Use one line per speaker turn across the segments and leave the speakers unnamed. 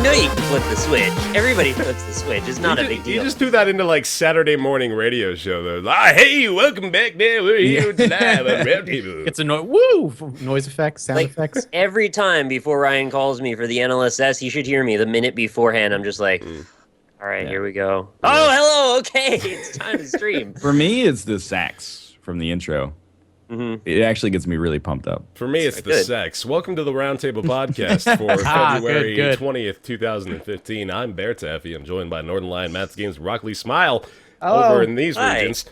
know you can flip the switch. Everybody flips the switch. It's not a big deal.
You just do that into like Saturday morning radio show though. Like, hey, welcome back there. We're here tonight on Roundtable.
It's a noise effects, sound effects.
Every time before Ryan calls me for the NLSS, you should hear me the minute beforehand. I'm just like, all right, here we go. Oh, hello. Okay, it's time to stream.
For me, it's the sax from the intro. It actually gets me really pumped up.
For me, it's the sex. Welcome to the Roundtable Podcast for February 20th, 2015. I'm BaerTaffy. I'm joined by Northernlion, MathasGames and RockLeeSmile over in these regions.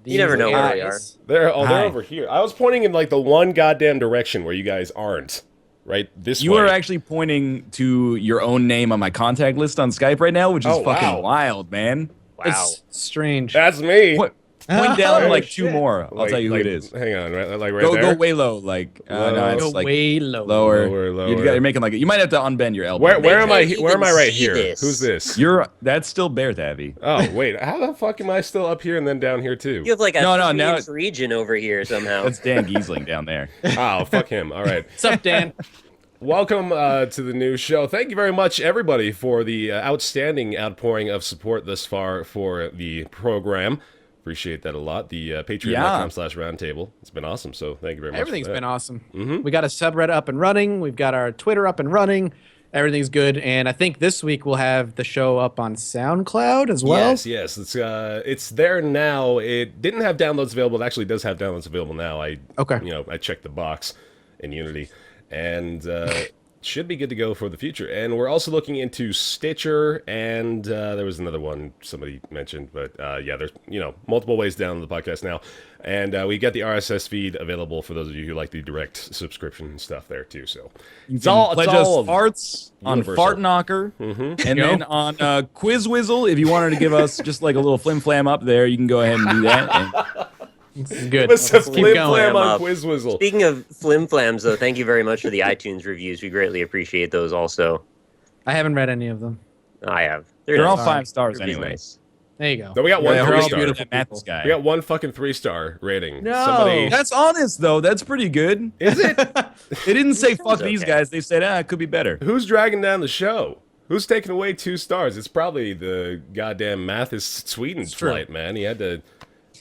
You never know where they are.
They're over here. I was pointing in like the one goddamn direction where you guys aren't. Right this way.
You are actually pointing to your own name on my contact list on Skype right now, which is fucking wild, man.
Wow.
It's strange.
That's me.
Point down like two more. I'll tell you who it is.
Hang on, right there.
Go way low, like no, it's like
way low.
lower.
Lower.
You're making like you might have to unbend your elbow.
Where am I? Where am I right here? Who's this?
That's still BaerTaffy.
Oh wait, how the fuck am I still up here and then down here too?
You have like a region over here somehow.
That's Dan Giesling down there.
Oh fuck him. All right.
What's up, Dan?
Welcome to the new show. Thank you very much, everybody, for the outstanding outpouring of support thus far for the program. Appreciate that a lot. The patreon.com/roundtable. It's been awesome, so thank you very much.
Everything's been awesome. We got a subreddit up and running. We've got our Twitter up and running. Everything's good, and I think this week we'll have the show up on SoundCloud as well.
Yes. It's there now. It didn't have downloads available. It actually does have downloads available now. I checked the box in Unity, and should be good to go for the future. And we're also looking into Stitcher, and there was another one somebody mentioned, but there's multiple ways down the podcast now, and we get the RSS feed available for those of you who like the direct subscription stuff there too. So
it's all farts on Fart Knocker, and then on Quizwizzle. If you wanted to give us just like a little flim flam up there, you can go ahead and do that.
Good.
Let's flim flam on Quizwizzle.
Speaking of flim flams, though, thank you very much for the iTunes reviews. We greatly appreciate those also.
I haven't read any of them.
I have.
They're all 5 stars anyway.
Nice.
There you go.
So we got one 3-star.
Beautiful people.
We got one fucking 3-star rating.
No.
That's honest, though. That's pretty good.
Is it?
They didn't say fuck these guys. They said, it could be better.
Who's dragging down the show? Who's taking away 2 stars? It's probably the goddamn Mathas Sweden flight, man. He had to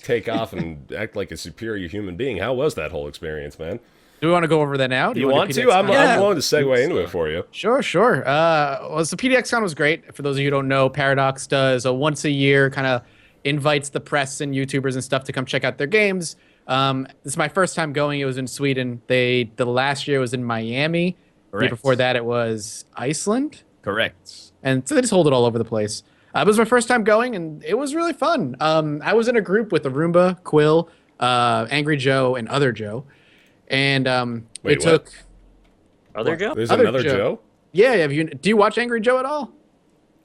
take off and act like a superior human being. How was that whole experience, man?
Do we want to go over that now?
Do you want to? I'm willing to segue into it for you.
Sure. So PDXCON was great. For those of you who don't know, Paradox does a once a year kind of invites the press and YouTubers and stuff to come check out their games. This is my first time going. It was in Sweden. The last year was in Miami. The year before that, it was Iceland.
Correct.
And so they just hold it all over the place. It was my first time going, and it was really fun. I was in a group with Arumba, Quill, Angry Joe, and Other Joe. And
Other Joe?
There's another Joe?
Yeah. Do you watch Angry Joe at all?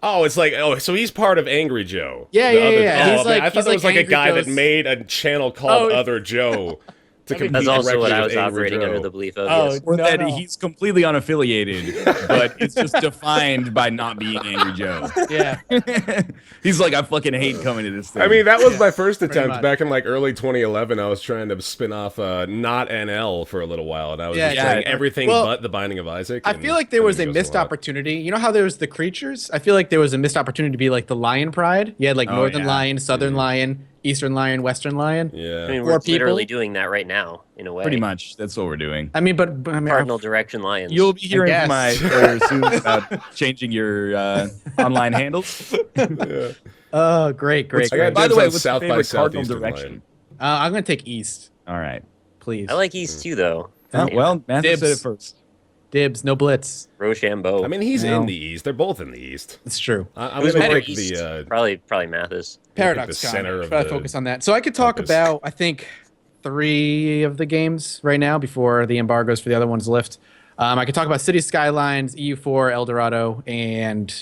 Oh, it's like, so he's part of Angry Joe.
Yeah.
I thought there was like a guy that made a channel called Other Joe.
That's also what I was operating under the belief of.
He's completely unaffiliated, but it's just defined by not being Angry Joe.
Yeah.
He's like, I fucking hate coming to this thing.
I mean, that was my first attempt back in like early 2011. I was trying to spin off Not NL for a little while, and I was just saying everything but The Binding of Isaac.
I feel like there was a missed opportunity. You know how there was the creatures? I feel like there was a missed opportunity to be like the Lion Pride. You had like Northern Lion, Southern Lion, Eastern Lion, Western Lion.
Yeah.
I mean, we're literally doing that right now, in a way.
Pretty much. That's what we're doing.
I mean, but
Cardinal Direction Lions.
You'll be hearing from my player soon about changing your online handles.
Oh, great.
By the way, what's South by Southeast direction?
I'm going to take East.
All right.
Please.
I like East, too, though.
Well, Matthew said it first.
Dibs, no blitz.
Rochambeau.
I mean, he's in the East. They're both in the East.
It's true.
I'm going to take the...
Probably Mathas.
Paradox
center of
try to focus on that. So I could talk about, I think, 3 of the games right now before the embargoes for the other ones lift. I could talk about City Skylines, EU4, El Dorado, and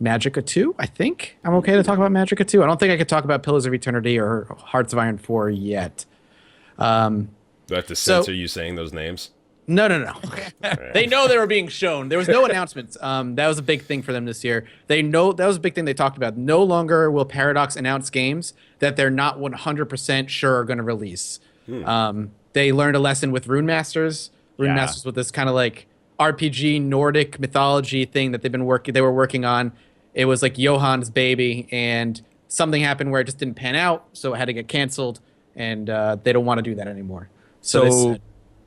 Magicka 2, I think. I'm okay to talk about Magicka 2. I don't think I could talk about Pillars of Eternity or Hearts of Iron 4 yet.
Do I have to censor you saying those names?
No. They know they were being shown. There was no announcements. That was a big thing for them this year. They know that was a big thing they talked about. No longer will Paradox announce games that they're not 100% sure are going to release. They learned a lesson with Rune Masters. Rune Masters with this kind of like RPG Nordic mythology thing that they were working on. It was like Johann's baby, and something happened where it just didn't pan out, so it had to get canceled, and they don't want to do that anymore.
So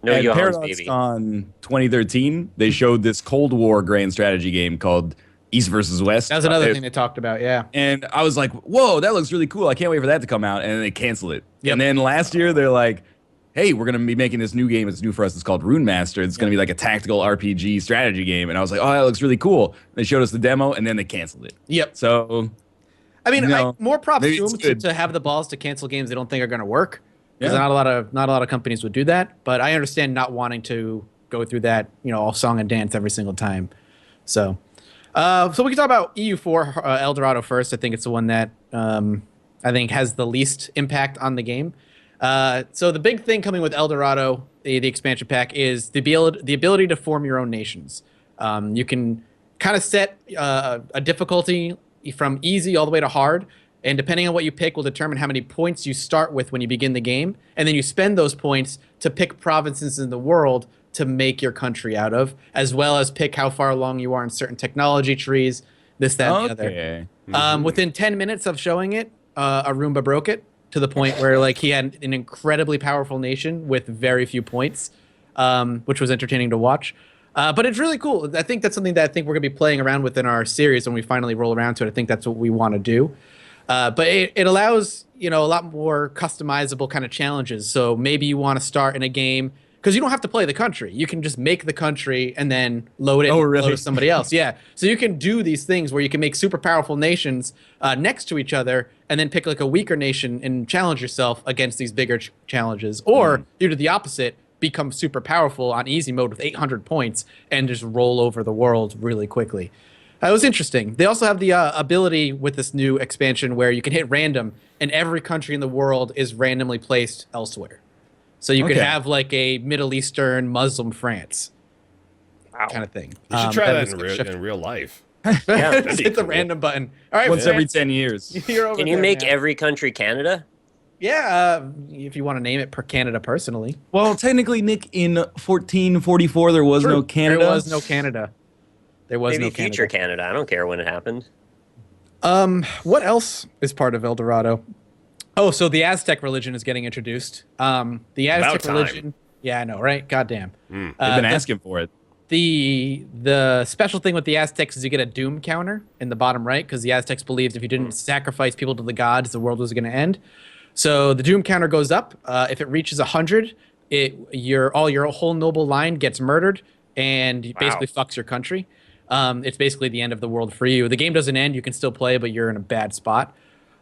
no
at
Johann's baby.
PDXCON 2013, they showed this Cold War grand strategy game called East versus West.
That was another thing they talked about, yeah.
And I was like, whoa, that looks really cool. I can't wait for that to come out. And then they cancel it. Yep. And then last year, they're like, hey, we're going to be making this new game. It's new for us. It's called Rune Master. It's going to be like a tactical RPG strategy game. And I was like, oh, that looks really cool. They showed us the demo, and then they canceled it.
Yep.
So,
I mean, more props to them to have the balls to cancel games they don't think are going to work. Because not a lot of companies would do that. But I understand not wanting to go through that, all song and dance every single time. So we can talk about EU4 El Dorado first. I think it's the one that I think has the least impact on the game. So the big thing coming with El Dorado, the expansion pack, is the ability to form your own nations. You can kind of set a difficulty from easy all the way to hard, and depending on what you pick will determine how many points you start with when you begin the game, and then you spend those points to pick provinces in the world to make your country out of, as well as pick how far along you are in certain technology trees, this, that, and the other. Mm-hmm. Within 10 minutes of showing it, a Roomba broke it to the point where he had an incredibly powerful nation with very few points, which was entertaining to watch. But it's really cool. I think that's something that I think we're going to be playing around with in our series when we finally roll around to it. I think that's what we want to do. But it allows, a lot more customizable kind of challenges. So maybe you want to start in a game, because you don't have to play the country. You can just make the country and then load it load to somebody else. Yeah. So you can do these things where you can make super powerful nations next to each other and then pick a weaker nation and challenge yourself against these bigger challenges. Or you do the opposite, become super powerful on easy mode with 800 points and just roll over the world really quickly. It was interesting. They also have the ability with this new expansion where you can hit random and every country in the world is randomly placed elsewhere. So you could have a Middle Eastern Muslim France kind of thing.
You should try that in real life.
Yeah, hit the random button. All right,
once every 10 years.
Can you make every country Canada?
Yeah, if you want to name it per Canada personally.
Well, technically, Nick, in 1444, there was no Canada.
There was no Canada.
Maybe future Canada. I don't care when it happened.
What else is part of El Dorado? Oh, so the Aztec religion is getting introduced. The Aztec religion. Yeah, I know, right? Goddamn.
They've been asking for it.
The special thing with the Aztecs is you get a doom counter in the bottom right, because the Aztecs believed if you didn't sacrifice people to the gods, the world was going to end. So the doom counter goes up. If it reaches 100, your whole noble line gets murdered and basically fucks your country. It's basically the end of the world for you. The game doesn't end. You can still play, but you're in a bad spot.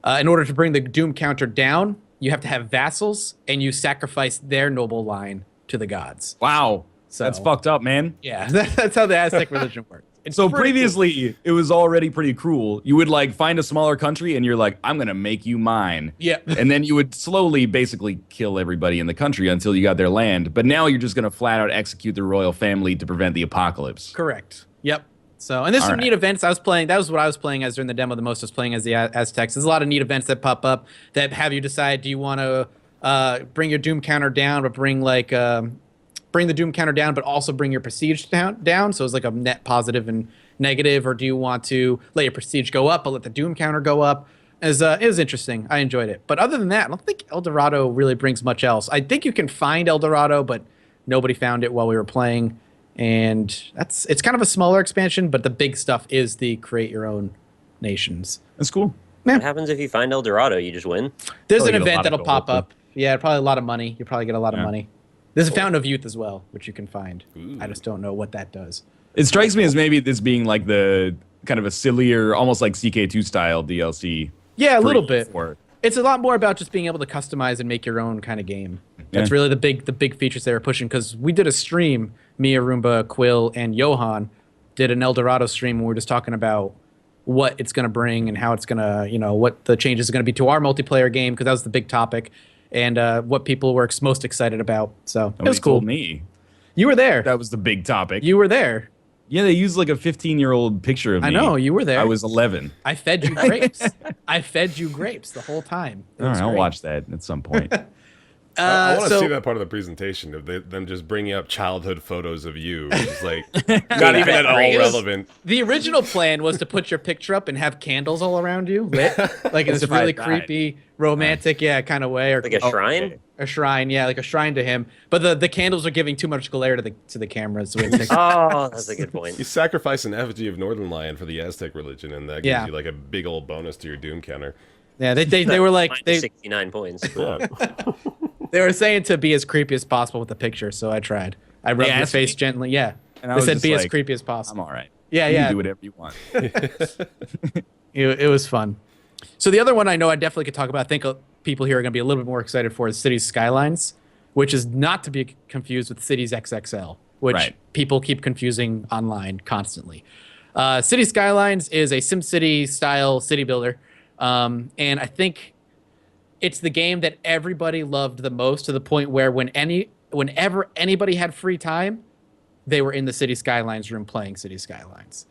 In order to bring the doom counter down, you have to have vassals, and you sacrifice their noble line to the gods.
Wow. So, that's fucked up, man.
Yeah, that's how the Aztec religion works.
So previously, it was already pretty cruel. You would find a smaller country, and you're like, I'm going to make you mine.
Yeah.
And then you would slowly basically kill everybody in the country until you got their land. But now you're just going to flat out execute the royal family to prevent the apocalypse.
Correct. Yep. So, and there's some neat events I was playing. That was what I was playing as during the demo the most. I was playing as the Aztecs. There's a lot of neat events that pop up that have you decide, do you want to bring your doom counter down, but bring the doom counter down, but also bring your prestige down. So it's a net positive and negative. Or do you want to let your prestige go up, but let the doom counter go up? It was interesting. I enjoyed it. But other than that, I don't think El Dorado really brings much else. I think you can find El Dorado, but nobody found it while we were playing. And it's kind of a smaller expansion, but the big stuff is the create your own nations.
That's cool.
Yeah.
What happens if you find El Dorado? You just win?
There's an event that'll pop up. Yeah, probably a lot of money. You probably get a lot of money. There's a Fountain of Youth as well, which you can find. Ooh. I just don't know what that does.
It strikes me as maybe this being the kind of a sillier, almost like CK2 style DLC.
Yeah, a little bit. It's a lot more about just being able to customize and make your own kind of game. That's really the big features they were pushing, because we did a stream, me, Arumba, Quill, and Johan did an El Dorado stream where we were just talking about what it's going to bring and how it's going to, what the changes are going to be to our multiplayer game, because that was the big topic, and what people were most excited about. So it was cool.
Told me.
You were there.
That was the big topic.
You were there.
Yeah, they used a 15-year-old picture of me.
I know, you were there.
I was 11.
I fed you grapes. I fed you grapes the whole time.
All right, I'll watch that at some point.
I want to see that part of the presentation of them just bringing up childhood photos of you. It's like not even at all relevant.
The original plan was to put your picture up and have candles all around you lit, like in this really creepy, romantic, kind of way, or
like a shrine.
A shrine, like a shrine to him. But the candles are giving too much glare to the cameras. So
that's a good point.
You sacrifice an effigy of Northernlion for the Aztec religion, and that gives you like a big old bonus to your Doom counter.
Yeah, they were like
69 points.
They were saying to be as creepy as possible with the picture, so I tried. I rubbed your face gently. Yeah, and they said be as creepy as possible.
I'm all right.
Yeah,
you can do whatever you want.
It was fun. So the other one I know I definitely could talk about, I think people here are going to be a little bit more excited for, is Cities Skylines, which is not to be confused with Cities XXL, which people keep confusing online constantly. Cities Skylines is a SimCity style city builder, and I think it's the game that everybody loved the most, to the point where whenever anybody had free time, they were in the City Skylines room playing City Skylines.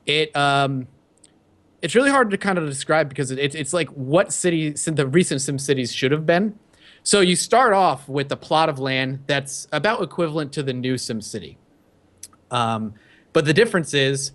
It's really hard to kind of describe, because it's like what the recent SimCities should have been. So you start off with a plot of land that's about equivalent to the new SimCity. But the difference is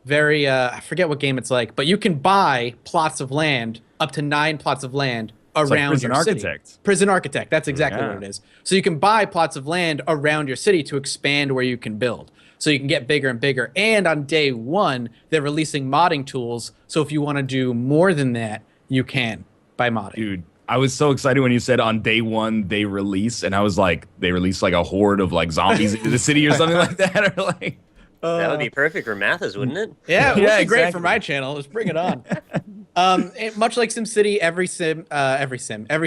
I forget what game it's like, but you can buy plots of land, up to 9 plots of land, around your city. Prison Architect. That's exactly what it is. So you can buy plots of land around your city to expand where you can build. So you can get bigger and bigger. And on day 1, they're releasing modding tools. So if you want to do more than that, you can by modding.
Dude, I was so excited when you said on day 1 they release, and I was like, they release like a horde of like zombies into the city or something like that, or like.
That would be perfect for Mathas, wouldn't it?
Yeah, it would be great for my channel. Let's bring it on. Much like SimCity, every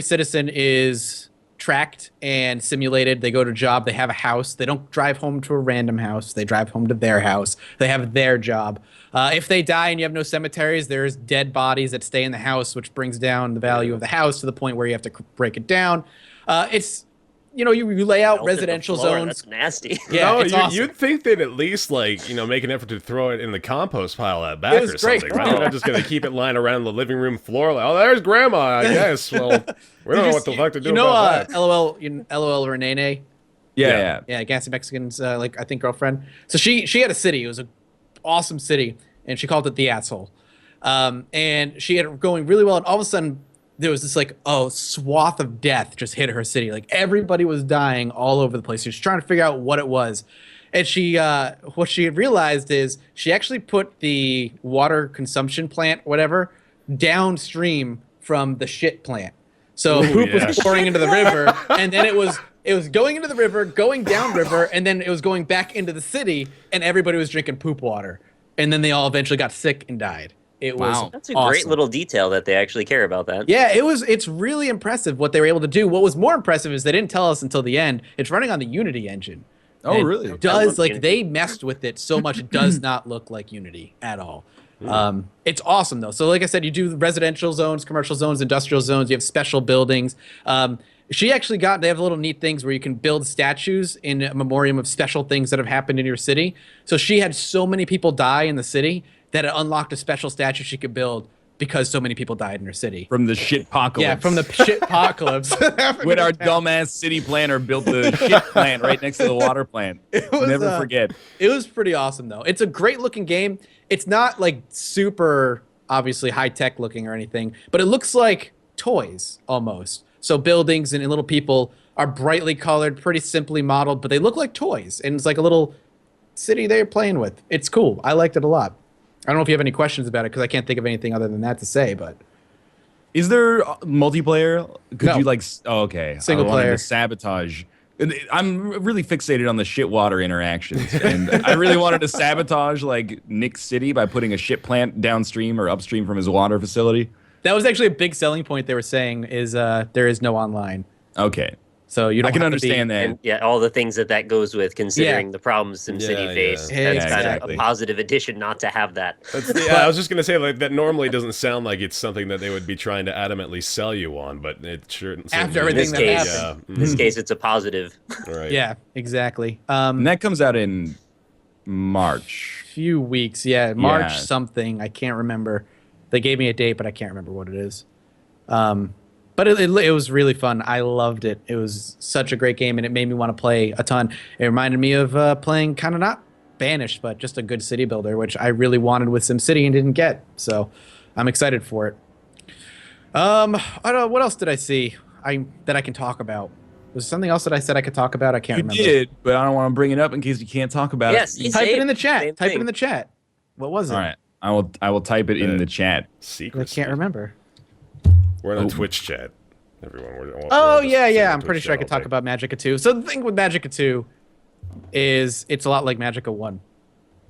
citizen is tracked and simulated. They go to a job. They have a house. They don't drive home to a random house. They drive home to their house. They have their job. If they die and you have no cemeteries, there's dead bodies that stay in the house, which brings down the value of the house to the point where you have to break it down. You lay out residential zones.
That's nasty.
Yeah, it's awesome.
You'd think they'd at least make an effort to throw it in the compost pile out back or something. Right? They're not just gonna keep it lying around the living room floor like, oh, there's Grandma, I guess. Well, we don't know what the fuck to do about that.
LOL Renee. Yeah, Gassy Mexican's I think girlfriend. So she had a city. It was an awesome city, and she called it the Asshole. And she had it going really well, and all of a sudden there was this swath of death just hit her city. Like everybody was dying all over the place. She was trying to figure out what it was. And what she had realized is she actually put the water consumption plant, whatever, downstream from the shit plant. So poop was pouring into the river, and then it was going into the river, going down river, and then it was going back into the city, and everybody was drinking poop water. And then they all eventually got sick and died.
That's a great little detail that they actually care about that.
Yeah, it's really impressive what they were able to do. What was more impressive is they didn't tell us until the end. It's running on the Unity engine.
Oh, really?
It does, they messed with it so much, it does not look like Unity at all. It's awesome, though. So like I said, you do residential zones, commercial zones, industrial zones. You have special buildings. They have little neat things where you can build statues in a memoriam of special things that have happened in your city. So she had so many people die in the city that it unlocked a special statue she could build because so many people died in her city.
From the shitpocalypse.
Yeah, from the shitpocalypse.
When our dumbass city planner built the shit plant right next to the water plant. Never forget.
It was pretty awesome, though. It's a great looking game. It's not like super, obviously, high-tech looking or anything, but it looks like toys almost. So buildings and little people are brightly colored, pretty simply modeled, but they look like toys. And it's like a little city they're playing with. It's cool. I liked it a lot. I don't know if you have any questions about it, because I can't think of anything other than that to say, but...
Is there multiplayer?
No.
Okay.
Single player.
I wanted to sabotage. I'm really fixated on the shit water interactions, and I really wanted to sabotage Nick's city by putting a shit plant downstream or upstream from his water facility.
That was actually a big selling point they were saying, is there is no online.
Okay.
So you don't
I can understand that.
And, all the things that goes with considering the problems SimCity faced.
Yeah.
That's kind of a positive addition not to have that.
I was just going to say, that normally doesn't sound like it's something that they would be trying to adamantly sell you on, but it sure...
After everything that happened.
In this case, it's a positive.
Right.
Yeah, exactly.
And that comes out in March.
Few weeks, March something. I can't remember. They gave me a date, but I can't remember what it is. But it was really fun. I loved it. It was such a great game, and it made me want to play a ton. It reminded me of playing kind of not Banished, but just a good city builder, which I really wanted with SimCity and didn't get. So I'm excited for it. I don't know, what else did I see that I can talk about? Was there something else that I said I could talk about? I can't remember.
You did, but I don't want to bring it up in case you can't talk about
it.
Yes, type it in the chat. Type it in the chat. What was it?
All right, I will type it in the chat.
I can't remember.
We're in a Twitch chat, everyone.
Yeah. I'm pretty sure I could talk about Magicka 2. So the thing with Magicka 2 is it's a lot like Magicka 1.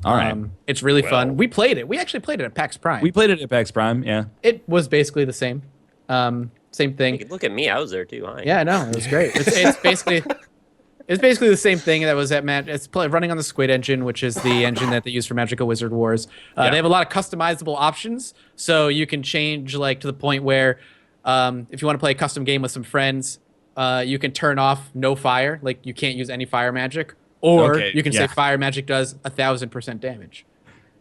All right.
It's really fun. We played it. We actually played it at PAX Prime.
We played it at PAX Prime, yeah.
It was basically the same. Same thing.
Look at me. I was there too. Hi.
Yeah, no, it was great. It's basically the same thing that was at running on the Squid engine, which is the engine that they use for Magicka Wizard Wars. They have a lot of customizable options, so you can change to the point where if you want to play a custom game with some friends, you can turn off no fire, like you can't use any fire magic, or you can say fire magic does 1,000% damage.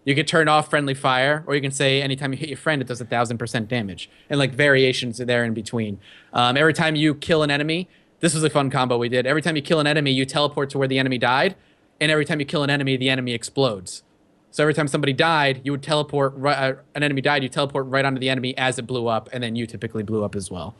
You can turn off friendly fire, or you can say anytime you hit your friend, it does 1,000% damage, and variations are there in between. Every time you kill an enemy, this was a fun combo we did. Every time you kill an enemy, you teleport to where the enemy died, and every time you kill an enemy, the enemy explodes. So every time somebody died, you would teleport. An enemy died, you teleport right onto the enemy as it blew up, and then you typically blew up as well.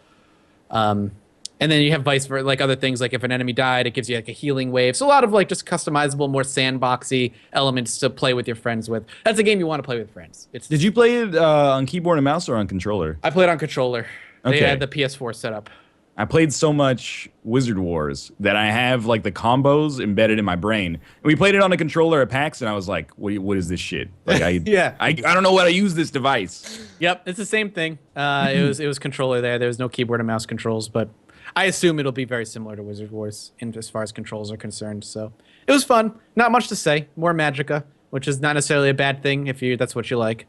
And then you have vice versa, other things, if an enemy died, it gives you a healing wave. So a lot of just customizable, more sandboxy elements to play with your friends with. That's a game you want to play with friends.
Did you play it on keyboard and mouse or on controller?
I played on controller.
Okay.
They had the PS4 set up.
I played so much Wizard Wars that I have the combos embedded in my brain. And we played it on a controller at PAX, and I was like, "What is this shit?" I don't know how to use this device.
Yep, it's the same thing. It was controller there. There was no keyboard and mouse controls, but I assume it'll be very similar to Wizard Wars as far as controls are concerned. So it was fun. Not much to say. More Magicka, which is not necessarily a bad thing if that's what you like.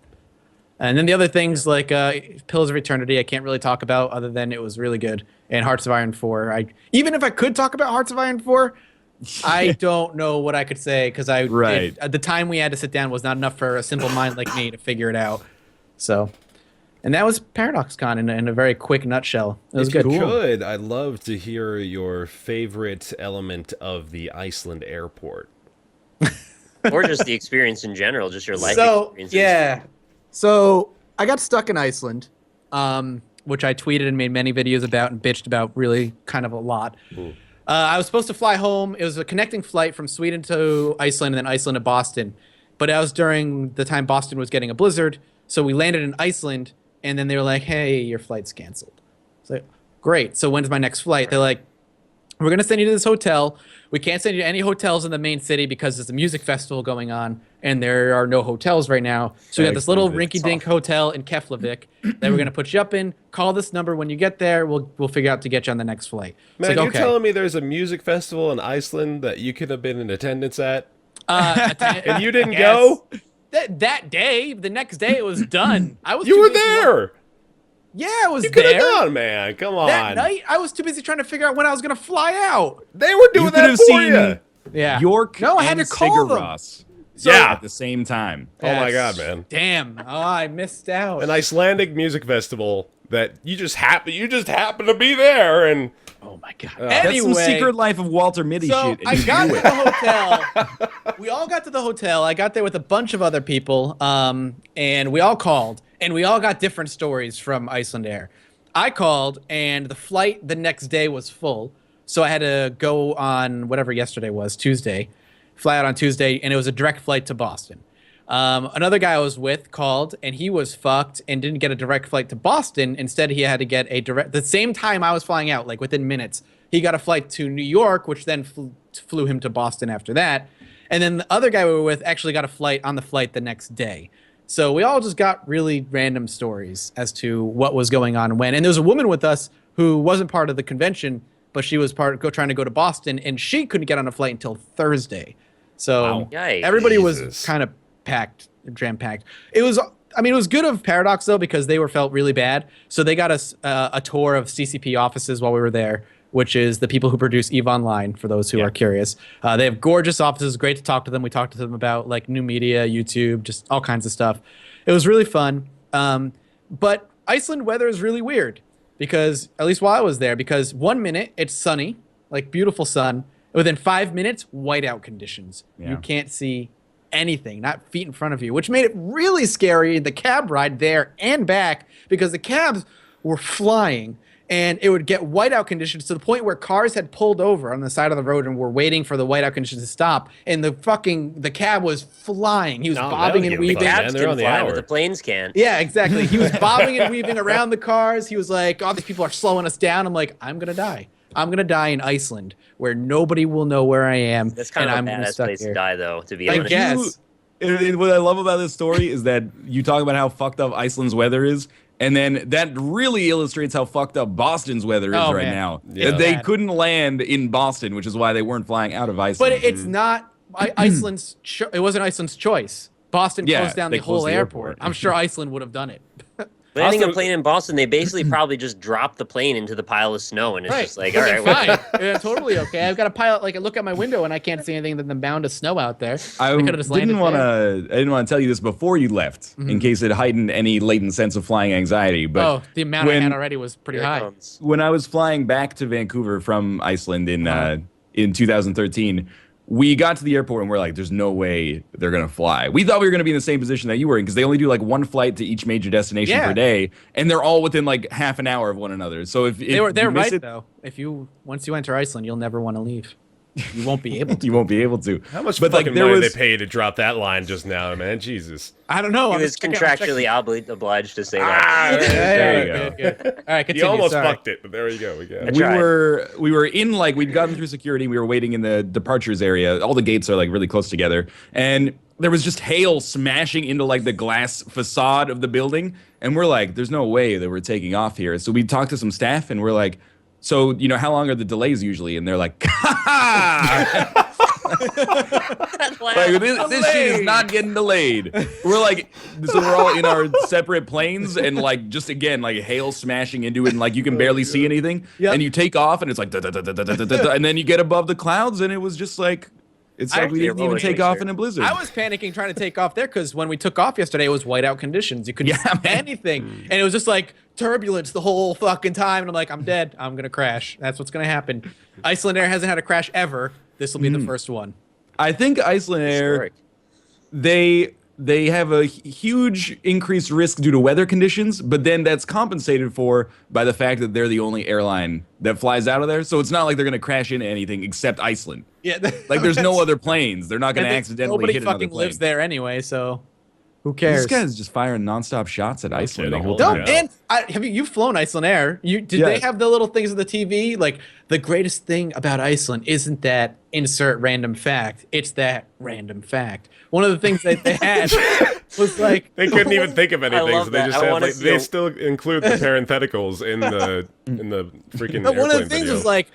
And then the other things Pillars of Eternity, I can't really talk about other than it was really good. And Hearts of Iron 4. Even if I could talk about Hearts of Iron 4, I don't know what I could say because the time we had to sit down was not enough for a simple mind like me to figure it out. So, and that was PDXCON in a very quick nutshell. It was good.
Good. I'd love to hear your favorite element of the Iceland airport.
Or just the experience in general, just your life experiences.
Yeah. So I got stuck in Iceland, which I tweeted and made many videos about and bitched about really kind of a lot. I was supposed to fly home. It was a connecting flight from Sweden to Iceland and then Iceland to Boston. But that was during the time Boston was getting a blizzard. So we landed in Iceland, and then they were like, hey, your flight's canceled. It's like, great. So when's my next flight? They're like, we're going to send you to this hotel. We can't send you to any hotels in the main city because there's a music festival going on, and there are no hotels right now. So we got this little rinky-dink hotel in Keflavik that we're going to put you up in. Call this number when you get there. We'll figure out to get you on the next flight.
Man, you're telling me there's a music festival in Iceland that you could have been in attendance at? And you didn't go?
That day, the next day, it was done.
You were there.
Yeah, I was
there. You
there.
could have gone, man. Come on.
That night, I was too busy trying to figure out when I was going to fly out.
They were doing that for you.
Yeah.
York
I had to call them.
At the same time.
Oh my God, man.
Damn. Oh, I missed out.
An Icelandic music festival that you just happen to be there, and
oh my God.
That's some Secret Life of Walter Mitty shit.
I got to the hotel. We all got to the hotel. I got there with a bunch of other people, and we all called, and we all got different stories from Iceland Air. I called, and the flight the next day was full, so I had to go on whatever yesterday was, Tuesday, fly out on Tuesday, and it was a direct flight to Boston. Another guy I was with called, and he was fucked and didn't get a direct flight to Boston. Instead, he had to get the same time I was flying out, within minutes. He got a flight to New York, which then flew him to Boston after that. And then the other guy we were with actually got a flight on the flight the next day. So we all just got really random stories as to what was going on when. And there was a woman with us who wasn't part of the convention, but she was trying to go to Boston, and she couldn't get on a flight until Thursday. So everybody was kind of jam-packed. It was good of Paradox, though, because they felt really bad. So they got us a tour of CCP offices while we were there, which is the people who produce EVE Online, for those who are curious. They have gorgeous offices, great to talk to them. We talked to them about new media, YouTube, just all kinds of stuff. It was really fun. But Iceland weather is really weird because at least while I was there, because 1 minute it's sunny, like beautiful sun. Within 5 minutes, whiteout conditions. Yeah. You can't see anything, not feet in front of you, which made it really scary, the cab ride there and back, because the cabs were flying, and it would get whiteout conditions to the point where cars had pulled over on the side of the road and were waiting for the whiteout conditions to stop, and the cab was flying. He was bobbing and weaving.
The cabs can fly, but the planes can't.
Yeah, exactly. He was bobbing and weaving around the cars. He was like, oh, these people are slowing us down. I'm like, I'm going to die. I'm going to die in Iceland, where nobody will know where I am.
That's kind of a badass place to die, though, to be honest.
I guess.
What I love about this story is that you talk about how fucked up Iceland's weather is, and then that really illustrates how fucked up Boston's weather is now. Yeah. They couldn't land in Boston, which is why they weren't flying out of Iceland.
But it's not Iceland's. It wasn't Iceland's choice. Boston closed down the whole airport. I'm sure Iceland would have done it.
Landing a plane in Boston, they basically probably just dropped the plane into the pile of snow, and it's just like, all right,
fine, yeah, totally okay. I've got a pile. Like, I look out my window and I can't see anything than the mound of snow out there.
I didn't want to tell you this before you left, in case it heightened any latent sense of flying anxiety. But
the amount I had already was pretty high.
When I was flying back to Vancouver from Iceland in 2013. We got to the airport and we're like, there's no way they're going to fly. We thought we were going to be in the same position that you were in, because they only do like one flight to each major destination per day, and they're all within like half an hour of one another. So if
they're right, though. Once you enter Iceland, you'll never want to leave. You won't be able to.
You won't be able to.
How much fucking money did they pay to drop that line just now, man? Jesus.
I don't know.
He was contractually obliged to say that.
There you go. Good. All right, continue.
You almost fucked it, but there you go.
We were in, like, we'd gotten through security. We were waiting in the departures area. All the gates are like really close together, and there was just hail smashing into like the glass facade of the building, and we're like, there's no way that we're taking off here. So we talked to some staff, and we're like, so, how long are the delays usually? And they're like, this shit is not getting delayed. We're like, so we're all in our separate planes, and like, just again, like hail smashing into it, and like you can barely see anything. Yep. And you take off, and it's like, and then you get above the clouds, and it was just like, it's like we didn't even take off in a blizzard.
I was panicking trying to take off there, because when we took off yesterday, it was whiteout conditions. You couldn't see anything. And it was just like turbulence the whole fucking time. And I'm like, I'm dead. I'm going to crash. That's what's going to happen. Iceland Air hasn't had a crash ever. This will be the first one.
I think Iceland Air, they have a huge increased risk due to weather conditions, but then that's compensated for by the fact that they're the only airline that flies out of there. So it's not like they're going to crash into anything except Iceland. Yeah, like there's no other planes. They're not going to accidentally hit another plane.
Nobody fucking lives there anyway, so who cares?
This guy's just firing nonstop shots at Iceland the whole
time. And you've flown Iceland Air? Did they have the little things on the TV? Like, the greatest thing about Iceland isn't that insert random fact. It's that random fact. One of the things that they had was like,
they couldn't even think of anything, so they just had they still include the parentheticals in the freaking.
But one of the things was like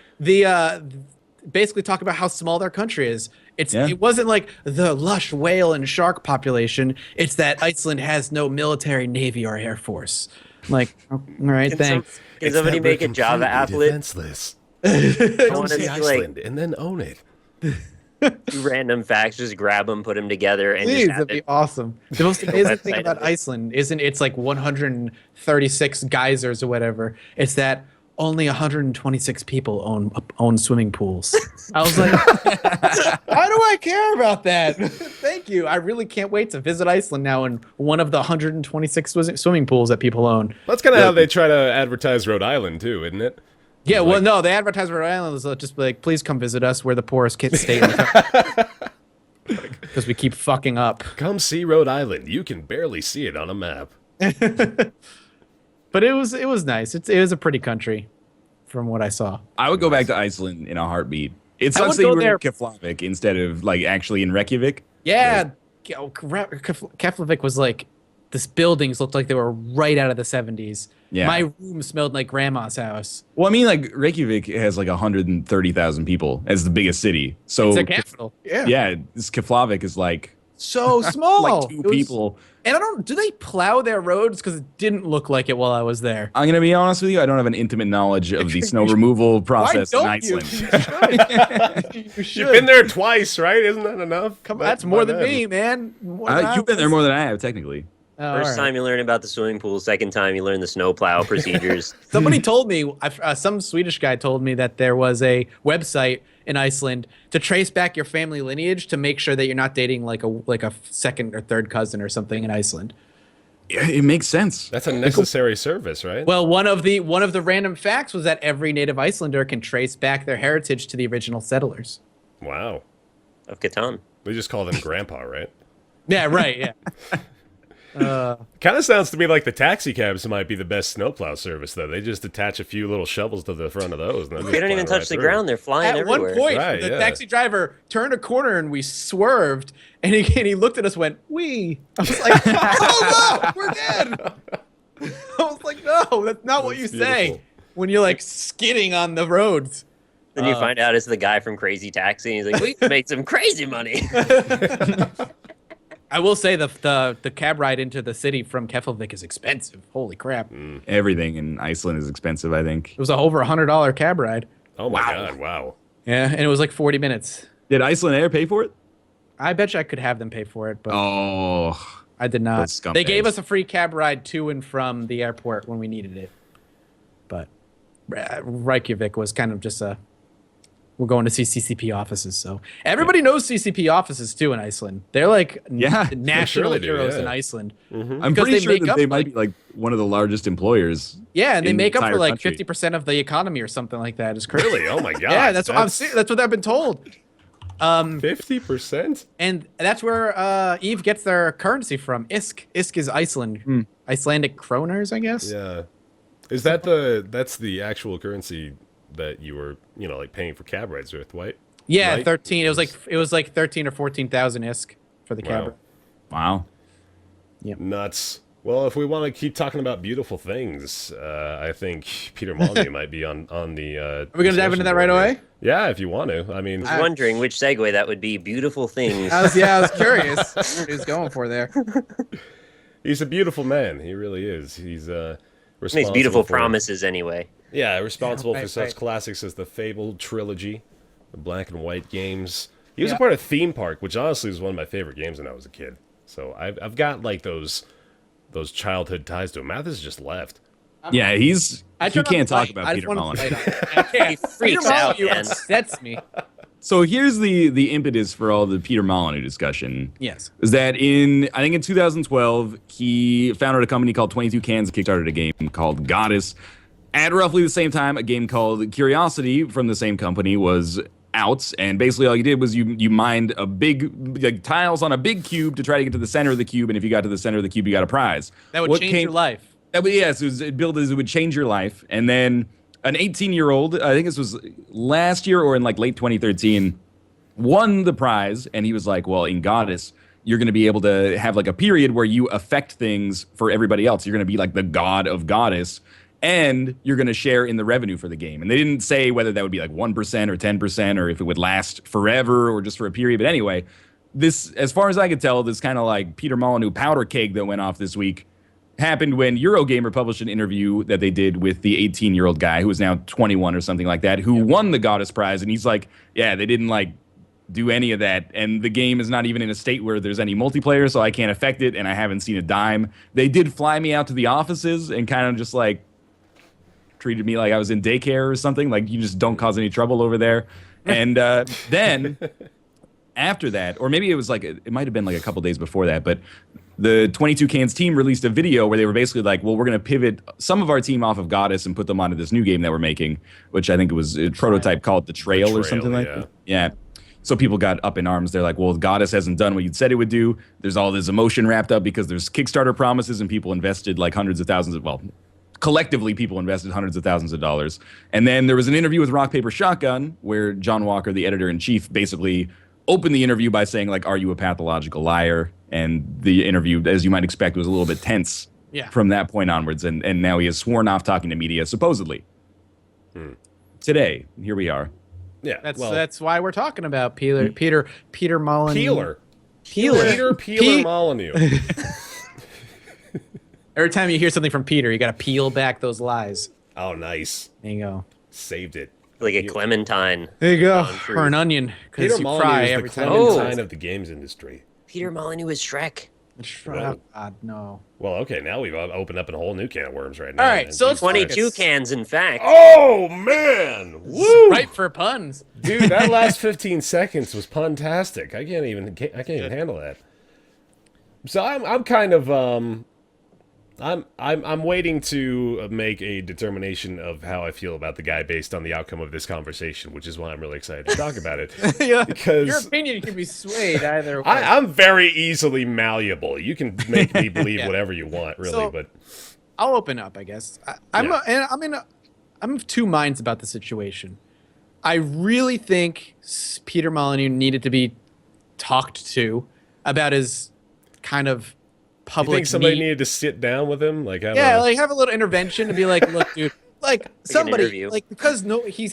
basically talk about how small their country is. It wasn't like the lush whale and shark population. It's that Iceland has no military, navy, or air force. I'm like, all right, thanks.
Can somebody make a Java applet?
Defenseless. I want to see Iceland and then own it.
Two random facts, just grab them, put them together, and
please,
just have
that'd be awesome. The most amazing thing about Iceland isn't it's like 136 geysers or whatever. It's that only 126 people own swimming pools. I was like, why do I care about that? Thank you. I really can't wait to visit Iceland now in one of the 126 swimming pools that people own.
That's kind of how they try to advertise Rhode Island too, isn't it?
Yeah, well, no, they advertise Rhode Island as just like, please come visit us. We're the poorest state in the country. Because we keep fucking up.
Come see Rhode Island. You can barely see it on a map.
But it was nice. It was a pretty country, from what I saw.
I would go back to Iceland in a heartbeat. It sucks that you were in Keflavik instead of like actually in Reykjavik.
Yeah, Keflavik was like, these buildings looked like they were right out of the 70s. Yeah. My room smelled like grandma's house.
Well, I mean, like Reykjavik has like 130,000 people as the biggest city. So
it's a capital.
Yeah, this Keflavik is like
so small.
Like two people.
And do they plow their roads? Because it didn't look like it while I was there.
I'm going to be honest with you. I don't have an intimate knowledge of the snow removal process in Iceland.
You should.
You've been there twice, right? Isn't that enough?
That's more than me, man.
You've been there more than I have, technically.
First time you learn about the swimming pool. Second time you learn the snowplow procedures.
Somebody told me, some Swedish guy told me that there was a website in Iceland to trace back your family lineage to make sure that you're not dating like a second or third cousin or something in Iceland.
Yeah, it makes sense.
That's a necessary service, right?
Well, one of the random facts was that every native Icelander can trace back their heritage to the original settlers.
Wow.
Of Catan.
We just call them grandpa, right?
Yeah, right, yeah.
Kind of sounds to me like the taxi cabs might be the best snowplow service, though. They just attach a few little shovels to the front of those. And
they don't even touch the ground. They're flying everywhere.
At one point, the taxi driver turned a corner and we swerved, and he looked at us and went, "Wee." I was like, "Oh, no, we're dead." I was like, "No, that's not what you say when you're like skidding on the roads."
Then you find out it's the guy from Crazy Taxi, and he's like, "We can make some crazy money."
I will say the cab ride into the city from Keflavik is expensive. Holy crap!
Everything in Iceland is expensive, I think.
It was over $100 cab ride.
Oh my god! Wow.
Yeah, and it was like 40 minutes.
Did Iceland Air pay for it?
I bet you I could have them pay for it, but I did not.
Those scumbags.
They gave us a free cab ride to and from the airport when we needed it, but Reykjavik was kind of just we're going to see CCP offices, so everybody knows CCP offices too in Iceland. They're like national heroes in Iceland.
Mm-hmm. I'm pretty sure that they might be like one of the largest employers.
Yeah, and they make up for like 50% of the economy or something like that. It's crazy.
Really? Oh my god!
Yeah, that's what I've been told.
50%?
And that's where Eve gets their currency from. Isk. Isk is Iceland. Icelandic kroners, I guess.
Yeah. Is that's the actual currency that you were, like paying for cab rides with, right?
Yeah,
right?
13. It was like 13 or 14,000 Isk for the cab ride.
Wow.
Yep.
Nuts. Well, if we want to keep talking about beautiful things, I think Peter Molyneux might be on the.
Are we gonna dive into that right away?
Yeah, if you want to. I mean,
I was wondering which segue that would be. Beautiful things.
I was curious what he was going for there.
He's a beautiful man. He really is. He's
makes beautiful promises anyway.
Yeah, responsible for such classics as the Fable trilogy, the Black and White games. He was a part of Theme Park, which honestly was one of my favorite games when I was a kid. So I've got like those childhood ties to him. Mathas just left.
Yeah, you can't talk about Peter Molyneux.
I can't.
He freaks out, man.
Upsets me.
So here's the impetus for all the Peter Molyneux discussion.
Yes.
Is that in 2012, he founded a company called 22 Cans, kickstarted a game called Goddess. At roughly the same time, a game called Curiosity from the same company was out, and basically all you did was you mined a big tiles on a big cube to try to get to the center of the cube, and if you got to the center of the cube, you got a prize.
That would change your life.
It would change your life, and then an 18-year-old, I think this was last year or in like late 2013, won the prize, and he was like, well, in Goddess, you're going to be able to have like a period where you affect things for everybody else. You're going to be like the god of Goddess, and you're going to share in the revenue for the game. And they didn't say whether that would be like 1% or 10% or if it would last forever or just for a period. But anyway, this, as far as I could tell, this kind of like Peter Molyneux powder keg that went off this week happened when Eurogamer published an interview that they did with the 18-year-old guy who is now 21 or something like that, who won the Goddess prize. And he's like, yeah, they didn't like do any of that. And the game is not even in a state where there's any multiplayer, so I can't affect it. And I haven't seen a dime. They did fly me out to the offices and kind of just like treated me like I was in daycare or something. Like, you just don't cause any trouble over there. And then after that, or maybe it was like, it might have been like a couple days before that, but the 22 Cans team released a video where they were basically like, well, we're going to pivot some of our team off of Goddess and put them onto this new game that we're making, which I think it was a prototype called The Trail or something like that. Yeah. So people got up in arms. They're like, well, Goddess hasn't done what you'd said it would do. There's all this emotion wrapped up because there's Kickstarter promises and people invested like hundreds of thousands of, well, collectively people invested hundreds of thousands of dollars. And then there was an interview with Rock Paper Shotgun where John Walker, the editor-in-chief, basically opened the interview by saying, like, are you a pathological liar? And the interview, as you might expect, was a little bit tense from that point onwards. And now he has sworn off talking to media, supposedly. Today, here we are.
Yeah,
that's why we're talking about Peter Molyneux.
Peter Molyneux.
Every time you hear something from Peter, you got to peel back those lies.
Oh, nice.
There you go.
Saved it.
Like a clementine.
There you go. Or an onion.
Peter Molyneux is the clementine of the games industry.
Peter Molyneux is Shrek.
Oh, God, no.
Well, okay, now we've opened up a whole new can of worms right now.
All right, so it's
22 cans, in fact.
Oh, man! Woo!
Right for puns.
Dude, that last 15 seconds was puntastic. I can't even handle that. So I'm kind of I'm waiting to make a determination of how I feel about the guy based on the outcome of this conversation, which is why I'm really excited to talk about it.
Yeah,
because
your opinion can be swayed either way.
I'm very easily malleable. You can make me believe whatever you want, really.
So,
but
I'll open up, I guess. I'm of two minds about the situation. I really think Peter Molyneux needed to be talked to about his kind of public.
You think somebody needed to sit down with him, like have
a little intervention to be like, look, dude, like somebody, like because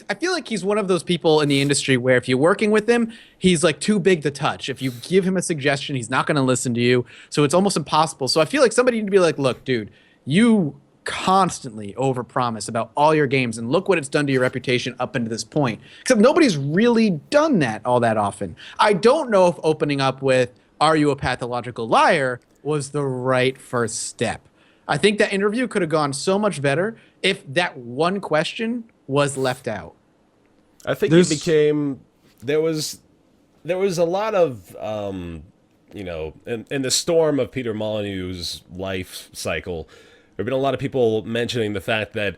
I feel like he's one of those people in the industry where if you're working with him, he's like too big to touch. If you give him a suggestion, he's not going to listen to you. So it's almost impossible. So I feel like somebody need to be like, look, dude, you constantly overpromise about all your games and look what it's done to your reputation up into this point. Except nobody's really done that all that often. I don't know if opening up with "Are you a pathological liar?" was the right first step. I think that interview could have gone so much better if that one question was left out.
I think there was a lot of in the storm of Peter Molyneux's life cycle. There have been a lot of people mentioning the fact that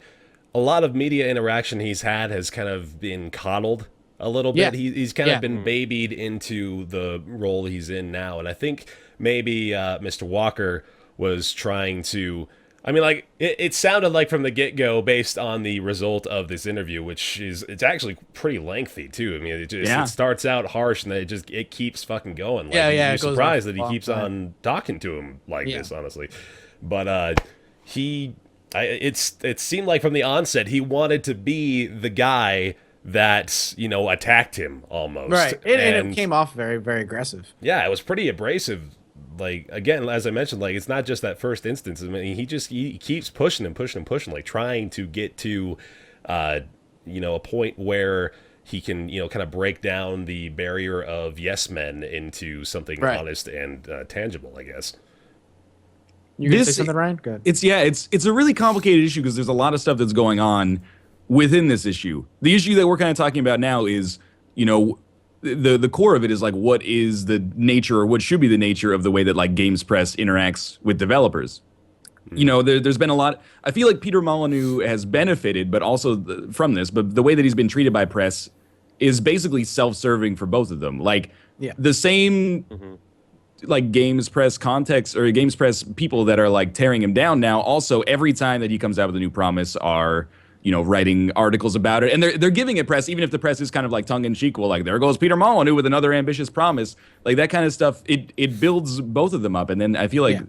a lot of media interaction he's had has kind of been coddled a little bit. He's kind of been babied into the role he's in now. And I think maybe Mr. Walker was trying to... I mean, like, it sounded like from the get-go, based on the result of this interview, which it's actually pretty lengthy, too. I mean, it starts out harsh, and then it keeps fucking going. Like, you're surprised that he keeps on talking to him like this, honestly. But it seemed like from the onset, he wanted to be the guy that, attacked him, almost.
Right, and it came off very, very aggressive.
Yeah, it was pretty abrasive. Like, again, as I mentioned, like, it's not just that first instance. I mean, he keeps pushing, like, trying to get to, a point where he can, kind of break down the barrier of yes men into something honest and tangible, I guess.
You gonna say something, Ryan? Good.
It's a really complicated issue because there's a lot of stuff that's going on within this issue. The issue that we're kind of talking about now is, the core of it is like, what is the nature, or what should be the nature of the way that like games press interacts with developers? There's been a lot. I feel like Peter Molyneux has benefited, but also from this. But the way that he's been treated by press is basically self-serving for both of them. Like the same, like games press context or games press people that are like tearing him down now. Also, every time that he comes out with a new promise, are writing articles about it. And they're giving it press, even if the press is kind of like tongue-in-cheek. Well, like, there goes Peter Molyneux with another ambitious promise. Like, that kind of stuff, it builds both of them up. And then I feel like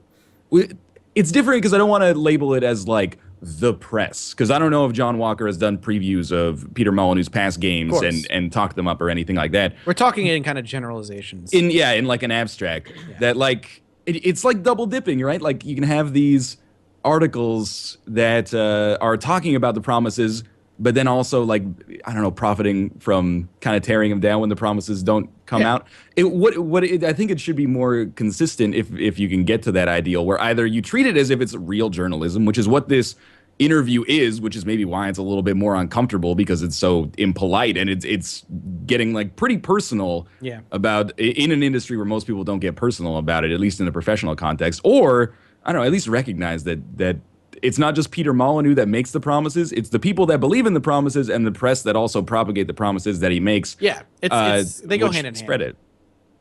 it's different because I don't want to label it as, like, the press. Because I don't know if John Walker has done previews of Peter Molyneux's past games and talked them up or anything like that.
We're talking in kind of generalizations.
In like an abstract. That, like, it's like double dipping, right? Like, you can have these articles that are talking about the promises, but then also, like, I don't know, profiting from kind of tearing them down when the promises don't come out. I think it should be more consistent if you can get to that ideal where either you treat it as if it's real journalism, which is what this interview is, which is maybe why it's a little bit more uncomfortable because it's so impolite and it's getting like pretty personal about in an industry where most people don't get personal about it, at least in a professional context, or I don't know, at least recognize that it's not just Peter Molyneux that makes the promises. It's the people that believe in the promises and the press that also propagate the promises that he makes.
Yeah, they go hand in hand.
Spread it.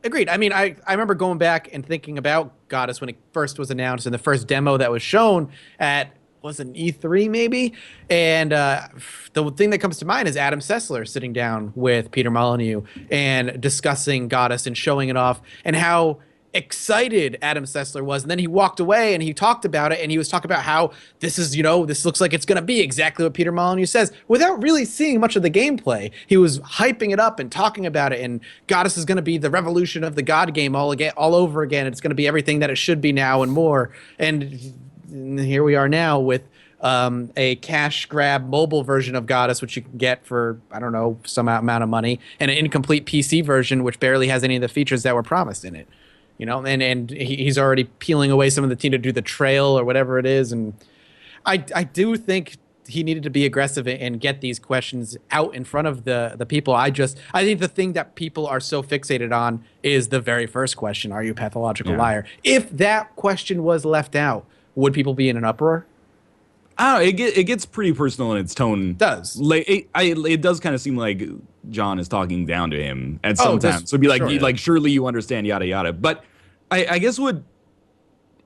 Agreed. I mean, I remember going back and thinking about Goddess when it first was announced and the first demo that was shown at, was it an E3 maybe? And the thing that comes to mind is Adam Sessler sitting down with Peter Molyneux and discussing Goddess and showing it off and how excited Adam Sessler was. And then he walked away and he talked about it and he was talking about how this is, this looks like it's going to be exactly what Peter Molyneux says without really seeing much of the gameplay. He was hyping it up and talking about it, and Goddess is going to be the revolution of the God game all over again. It's going to be everything that it should be now and more. And here we are now with a cash grab mobile version of Goddess, which you can get for, I don't know, some amount of money, and an incomplete PC version, which barely has any of the features that were promised in it. and he's already peeling away some of the team to do the trail or whatever it is. And I do think he needed to be aggressive and get these questions out in front of the people. I think the thing that people are so fixated on is the very first question: are you a pathological liar? If that question was left out, would people be in an uproar?
I don't know. It gets pretty personal in its tone.
It does.
Like it does kind of seem like John is talking down to him at some time. So it'd be like, like, surely you understand, yada yada. But I guess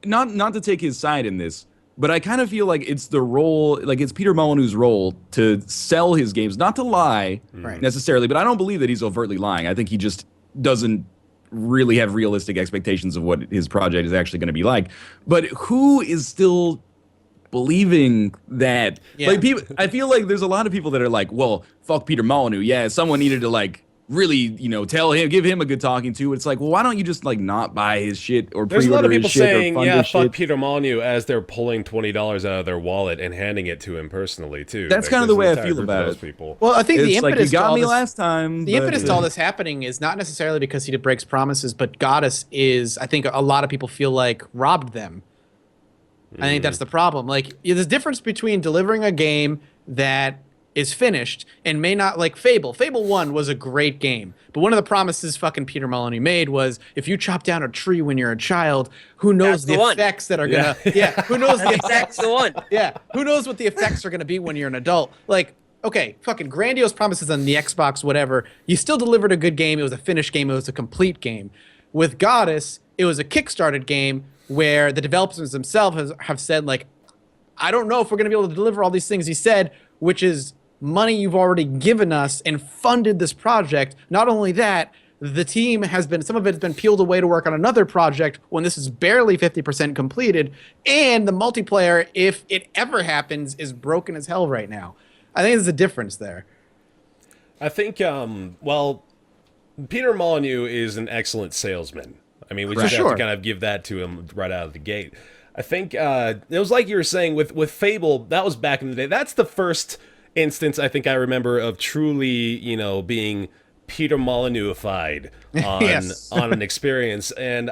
not to take his side in this, but I kind of feel like it's the role, like it's Peter Molyneux's role to sell his games, not to lie necessarily, but I don't believe that he's overtly lying. I think he just doesn't really have realistic expectations of what his project is actually going to be like. But who is still believing that? Like, people, I feel like there's a lot of people that are like, well, fuck Peter Molyneux. Yeah, someone needed to like really, tell him, give him a good talking to. It's like, well, why don't you just like not buy his shit or
there's a lot of people saying,
yeah,
fuck Peter Molyneux, as they're pulling $20 out of their wallet and handing it to him personally too.
That's kind of the way I feel about it.
People.
Well, I think
it's
the impetus
like, you got me
this,
last time.
The impetus to all this happening is not necessarily because he breaks promises, but Goddess is, I think a lot of people feel like, robbed them. I think that's the problem. Like, there's a difference between delivering a game that is finished and may not, like Fable. Fable 1 was a great game, but one of the promises fucking Peter Molyneux made was, if you chop down a tree when you're a child, who knows the effects that are gonna who knows the effects?
The one.
Yeah, who knows what the effects are gonna be when you're an adult? Like, okay, fucking grandiose promises on the Xbox, whatever. You still delivered a good game. It was a finished game. It was a complete game. With Goddess, it was a kickstarted game where the developers themselves have said, like, I don't know if we're going to be able to deliver all these things he said, which is money you've already given us and funded this project. Not only that, the team has been, some of it has been peeled away to work on another project when this is barely 50% completed. And the multiplayer, if it ever happens, is broken as hell right now. I think there's a difference there.
I think, well, Peter Molyneux is an excellent salesman. I mean, we just have to kind of give that to him right out of the gate. I think it was like you were saying with Fable, that was back in the day. That's the first instance I think I remember of truly, being Peter Molyneux-ified on on an experience. And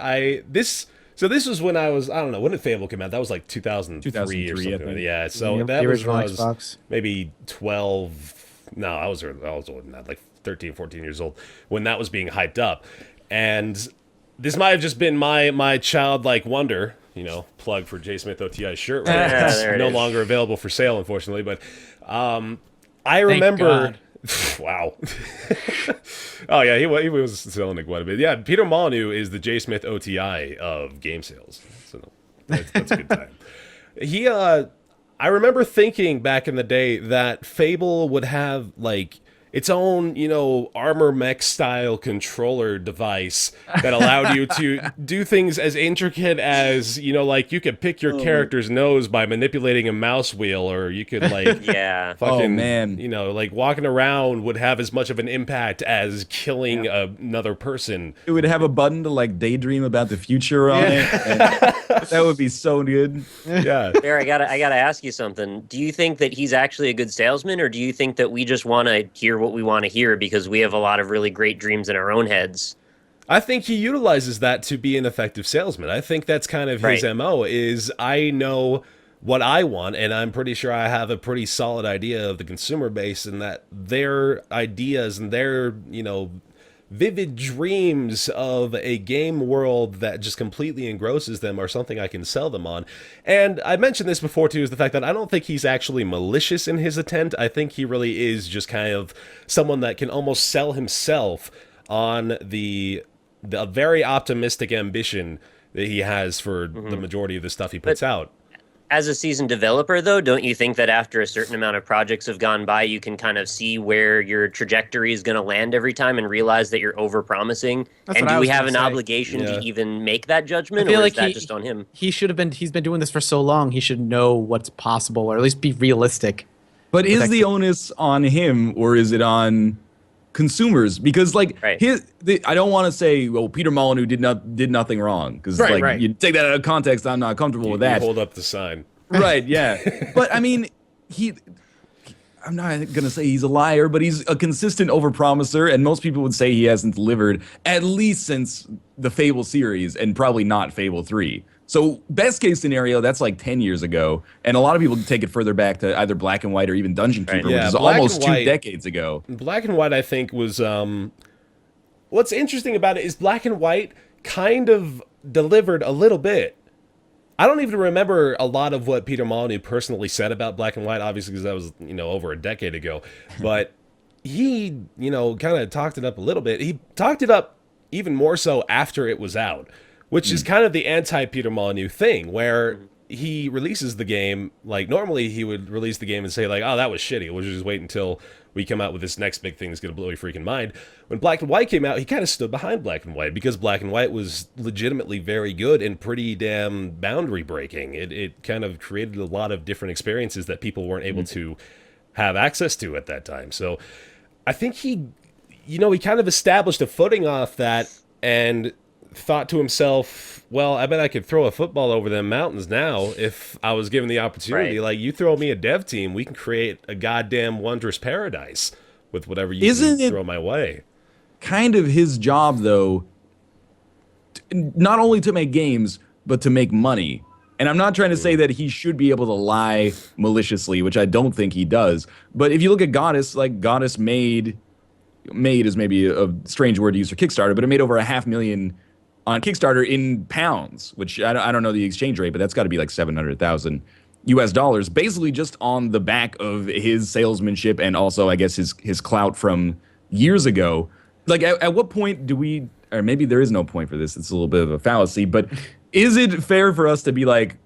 this was when I was, I don't know, when did Fable come out? That was like 2003 or something. Yeah, so that was when I was Xbox. Maybe 12. No, I was older than that, like 13, 14 years old when that was being hyped up. And this might have just been my childlike wonder, plug for J Smith OTI shirt. Right? No longer available for sale, unfortunately. But I remember, wow. Oh yeah, he was selling it quite a bit. Yeah, Peter Molyneux is the J Smith OTI of game sales. So that's a good time. I remember thinking back in the day that Fable would have like its own, armor mech style controller device that allowed you to do things as intricate as, like you could pick your character's nose by manipulating a mouse wheel, or you could like, fucking, like walking around would have as much of an impact as killing another person.
It would have a button to like daydream about the future on it. And that would be so good.
Yeah.
Bear, I gotta ask you something. Do you think that he's actually a good salesman, or do you think that we just want to hear what we want to hear because we have a lot of really great dreams in our own heads?
I think he utilizes that to be an effective salesman. I think that's kind of his MO, is I know what I want, and I'm pretty sure I have a pretty solid idea of the consumer base, and that their ideas and their, vivid dreams of a game world that just completely engrosses them are something I can sell them on. And I mentioned this before too, is the fact that I don't think he's actually malicious in his intent. I think he really is just kind of someone that can almost sell himself on the very optimistic ambition that he has for the majority of the stuff he puts out.
As a seasoned developer, though, don't you think that after a certain amount of projects have gone by, you can kind of see where your trajectory is going to land every time and realize that you're overpromising? And do we have an obligation to even make that judgment, or is that just on him? He's been doing this for so long, he should know what's possible, or at least be realistic.
But is the onus on him, or is it on consumers? Because I don't want to say, well, Peter Molyneux did nothing wrong, because you take that out of context. I'm not comfortable with that.
Hold up the sign.
Right, yeah. But I mean, I'm not going to say he's a liar, but he's a consistent overpromiser, and most people would say he hasn't delivered at least since the Fable series, and probably not Fable 3. So best case scenario, that's like 10 years ago, and a lot of people take it further back to either Black and White or even Dungeon Keeper, which is almost 2 decades ago.
Black and White, I think, was... what's interesting about it is Black and White kind of delivered a little bit. I don't even remember a lot of what Peter Molyneux personally said about Black and White, obviously, because that was, over a decade ago. But he, kind of talked it up a little bit. He talked it up even more so after it was out, which is kind of the anti-Peter Molyneux thing, where he releases the game, like, normally he would release the game and say, like, oh, that was shitty. We'll just wait until we come out with this next big thing that's going to blow your freaking mind. When Black and White came out, he kind of stood behind Black and White because Black and White was legitimately very good and pretty damn boundary breaking. It kind of created a lot of different experiences that people weren't able to have access to at that time. So I think he kind of established a footing off that and thought to himself, well, I bet I could throw a football over them mountains now if I was given the opportunity. Right. Like, you throw me a dev team, we can create a goddamn wondrous paradise with whatever you can throw my way.
Kind of his job, though, not only to make games, but to make money. And I'm not trying to say that he should be able to lie maliciously, which I don't think he does. But if you look at Goddess, like, Goddess made is maybe a strange word to use for Kickstarter, but it made over $500,000 on Kickstarter in pounds, which I don't know the exchange rate, but that's got to be like $700,000 US, basically just on the back of his salesmanship and also, I guess, his clout from years ago. Like, at what point do we, or maybe there is no point for this, it's a little bit of a fallacy, but is it fair for us to be like,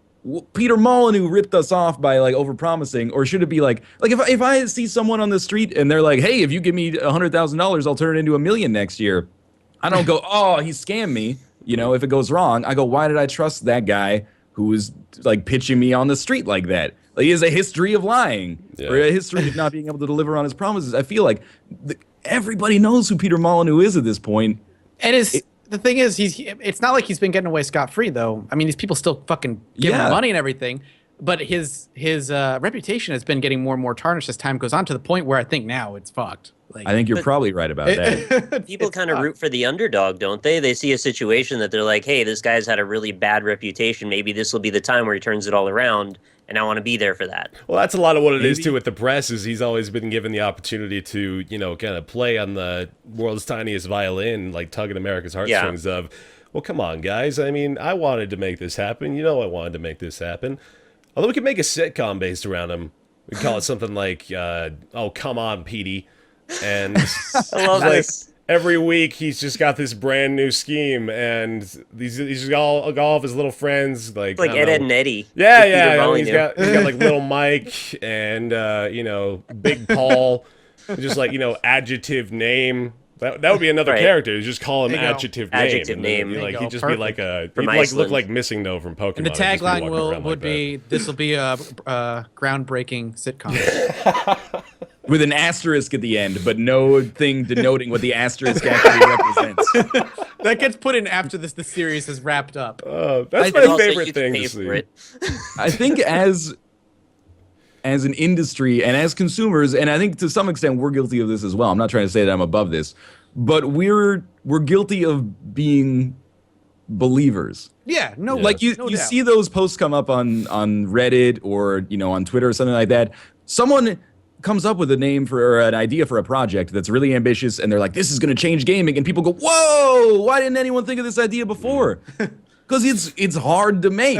Peter Molyneux ripped us off by, like, overpromising, or should it be like if I see someone on the street and they're like, hey, if you give me $100,000, I'll turn it into $1 million next year, I don't go, oh, he scammed me. If it goes wrong, I go, why did I trust that guy who was, like, pitching me on the street like that? Like, he has a history of lying, or a history of not being able to deliver on his promises. I feel like everybody knows who Peter Molyneux is at this point.
And the thing is, it's not like he's been getting away scot-free, though. I mean, these people still fucking give him money and everything. But his reputation has been getting more and more tarnished as time goes on, to the point where I think now it's fucked. Like,
I think you're probably right about that.
People kind of root for the underdog, don't they? They see a situation that they're like, hey, this guy's had a really bad reputation. Maybe this will be the time where he turns it all around, and I want to be there for that.
Well, that's a lot of what it is, too, with the press, is he's always been given the opportunity to, kind of play on the world's tiniest violin, like tugging America's heartstrings of, well, come on, guys. I mean, I wanted to make this happen. I wanted to make this happen. Although we could make a sitcom based around him. We call it something like, oh, come on, Petey. And
I love this.
Every week he's just got this brand new scheme, and he's just all of his little friends, like
Ed and Eddie.
Yeah. He's got like Little Mike and Big Paul, just like adjective name. That would be another character. You just call him adjective name.
Adjective name.
Like he'd just be like he'd like look like Missing No from Pokemon.
And the tagline would be, "This will be a groundbreaking sitcom."
With an asterisk at the end, but no thing denoting what the asterisk actually represents.
That gets put in after the series is wrapped up.
That's my favorite thing to see.
I think as an industry and as consumers, and I think to some extent we're guilty of this as well. I'm not trying to say that I'm above this, but we're guilty of being believers.
Yeah,
like you see those posts come up on Reddit or on Twitter or something like that. Someone comes up with a name for an idea for a project that's really ambitious, and they're like, this is going to change gaming, and people go, whoa, why didn't anyone think of this idea before? Because it's hard to make.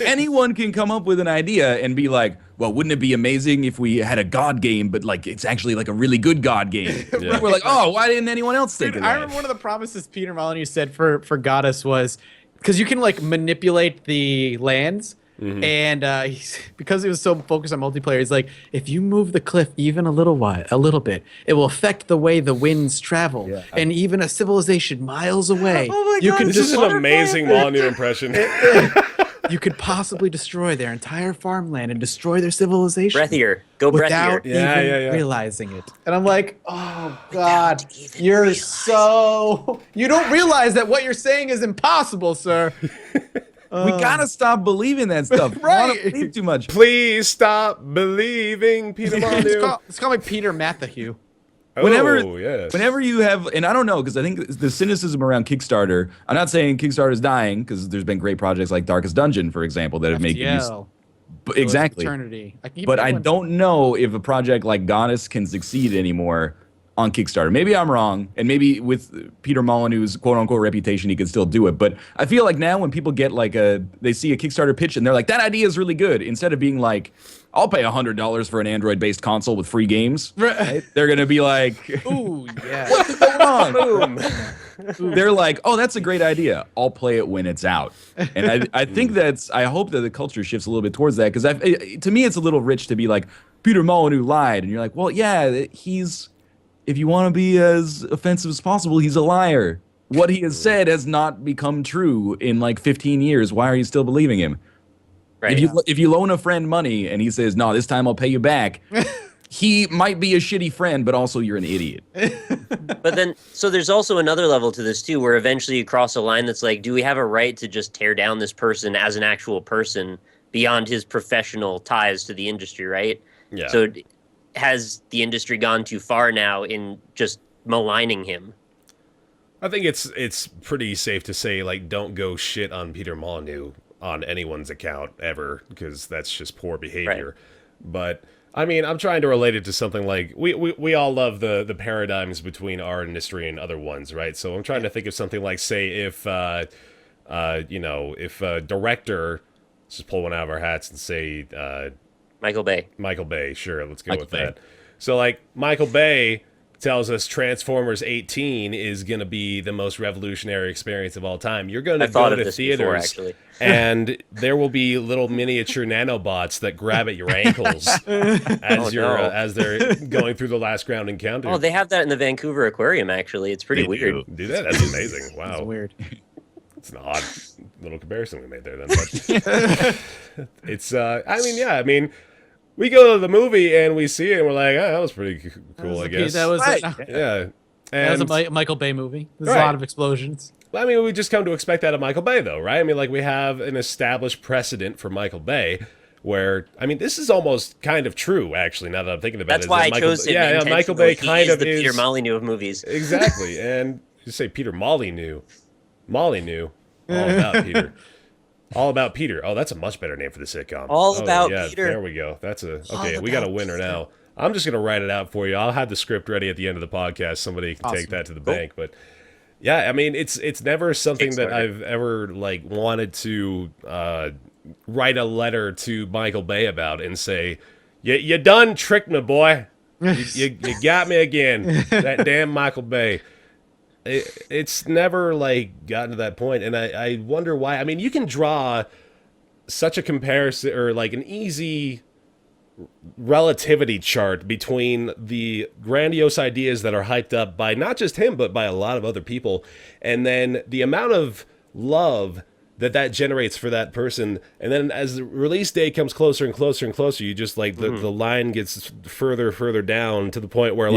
Anyone can come up with an idea and be like, well, wouldn't it be amazing if we had a God game, but like it's actually like a really good God game? We're like, oh, why didn't anyone else think of that?
I remember one of the promises Peter Molyneux said for Goddess was, because you can like manipulate the lands. Mm-hmm. And because he was so focused on multiplayer, he's like, if you move the cliff even a little bit, it will affect the way the winds travel. Yeah. And even a civilization miles away.
Oh my God,
this is an amazing Molyneux impression.
You could possibly destroy their entire farmland and destroy their civilization.
Breathier. Go breathier.
Without even realizing it. And I'm like, oh God, you're so... You don't realize that what you're saying is impossible, sir.
We gotta stop believing that stuff.
Right.
We believe too much.
Please stop believing Peter Molyneux.
Let's call me Peter Matthew.
Whenever you have, and I don't know, because I think the cynicism around Kickstarter, I'm not saying Kickstarter is dying, because there's been great projects like Darkest Dungeon, for example, that have made use. Exactly.
Eternity.
But I don't know if a project like Goddess can succeed anymore on Kickstarter. Maybe I'm wrong, and maybe with Peter Molyneux's quote-unquote reputation, he can still do it. But I feel like now when people get like they see a Kickstarter pitch and they're like, that idea is really good, instead of being like, I'll pay $100 for an Android-based console with free games, right? They're gonna be like,
ooh, yeah.
What's going on? They're like, oh, that's a great idea. I'll play it when it's out. And I think I hope that the culture shifts a little bit towards that, because to me, it's a little rich to be like, Peter Molyneux lied. And you're like, well, yeah, if you want to be as offensive as possible, he's a liar. What he has said has not become true in like 15 years. Why are you still believing him? Right. If you loan a friend money and he says, no, this time I'll pay you back, he might be a shitty friend, but also you're an idiot.
But then, so there's also another level to this too, where eventually you cross a line that's like, do we have a right to just tear down this person as an actual person beyond his professional ties to the industry, right?
Yeah.
So has the industry gone too far now in just maligning him?
I think it's pretty safe to say, like, don't go shit on Peter Molyneux on anyone's account ever, because that's just poor behavior. Right. But I mean, I'm trying to relate it to something like we all love the paradigms between our industry and other ones, right? So I'm trying to think of something like, say, if a director, let's just pull one out of our hats and say
Michael Bay.
Michael Bay, sure, let's go with that. So like Michael Bay tells us Transformers 18 is going to be the most revolutionary experience of all time. You're going to go to theaters and there will be little miniature nanobots that grab at your ankles as they're going through the last ground encounter.
Oh, they have that in the Vancouver Aquarium, actually. It's pretty weird.
Do that? That's amazing. Wow.
That's weird.
It's an odd little comparison we made there then. But it's, I mean, we go to the movie and we see it and we're like, oh, that was pretty cool, I guess.
That was
yeah.
And that was a Michael Bay movie. There's a lot of explosions.
I mean, we just come to expect that of Michael Bay, though, right? I mean, like, we have an established precedent for Michael Bay where, I mean, this is almost kind of true, actually, now that I'm thinking about it.
That's why I chose him.
Yeah, Michael Bay kind of is
the Peter Molyneux of movies.
Exactly. And you say Peter Molyneux. Molyneux. All about Peter. All About Peter. Oh, that's a much better name for the sitcom.
About Peter.
There we go. Okay, we got a winner now. I'm just going to write it out for you. I'll have the script ready at the end of the podcast. Somebody can take that to the bank. But yeah, I mean, it's never something that I've ever like wanted to write a letter to Michael Bay about and say, you done tricked me, boy. You got me again. That damn Michael Bay. It's never like gotten to that point, and I wonder why. I mean, you can draw such a comparison or like an easy relativity chart between the grandiose ideas that are hyped up by not just him but by a lot of other people, and then the amount of love that generates for that person, and then as the release date comes closer and closer and closer, you just like the line gets further down to the point where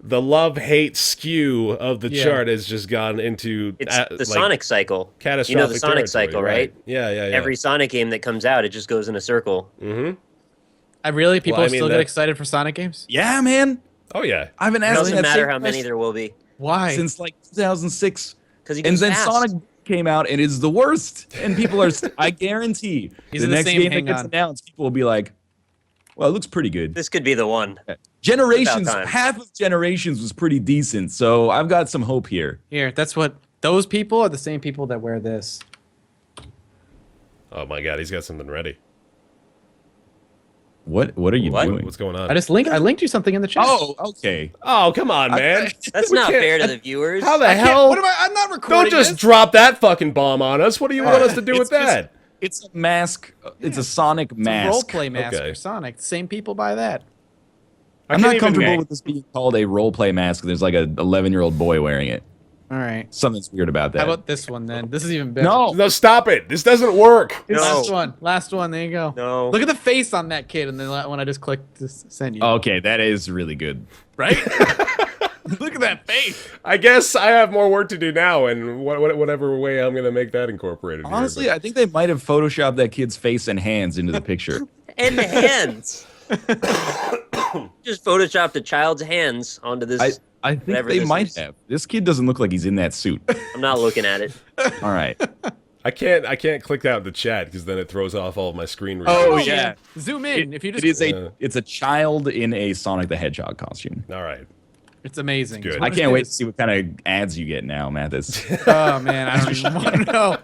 the love-hate skew of the chart has just gone into
the Sonic cycle.
Catastrophic.
You know the Sonic cycle, right?
Yeah.
Every Sonic game that comes out, it just goes in a circle.
Mm-hmm.
People still get excited for Sonic games?
Yeah, man.
Oh, yeah.
I've been asking.
It doesn't matter how many there will be.
Why?
Since like 2006.
Because
and then Sonic came out and is the worst. And people are, I guarantee, the next game that gets announced, people will be like, well, it looks pretty good.
This could be the one.
Generations, half of Generations was pretty decent, so I've got some hope here.
That's what those people are the same people that wear this.
Oh my God, he's got something ready.
What are you doing?
What's going on?
I linked you something in the chat.
Oh, okay.
Oh, come on, man.
That's not fair to the viewers.
How the hell?
I'm not recording.
Don't just drop that fucking bomb on us. What do you want us to do with that?
It's a mask. It's a Sonic mask.
It's a roleplay mask for Sonic. Same people buy that.
I'm not comfortable with this being called a roleplay mask. There's like an 11-year-old boy wearing it.
All right.
Something's weird about that.
How about this one then? This is even better.
No, stop it. This doesn't work.
Last one. There you go.
No.
Look at the face on that kid, and then when I just clicked to send you.
Okay, that is really good.
Right? Look at that face.
I guess I have more work to do now, and whatever way I'm going to make that incorporated.
Honestly, I think they might have photoshopped that kid's face and hands into the picture.
And the hands. Just photoshopped a child's hands onto this.
I think they might have. This kid doesn't look like he's in that suit.
I'm not looking at it.
All right.
I can't click that in the chat because then it throws off all of my screen readers.
Oh yeah.
Zoom in if you just.
It's a child in a Sonic the Hedgehog costume.
All right.
It's amazing.
It's good.
I can't wait to see what kind of ads you get now, Mathas.
Oh man, I don't even want to know.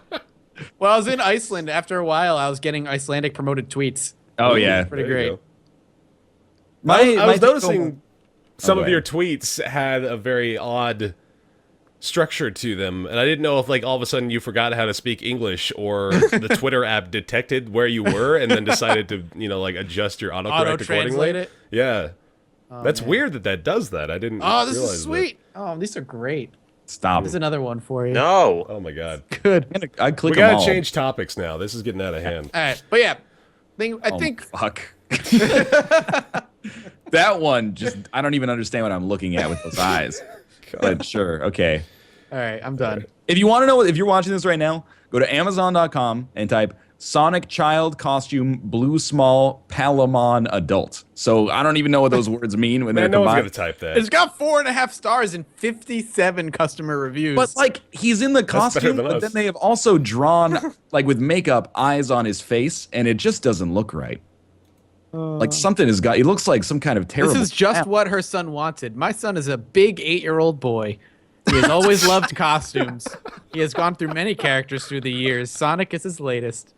Well, I was in Iceland. After a while, I was getting Icelandic promoted tweets.
Oh yeah,
pretty great.
I was noticing some of your tweets had a very odd structure to them, and I didn't know if like all of a sudden you forgot how to speak English or the Twitter app detected where you were and then decided to like adjust your autocorrect accordingly.
It.
Yeah. That's weird that does that. I didn't.
Oh, this is sweet. Oh, these are great.
Stop.
There's another one for you.
No.
Oh my god.
Good.
I click.
We gotta change topics now. This is getting out of hand.
All right, but yeah, I think.
Fuck. That one I don't even understand what I'm looking at with those eyes. But sure, okay.
All right, I'm done.
If you want to know, if you're watching this right now, go to Amazon.com and type Sonic Child Costume Blue Small Palamon Adult. So I don't even know what those words mean when they're combined.
No one's gonna type that.
It's got 4.5 stars and 57 customer reviews.
But like he's in the costume, but then they have also drawn like with makeup eyes on his face, and it just doesn't look right. Like something has got. It looks like some kind of terrible.
This is just what her son wanted. My son is a big 8-year-old boy. He has always loved costumes. He has gone through many characters through the years. Sonic is his latest.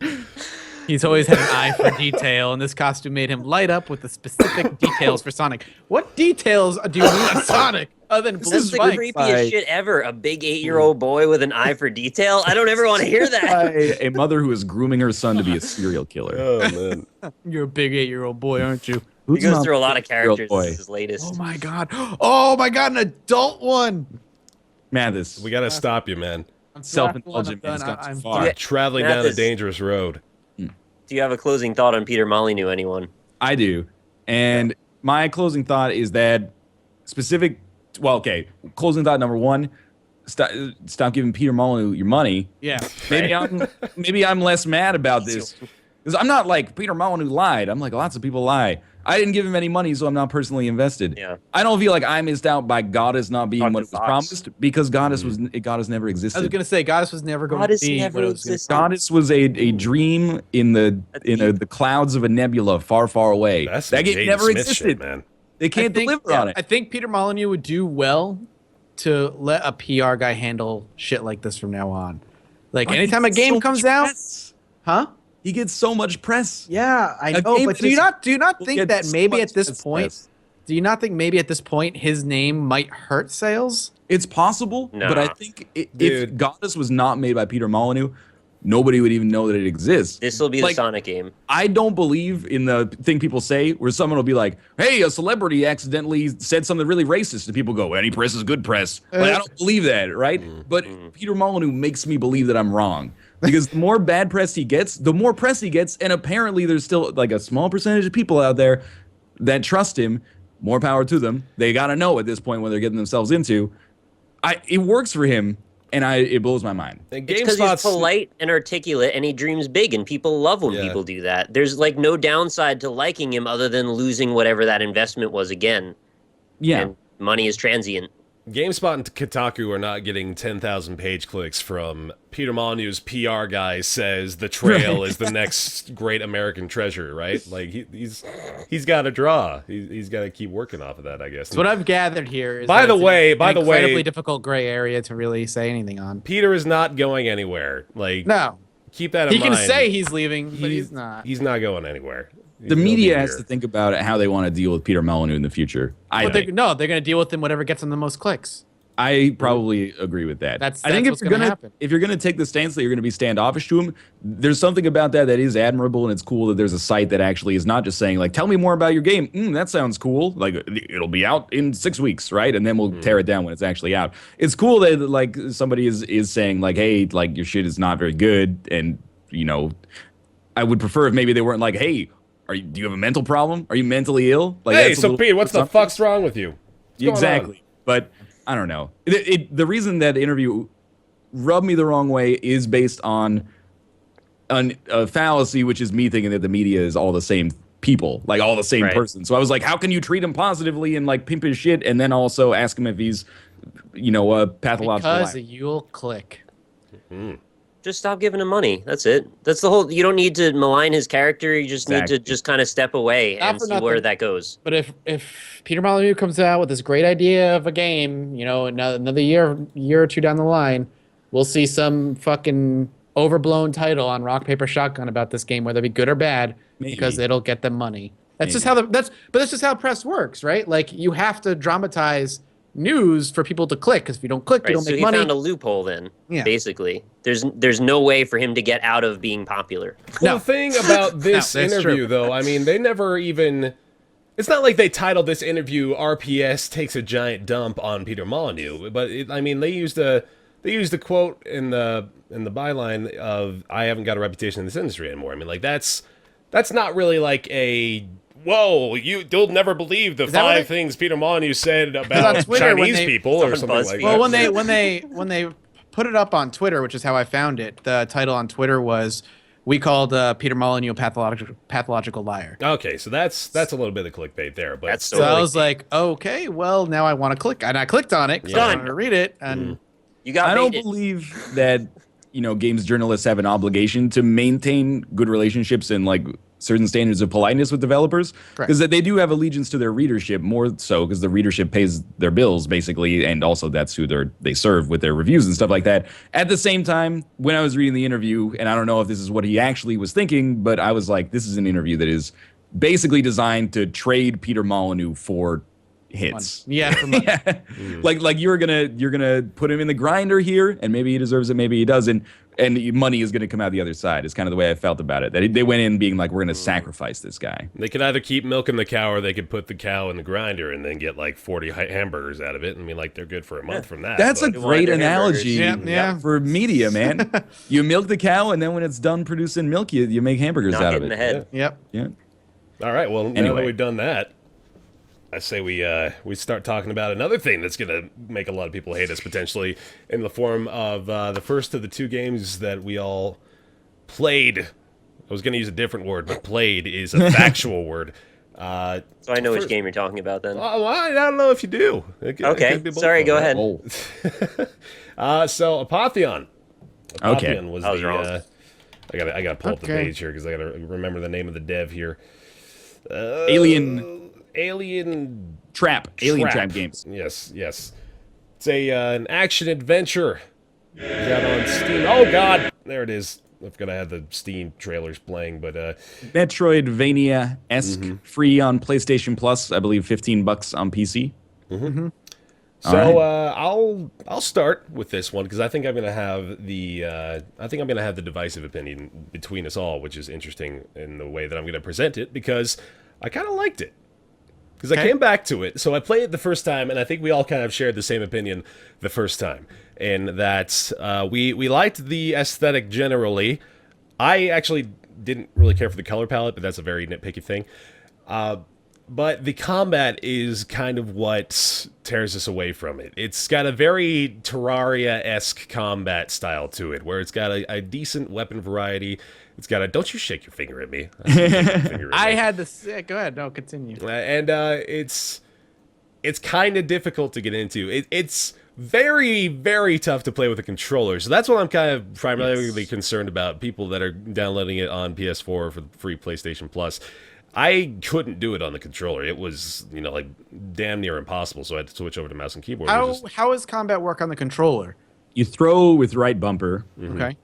He's always had an eye for detail, and this costume made him light up with the specific details for Sonic. What details do you need on Sonic other than blue
This is the
spikes?
creepiest shit ever. A big 8-year-old boy with an eye for detail. I don't ever want to hear that.
A mother who is grooming her son to be a serial killer.
Oh man.
You're a big 8-year-old boy, aren't you?
He goes through a lot of characters. This is his latest.
Oh my god. Oh my god, an adult one.
Mathas,
We gotta stop you, man.
Self-indulgent man has gone too far.
Yeah.
Traveling down a dangerous road.
Do you have a closing thought on Peter Molyneux, anyone?
I do. And my closing thought is that closing thought number one, stop giving Peter Molyneux your money.
Yeah.
Maybe I'm less mad about this. Because I'm not like, Peter Molyneux lied. I'm like, lots of people lie. I didn't give him any money, so I'm not personally invested.
Yeah.
I don't feel like I missed out by Goddess not being what it was promised, because Goddess never existed.
I was gonna say Goddess was never going to be what it was gonna be.
Goddess was a dream in the clouds of a nebula far, far away.
That's
that game never existed,
shit, man.
They can't deliver on it.
I think Peter Molyneux would do well to let a PR guy handle shit like this from now on. Like anytime a game comes out, huh?
He gets so much press.
Yeah, I know. But do you not think that maybe at this point, do you not think maybe at this point his name might hurt sales?
It's possible, but I think if Goddess was not made by Peter Molyneux, nobody would even know that it exists.
This will be the Sonic game.
I don't believe in the thing people say where someone will be like, hey, a celebrity accidentally said something really racist, and people go, any press is good press. Like, I don't believe that, right? But Peter Molyneux makes me believe that I'm wrong. Because the more bad press he gets, the more press he gets, and apparently there's still like a small percentage of people out there that trust him. More power to them. They got to know at this point what they're getting themselves into. It works for him, and it blows my mind.
It's because he's polite and articulate, and he dreams big, and people love when people do that. There's like no downside to liking him other than losing whatever that investment was again.
Yeah.
And money is transient.
GameSpot and Kotaku are not getting 10,000 page clicks from Peter Molyneux's PR guy says the trail is the next great American treasure, right? Like he's got to draw. He's got to keep working off of that, I guess.
So what I've gathered here is
by the way,
incredibly difficult gray area to really say anything on.
Peter is not going anywhere. Like
no,
keep that in mind.
He can say he's leaving, but he's not.
He's not going anywhere.
The media has to think about how they want to deal with Peter Molyneux in the future.
They're going to deal with him whatever gets them the most clicks.
I probably agree with that.
I think if
you're gonna take the stance that you're gonna be standoffish to him, there's something about that is admirable, and it's cool that there's a site that actually is not just saying like, tell me more about your game. That sounds cool. Like it'll be out in 6 weeks, right? And then we'll tear it down when it's actually out. It's cool that like somebody is saying like, hey, like your shit is not very good, and I would prefer if maybe they weren't like, hey, do you have a mental problem? Are you mentally ill? Like,
hey, so Pete, what's the fuck's wrong with you?
Exactly. But I don't know. The reason that interview rubbed me the wrong way is based on a fallacy, which is me thinking that the media is all the same people, like all the same person. So I was like, how can you treat him positively and like pimp his shit and then also ask him if he's, a pathological liar?
Because you'll click.
Mm-hmm.
Just stop giving him money. That's it. That's the whole. You don't need to malign his character. You just need to just kind of step away and see where that goes.
But if Peter Molyneux comes out with this great idea of a game, another year or two down the line, we'll see some fucking overblown title on Rock Paper Shotgun about this game, whether it be good or bad, because it'll get them money. That's just how that's just how press works, right? Like you have to dramatize news for people to click, because if you don't click, you don't make money.
So he found a loophole then, basically. There's no way for him to get out of being popular.
Well, the thing about this interview, though, I mean, they never even... It's not like they titled this interview "RPS takes a giant dump on Peter Molyneux," but they used a quote in the byline of "I haven't got a reputation in this industry anymore." I mean, like that's not really like a... Whoa, you'll never believe the 5 things Peter Molyneux said about Chinese people or something like that.
Well, when they put it up on Twitter, which is how I found it, the title on Twitter was, "We called Peter Molyneux a pathological liar."
Okay, so that's a little bit of clickbait there, but
so I was like, okay, well now I want to click, and I clicked on it because I wanted to read it, and
you got.
I don't believe that games journalists have an obligation to maintain good relationships and like certain standards of politeness with developers, because they do have allegiance to their readership, more so because the readership pays their bills basically, and also that's who they serve with their reviews and stuff like that. At the same time, when I was reading the interview, and I don't know if this is what he actually was thinking, but I was like, this is an interview that is basically designed to trade Peter Molyneux for hits.
For money.
Like you're gonna put him in the grinder here, and maybe he deserves it, maybe he doesn't, and money is gonna come out the other side. Is kind of the way I felt about it. That they went in being like, we're gonna sacrifice this guy.
They could either keep milking the cow, or they could put the cow in the grinder and then get like 40 hamburgers out of it. I mean, like they're good for a month from that.
That's a great analogy for media, man. You milk the cow, and then when it's done producing milk, you make hamburgers out of it.
In the head.
Yeah.
All right. Well, now that we've done that, I say we start talking about another thing that's going to make a lot of people hate us, potentially, in the form of the first of the 2 games that we all played. I was going to use a different word, but played is a factual word.
So I know which game you're talking about then.
Well, I don't know if you do.
Okay, sorry, go ahead.
So Apotheon.
Apotheon
was the... I gotta pull up the page here, because I gotta remember the name of the dev here.
Alien Trap games.
Yes. It's an action adventure. It's out on Steam. Oh God, there it is. I've got to have the Steam trailers playing, but
Metroidvania-esque, free on PlayStation Plus. I believe $15 on PC.
So I'll start with this one, because I think I'm gonna have the divisive opinion between us all, which is interesting in the way that I'm gonna present it, because I kind of liked it. Because I came back to it, so I played it the first time, and I think we all kind of shared the same opinion the first time, in that we liked the aesthetic generally. I actually didn't really care for the color palette, but that's a very nitpicky thing. But the combat is kind of what tears us away from it. It's got a very Terraria-esque combat style to it, where it's got a decent weapon variety. It's got a... Don't you shake your finger at me.
I had the... Go ahead. No, continue.
And it's kind of difficult to get into. It's very, very tough to play with a controller. So that's what I'm kind of primarily concerned about, people that are downloading it on PS4 for the free PlayStation Plus. I couldn't do it on the controller. It was, like damn near impossible. So I had to switch over to mouse and keyboard.
How does combat work on the controller?
You throw with right bumper.
Okay.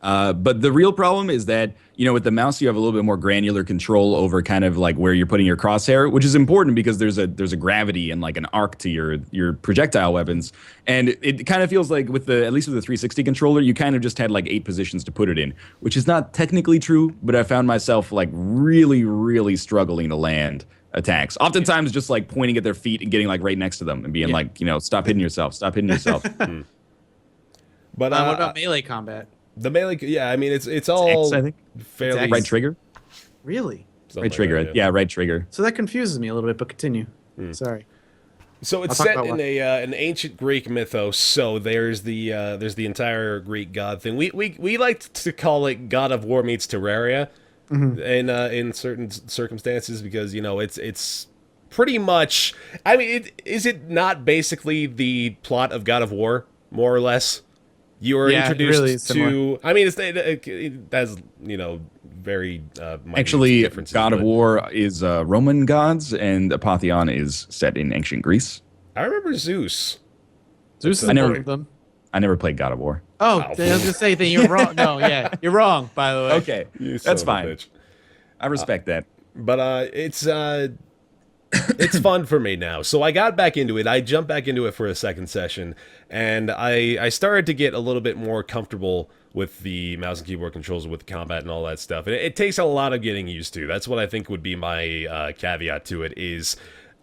But the real problem is that, with the mouse, you have a little bit more granular control over kind of like where you're putting your crosshair, which is important because there's a gravity and like an arc to your projectile weapons. And it kind of feels like at least with the 360 controller, you kind of just had like 8 positions to put it in, which is not technically true, but I found myself like really, really struggling to land attacks. Oftentimes just like pointing at their feet and getting like right next to them and being like, stop hitting yourself. But
what about melee combat?
The melee, I mean, it's all
X, I think.
Fairly
right trigger.
Really?
Right trigger. Yeah, right trigger.
So that confuses me a little bit, but continue. Sorry.
So it's set in an ancient Greek mythos. So there's the entire Greek god thing. We like to call it God of War meets Terraria, in certain circumstances, because it's pretty much. I mean, is it not basically the plot of God of War, more or less? You were introduced really to. I mean, it has very
actually God of War is Roman gods, and Apotheon is set in ancient Greece.
I remember Zeus.
Zeus is one of them.
I never played God of War.
Oh, I was gonna say that you're wrong. No, yeah, you're wrong. By the way,
okay, that's fine. I respect that.
But it's fun for me now. So I got back into it. I jumped back into it for a second session, and I started to get a little bit more comfortable with the mouse and keyboard controls, with combat and all that stuff. And it takes a lot of getting used to. That's what I think would be my caveat to it, is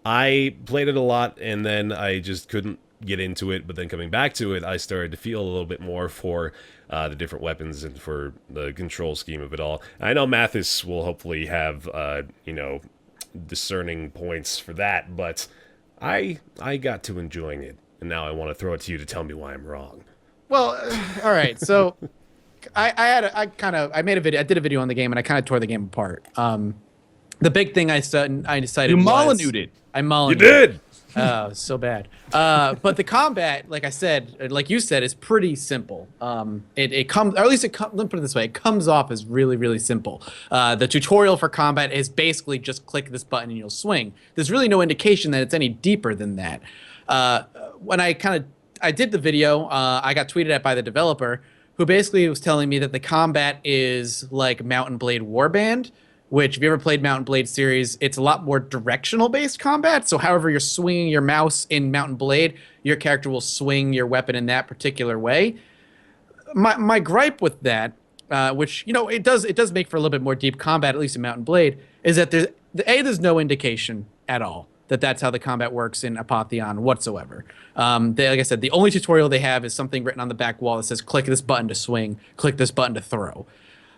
I played it a lot, and then I just couldn't get into it. But then coming back to it, I started to feel a little bit more for the different weapons and for the control scheme of it all. I know Mathas will hopefully have, discerning points for that, but I got to enjoying it, and now I want to throw it to you to tell me why I'm wrong.
Well, all right. So I made a video. I did a video on the game, and I kind of tore the game apart. The big thing I decided
you Molyneux'd it.
I Molyneux.
You did.
Oh, so bad. But the combat, like I said, like you said, is pretty simple. It comes, or at least let me put it this way, it comes off as really, really simple. The tutorial for combat is basically just click this button and you'll swing. There's really no indication that it's any deeper than that. When I did the video, I got tweeted at by the developer, who basically was telling me that the combat is like Mount and Blade Warband, which, if you ever played Mount and Blade series, it's a lot more directional-based combat. So however you're swinging your mouse in Mount and Blade, your character will swing your weapon in that particular way. My gripe with that, which, it does make for a little bit more deep combat, at least in Mount and Blade, is that there's no indication at all that that's how the combat works in Apotheon whatsoever. Like I said, the only tutorial they have is something written on the back wall that says, click this button to swing, click this button to throw.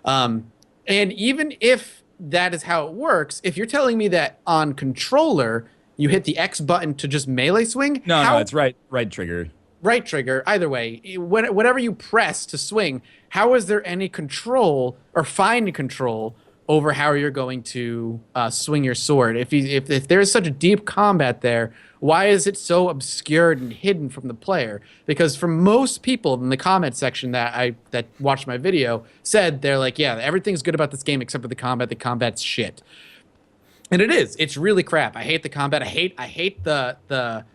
And even if that is how it works, if you're telling me that on controller you hit the X button to just melee swing,
no, it's right trigger.
Right trigger, either way, whatever you press to swing, how is there any control or fine control over how you're going to swing your sword? If there's such a deep combat there, why is it so obscured and hidden from the player? Because for most people in the comment section that watched my video said, they're like, yeah, everything's good about this game except for the combat. The combat's shit. And it is. It's really crap. I hate the combat. I hate the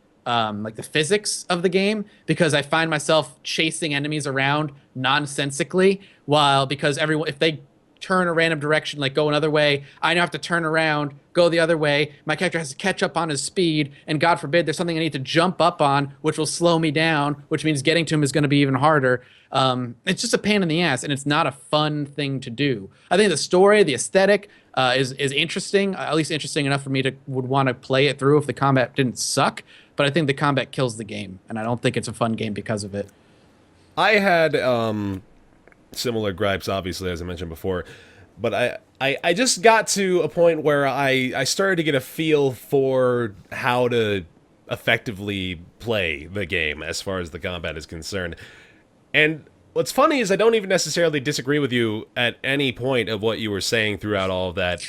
physics of the game, because I find myself chasing enemies around nonsensically, because if they turn a random direction, like go another way, I now have to turn around, go the other way. My character has to catch up on his speed, and God forbid there's something I need to jump up on, which will slow me down, which means getting to him is going to be even harder. It's just a pain in the ass, and it's not a fun thing to do. I think the story, the aesthetic is interesting, at least interesting enough for me would want to play it through if the combat didn't suck, but I think the combat kills the game, and I don't think it's a fun game because of it.
I had similar gripes, obviously, as I mentioned before, but I just got to a point where I started to get a feel for how to effectively play the game as far as the combat is concerned. And what's funny is I don't even necessarily disagree with you at any point of what you were saying throughout all of that,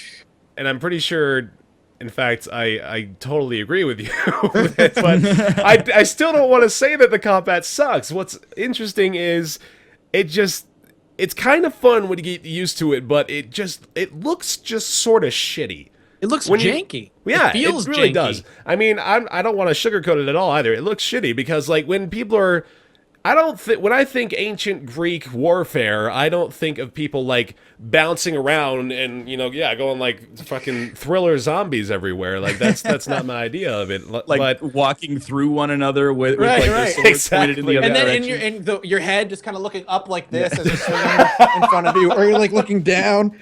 and I'm pretty sure, in fact, I totally agree with you. But I still don't want to say that the combat sucks. What's interesting is it's kind of fun when you get used to it, but it looks just sort of shitty.
It looks janky.
Yeah,
it feels
it really
janky.
Does. I mean, I don't want to sugarcoat it at all either. It looks shitty because, like, when people are... when I think ancient Greek warfare, I don't think of people, like, bouncing around and, going like fucking Thriller zombies everywhere. Like, that's not my idea of it.
But walking through one another with
right.
Their swords pointed in the other direction.
And then your head just kind of looking up like this as you're swinging in front of you, or you're like looking down.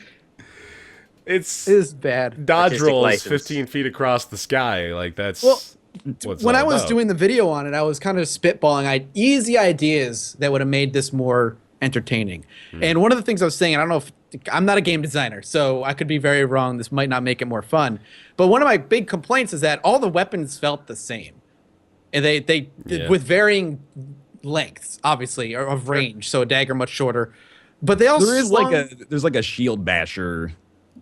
It
is bad.
Dodge rolls 15 feet across the sky. Like, that's...
Well, when I was doing the video on it, I was kind of spitballing easy ideas that would have made this more entertaining. And one of the things I was saying, I don't know if I'm not a game designer, so I could be very wrong. This might not make it more fun. But one of my big complaints is that all the weapons felt the same. and they with varying lengths, obviously, or of range. So a dagger much shorter, but they also
there's like a shield basher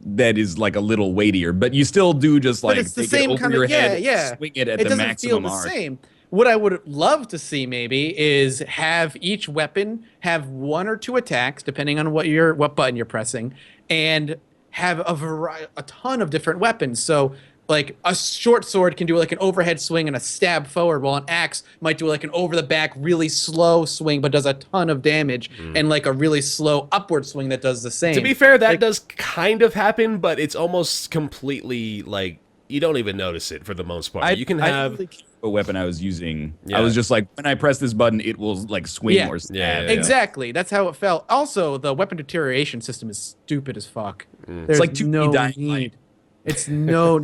that is like a little weightier, but you still do just like
it's the same kind of
swing it at the maximum arc.
Same. What I would love to see maybe is have each weapon have 1 or 2 attacks depending on what button you're pressing, and have a ton of different weapons. So like a short sword can do like an overhead swing and a stab forward, while an axe might do like an over the back really slow swing but does a ton of damage, and like a really slow upward swing that does the same.
To be fair, that does kind of happen, but it's almost completely like you don't even notice it for the most part. You can have
a weapon I was using. I was just like, when I press this button, it will like swing or stab.
Exactly. That's how it felt. Also, the weapon deterioration system is stupid as fuck.
It's like no need.
There's no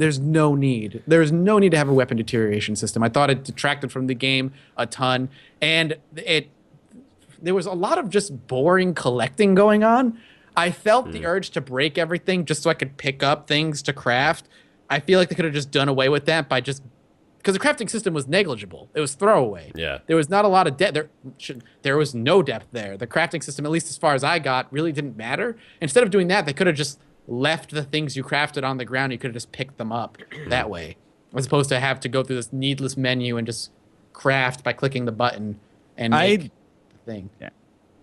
need. There's no need to have a weapon deterioration system. I thought it detracted from the game a ton, and there was a lot of just boring collecting going on. I felt the urge to break everything just so I could pick up things to craft. I feel like they could have just done away with that by just because the crafting system was negligible. It was throwaway.
Yeah.
There was not a lot of depth. There was no depth there. The crafting system, at least as far as I got, really didn't matter. Instead of doing that, they could have just left the things you crafted on the ground. You could have just picked them up that way, as opposed to have to go through this needless menu and just craft by clicking the button and make the thing.
Yeah.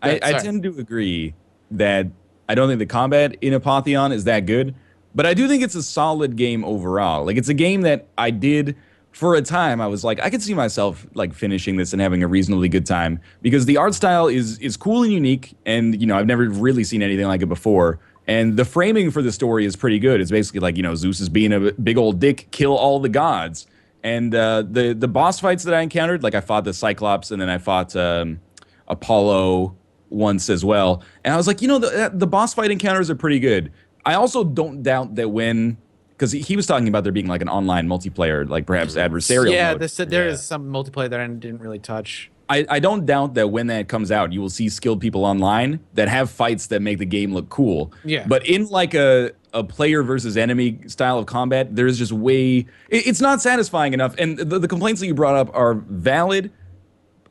I tend to agree that I don't think the combat in Apotheon is that good, but I do think it's a solid game overall. Like, it's a game that I did for a time. I was like, I could see myself like finishing this and having a reasonably good time, because the art style is cool and unique, and I've never really seen anything like it before. And the framing for the story is pretty good. It's basically like, Zeus is being a big old dick, kill all the gods. And the boss fights that I encountered, like I fought the Cyclops, and then I fought Apollo once as well. And I was like, the boss fight encounters are pretty good. I also don't doubt that because he was talking about there being like an online multiplayer, like perhaps adversarial mode.
There is some multiplayer that I didn't really touch.
I don't doubt that when that comes out, you will see skilled people online that have fights that make the game look cool.
Yeah.
But in like a player versus enemy style of combat, there's just it's not satisfying enough. And the complaints that you brought up are valid,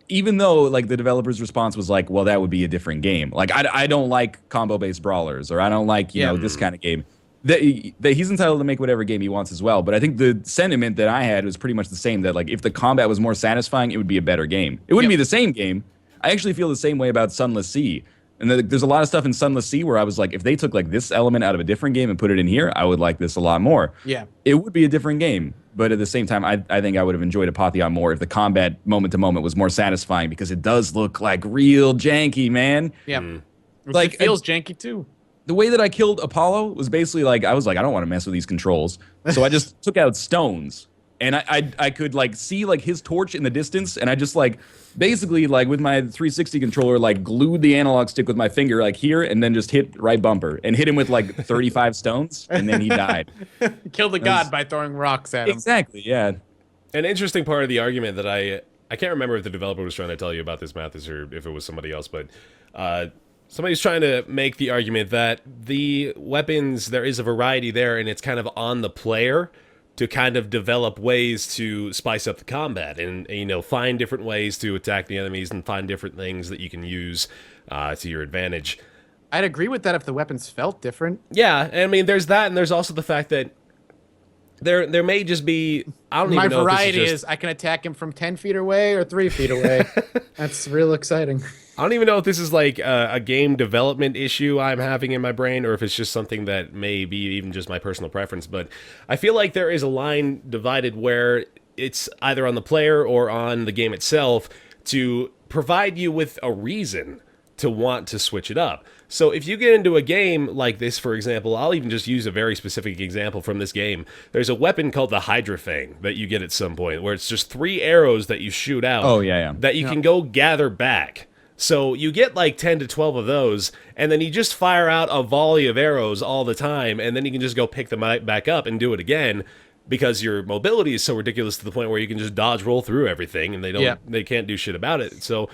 even though like the developer's response was like, well, that would be a different game. Like, I don't like combo-based brawlers, or I don't like, this kind of game. That he's entitled to make whatever game he wants as well. But I think the sentiment that I had was pretty much the same, that like if the combat was more satisfying, it would be a better game. It wouldn't be the same game. I actually feel the same way about Sunless Sea. And there's a lot of stuff in Sunless Sea where I was like, if they took like this element out of a different game and put it in here, I would like this a lot more.
Yeah.
It would be a different game. But at the same time, I think I would have enjoyed Apotheon more if the combat moment to moment was more satisfying, because it does look like real janky, man.
Yeah.
Like,
it feels janky too.
The way that I killed Apollo was basically like, I was like, I don't want to mess with these controls. So I just took out stones. And I could like see like his torch in the distance, and I just like basically like with my 360 controller like glued the analog stick with my finger like here, and then just hit right bumper and hit him with like 35 stones, and then he died.
Killed the god by throwing rocks at him.
Exactly, yeah.
An interesting part of the argument that I can't remember if the developer was trying to tell you about this, Mathas, or if it was somebody else, but somebody's trying to make the argument that the weapons, there is a variety there, and it's kind of on the player to kind of develop ways to spice up the combat and find different ways to attack the enemies and find different things that you can use to your advantage.
I'd agree with that if the weapons felt different.
Yeah, I mean, there's that, and there's also the fact that there may just be, I don't even know.
My variety is I can attack him from 10 feet away or 3 feet away. That's real exciting.
I don't even know if this is like a game development issue I'm having in my brain, or if it's just something that may be even just my personal preference, but I feel like there is a line divided where it's either on the player or on the game itself to provide you with a reason to want to switch it up. So if you get into a game like this, for example, I'll even just use a very specific example from this game. There's a weapon called the Hydra Fang that you get at some point, where it's just 3 arrows that you shoot out that you can go gather back. So you get like 10 to 12 of those, and then you just fire out a volley of arrows all the time, and then you can just go pick them back up and do it again, because your mobility is so ridiculous to the point where you can just dodge roll through everything, and they can't do shit about it. So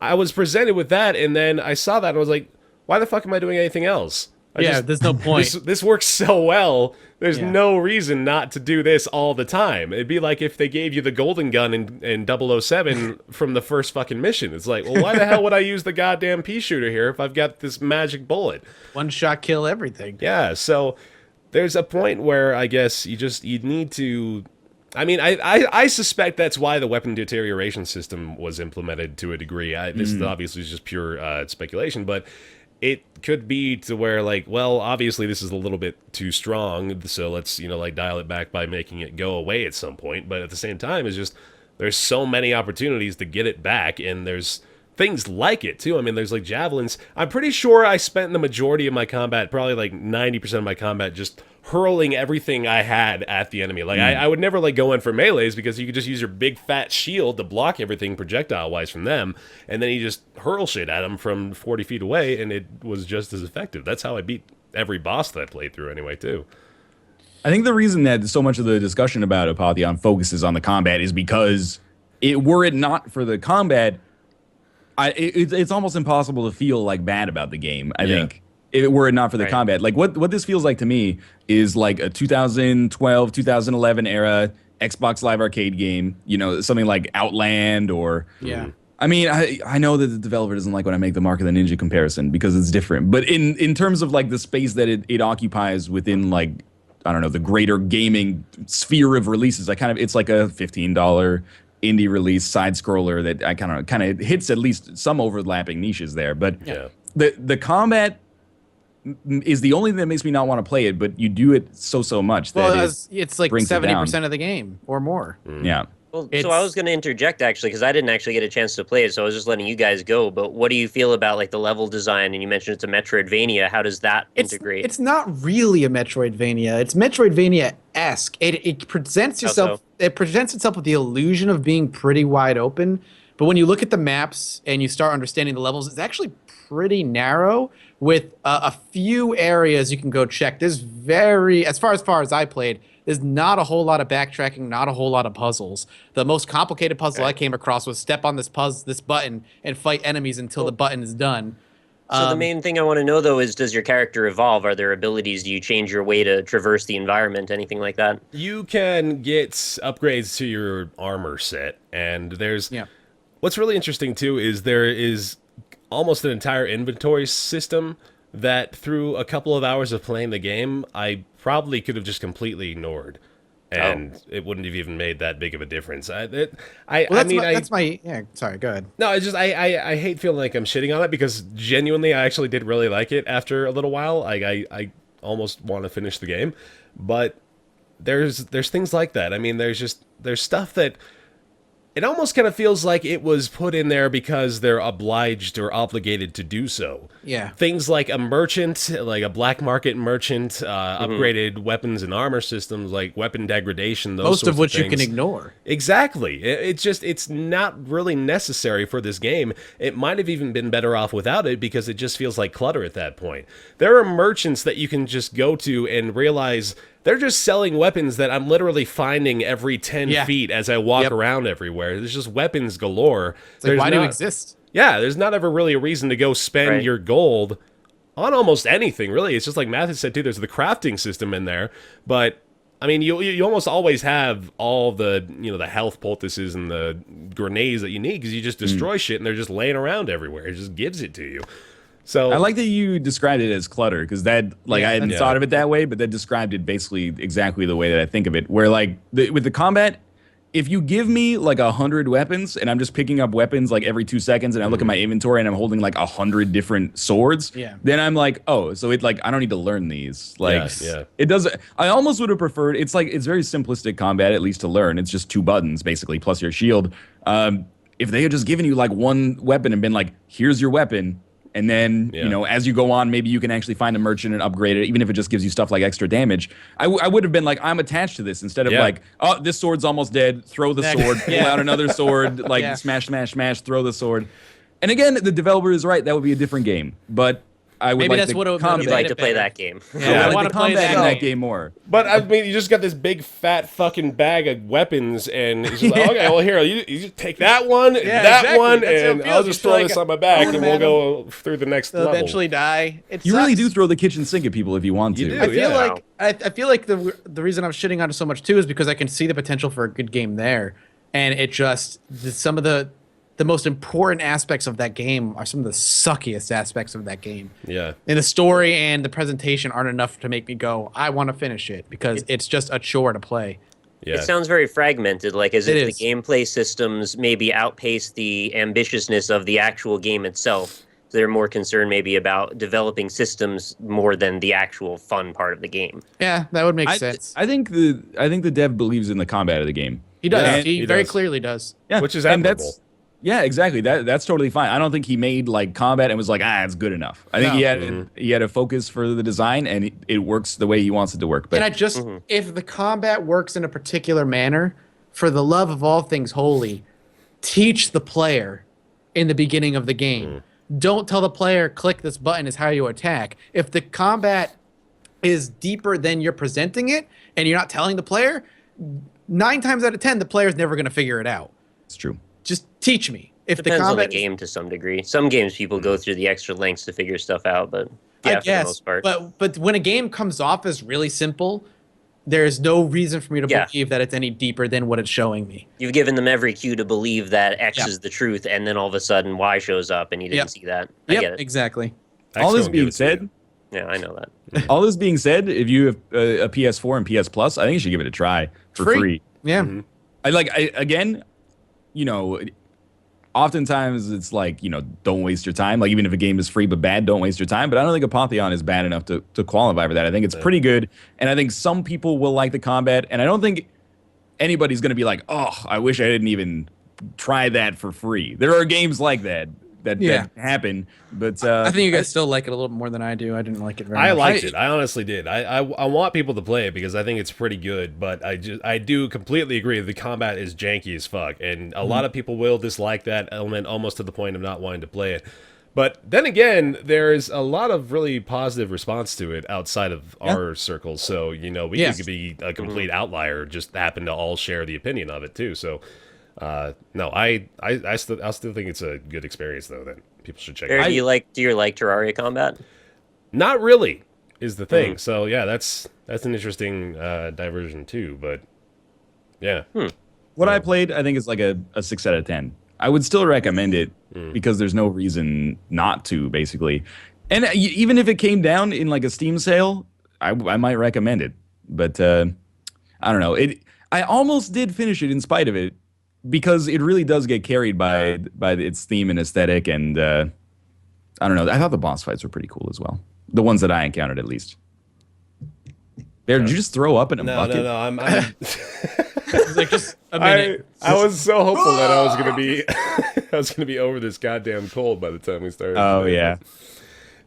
I was presented with that, and then I saw that and I was like, why the fuck am I doing anything else?
There's no point.
This works so well. There's no reason not to do this all the time. It'd be like if they gave you the golden gun in 007 from the first fucking mission. It's like, well, why the hell would I use the goddamn pea shooter here if I've got this magic bullet?
One shot kill everything.
Yeah, so there's a point where I guess you need to... I mean, I suspect that's why the weapon deterioration system was implemented to a degree. This is obviously just pure speculation, but it could be to where, like, well, obviously this is a little bit too strong, so let's, like, dial it back by making it go away at some point. But at the same time, it's just there's so many opportunities to get it back, and there's things like it, too. I mean, there's, like, javelins. I'm pretty sure I spent the majority of my combat, probably, like, 90% of my combat, just hurling everything I had at the enemy. Like, I would never, like, go in for melees because you could just use your big fat shield to block everything projectile-wise from them, and then you just hurl shit at them from 40 feet away, and it was just as effective. That's how I beat every boss that I played through anyway, too.
I think the reason that so much of the discussion about Apotheon focuses on the combat is because were it not for the combat, it's almost impossible to feel, like, bad about the game, I think. If it were not for the combat. Like, what this feels like to me is like a 2012, 2011 era Xbox Live Arcade game, something like Outland or...
Yeah.
I mean, I know that the developer doesn't like when I make the Mark of the Ninja comparison because it's different. But in terms of, like, the space that it occupies within, like, I don't know, the greater gaming sphere of releases, it's like a $15 indie release side-scroller that I kind of hits at least some overlapping niches there. But the combat is the only thing that makes me not want to play it, but you do it so much that
it's like 70% of the game or more.
Yeah.
Well, so I was going to interject, actually, because I didn't actually get a chance to play it, so I was just letting you guys go. But what do you feel about, like, the level design? And you mentioned it's a Metroidvania. How does that integrate?
It's not really a Metroidvania. It's Metroidvania-esque. It presents yourself. It presents itself with the illusion of being pretty wide open. But when you look at the maps and you start understanding the levels, it's actually pretty narrow with a few areas you can go check. There's as far as I played, there's not a whole lot of backtracking, not a whole lot of puzzles. The most complicated puzzle I came across was step on this button and fight enemies until the button is done.
So the main thing I want to know, though, is does your character evolve? Are there abilities? Do you change your way to traverse the environment? Anything like that?
You can get upgrades to your armor set, and there's... What's really interesting, too, is there is almost an entire inventory system that through a couple of hours of playing the game, I probably could have just completely ignored. And it wouldn't have even made that big of a difference. Sorry, go ahead. No, I hate feeling like I'm shitting on it because genuinely I actually did really like it after a little while. I almost want to finish the game. But there's things like that. I mean, there's stuff that... It almost kind of feels like it was put in there because they're obliged or obligated to do so.
Yeah.
Things like a merchant, like a black market merchant, upgraded weapons and armor systems, like weapon degradation, those
most
sorts
of which
things.
You can ignore.
Exactly. It's not really necessary for this game. It might have even been better off without it because it just feels like clutter at that point. There are merchants that you can just go to and realize... They're just selling weapons that I'm literally finding every 10 feet as I walk around everywhere. There's just weapons galore.
It's like, why do you exist?
Yeah, there's not ever really a reason to go spend your gold on almost anything, really. It's just like Mathas said, too, there's the crafting system in there. But, I mean, you almost always have all the, the health poultices and the grenades that you need because you just destroy shit and they're just laying around everywhere. It just gives it to you. So
I like that you described it as clutter because I hadn't thought of it that way, but that described it basically exactly the way that I think of it. Where like with the combat, if you give me like 100 weapons and I'm just picking up weapons like every 2 seconds and I look at my inventory and I'm holding like 100 different swords, then I'm like, oh, so it like I don't need to learn these. Like it doesn't. I almost would have preferred. It's very simplistic combat at least to learn. It's just 2 buttons basically plus your shield. If they had just given you like one weapon and been like, here's your weapon. And then, as you go on, maybe you can actually find a merchant and upgrade it, even if it just gives you stuff like extra damage. I would have been like, I'm attached to this instead of like, oh, this sword's almost dead. Throw the sword, pull out another sword, smash, smash, smash, throw the sword. And again, the developer is right. That would be a different game. But I would
Maybe
like
that's
the
what it would
You'd like to play that game.
Yeah, I
want to play that game more.
But I mean, you just got this big fat fucking bag of weapons, and it's just like, okay, well here, you just take that one, and that one, and I'll just throw this on my back, and we'll go through the next level.
Eventually die.
You really do throw the kitchen sink at people if you want to.
You do.
I feel like the reason I'm shitting on it so much too is because I can see the potential for a good game there, and it just some of the most important aspects of that game are some of the suckiest aspects of that game.
Yeah.
And the story and the presentation aren't enough to make me go, I want to finish it, because it's just a chore to play.
Yeah.
It sounds very fragmented, like as if
is.
the gameplay systems maybe outpace the ambitiousness of the actual game itself. So they're more concerned maybe about developing systems more than the actual fun part of the game.
Yeah, that would make sense.
I think the dev believes in the combat of the game.
He does.
Yeah,
he very clearly does.
Yeah,
which is
and
admirable.
Yeah, exactly. That's totally fine. I don't think he made like combat and was like, it's good enough. I think he had a focus for the design, and it works the way he wants it to work. But
And I just, if the combat works in a particular manner, for the love of all things holy, teach the player in the beginning of the game. Don't tell the player, click this button is how you attack. If the combat is deeper than you're presenting it, and you're not telling the player, 9 times out of 10, the player's never going to figure it out.
it's true.
Just teach me. If
Depends
the
on
combat
the game to some degree. Some games people go through the extra lengths to figure stuff out, but yeah,
I
for the
guess,
most part.
but when a game comes off as really simple, there's no reason for me to believe that it's any deeper than what it's showing me.
You've given them every cue to believe that X is the truth, and then all of a sudden Y shows up, and you didn't see that. I get it.
Exactly.
All this being said,
Yeah, I know that.
all this being said, if you have a PS4 and PS Plus, I think you should give it a try for free.
Yeah.
Again, oftentimes it's like, don't waste your time. Like, even if a game is free but bad, don't waste your time. But I don't think Apotheon is bad enough to qualify for that. I think it's pretty good. And I think some people will like the combat. And I don't think anybody's going to be like, oh, I wish I didn't even try that for free. There are games like that happen. But
I think you guys still like it a little more than I do. I didn't like it very much.
I liked it. I honestly did. I want people to play it because I think it's pretty good, but I do completely agree the combat is janky as fuck, and a lot of people will dislike that element almost to the point of not wanting to play it. But then again, there's a lot of really positive response to it outside of our circles, so we could be a complete outlier, just happen to all share the opinion of it too. So no, I still think it's a good experience though that people should check out.
Do you like Terraria combat?
Not really is the thing. So yeah, that's an interesting diversion too. But yeah,
what I played, I think is like a 6 out of 10. I would still recommend it because there's no reason not to, basically. And even if it came down in like a Steam sale, I might recommend it. But I don't know. I almost did finish it in spite of it, because it really does get carried by its theme and aesthetic, and I don't know. I thought the boss fights were pretty cool as well. The ones that I encountered, at least. Bear, did you just throw up in a bucket?
No. I'm
like, just a minute.
I was so hopeful that I was gonna be over this goddamn cold by the time we started.
Oh yeah,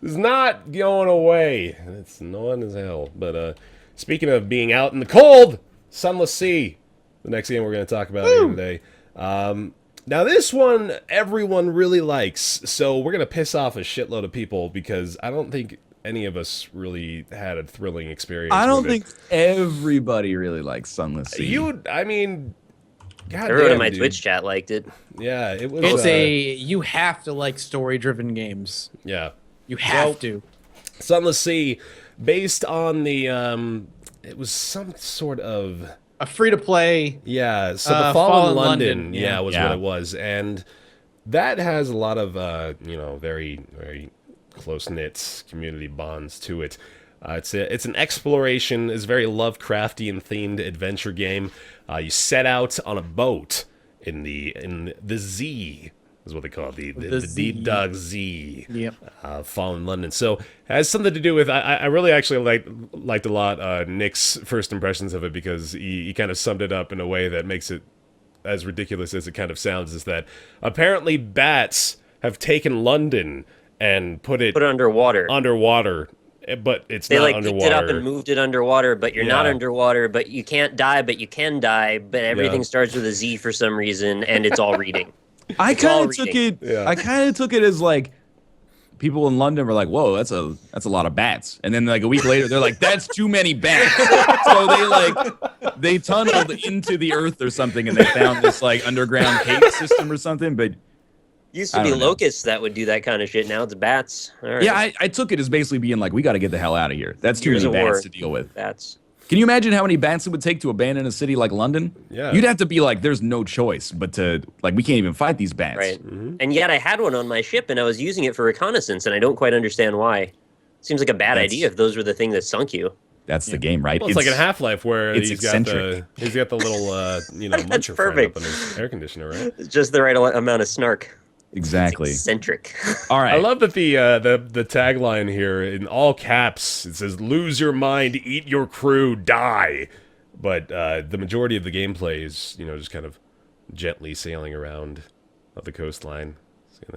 it's not going away. It's annoying as hell. But speaking of being out in the cold, Sunless Sea, the next game we're going to talk about here today. Now this one everyone really likes, so we're going to piss off a shitload of people because I don't think any of us really had a thrilling experience.
I don't think everybody really likes Sunless Sea.
I mean,
everyone in my Twitch chat liked it.
Yeah, it was.
It's you have to like story-driven games.
Yeah,
you have to.
Sunless Sea, based on the it was some sort of
a free-to-play.
Yeah, so the Fallen London, was
what
it was, and that has a lot of very very close-knit community bonds to it. It's an exploration. It's a very Lovecraftian themed adventure game. You set out on a boat in the Z is what they call it, the Deep Dog Z.
Yep.
Fallen London. So it has something to do with. I really actually liked a lot Nick's first impressions of it, because he kind of summed it up in a way that makes it as ridiculous as it kind of sounds. Is that apparently bats have taken London and put it
underwater.
But it's
they
not
like
underwater.
picked it up and moved it underwater, but you're not underwater, but you can't die, but you can die, but everything starts with a Z for some reason, and it's all reading.
I kind of took it as like people in London were like, "Whoa, that's a lot of bats." And then like a week later, they're like, "That's too many bats." So they tunneled into the earth or something, and they found this like underground cave system or something. But
used to be locusts that would do that kind of shit. Now it's bats. All right.
Yeah, I took it as basically being like, we got to get the hell out of here. That's too many bats to deal with.
Bats.
Can you imagine how many bats it would take to abandon a city like London?
Yeah.
You'd have to be like, there's no choice but to, like, we can't even fight these bats.
Right. And yet I had one on my ship, and I was using it for reconnaissance, and I don't quite understand why. Seems like a bad idea if those were the thing that sunk you.
That's the game, right?
Well, it's like in Half-Life where
it's
he's got the little, muncher friend up in his air conditioner, right?
It's just the right amount of snark.
Exactly.
It's eccentric.
All right.
I love that the tagline here in all caps, it says, "Lose your mind, eat your crew, die." But the majority of the gameplay is, just kind of gently sailing around up the coastline.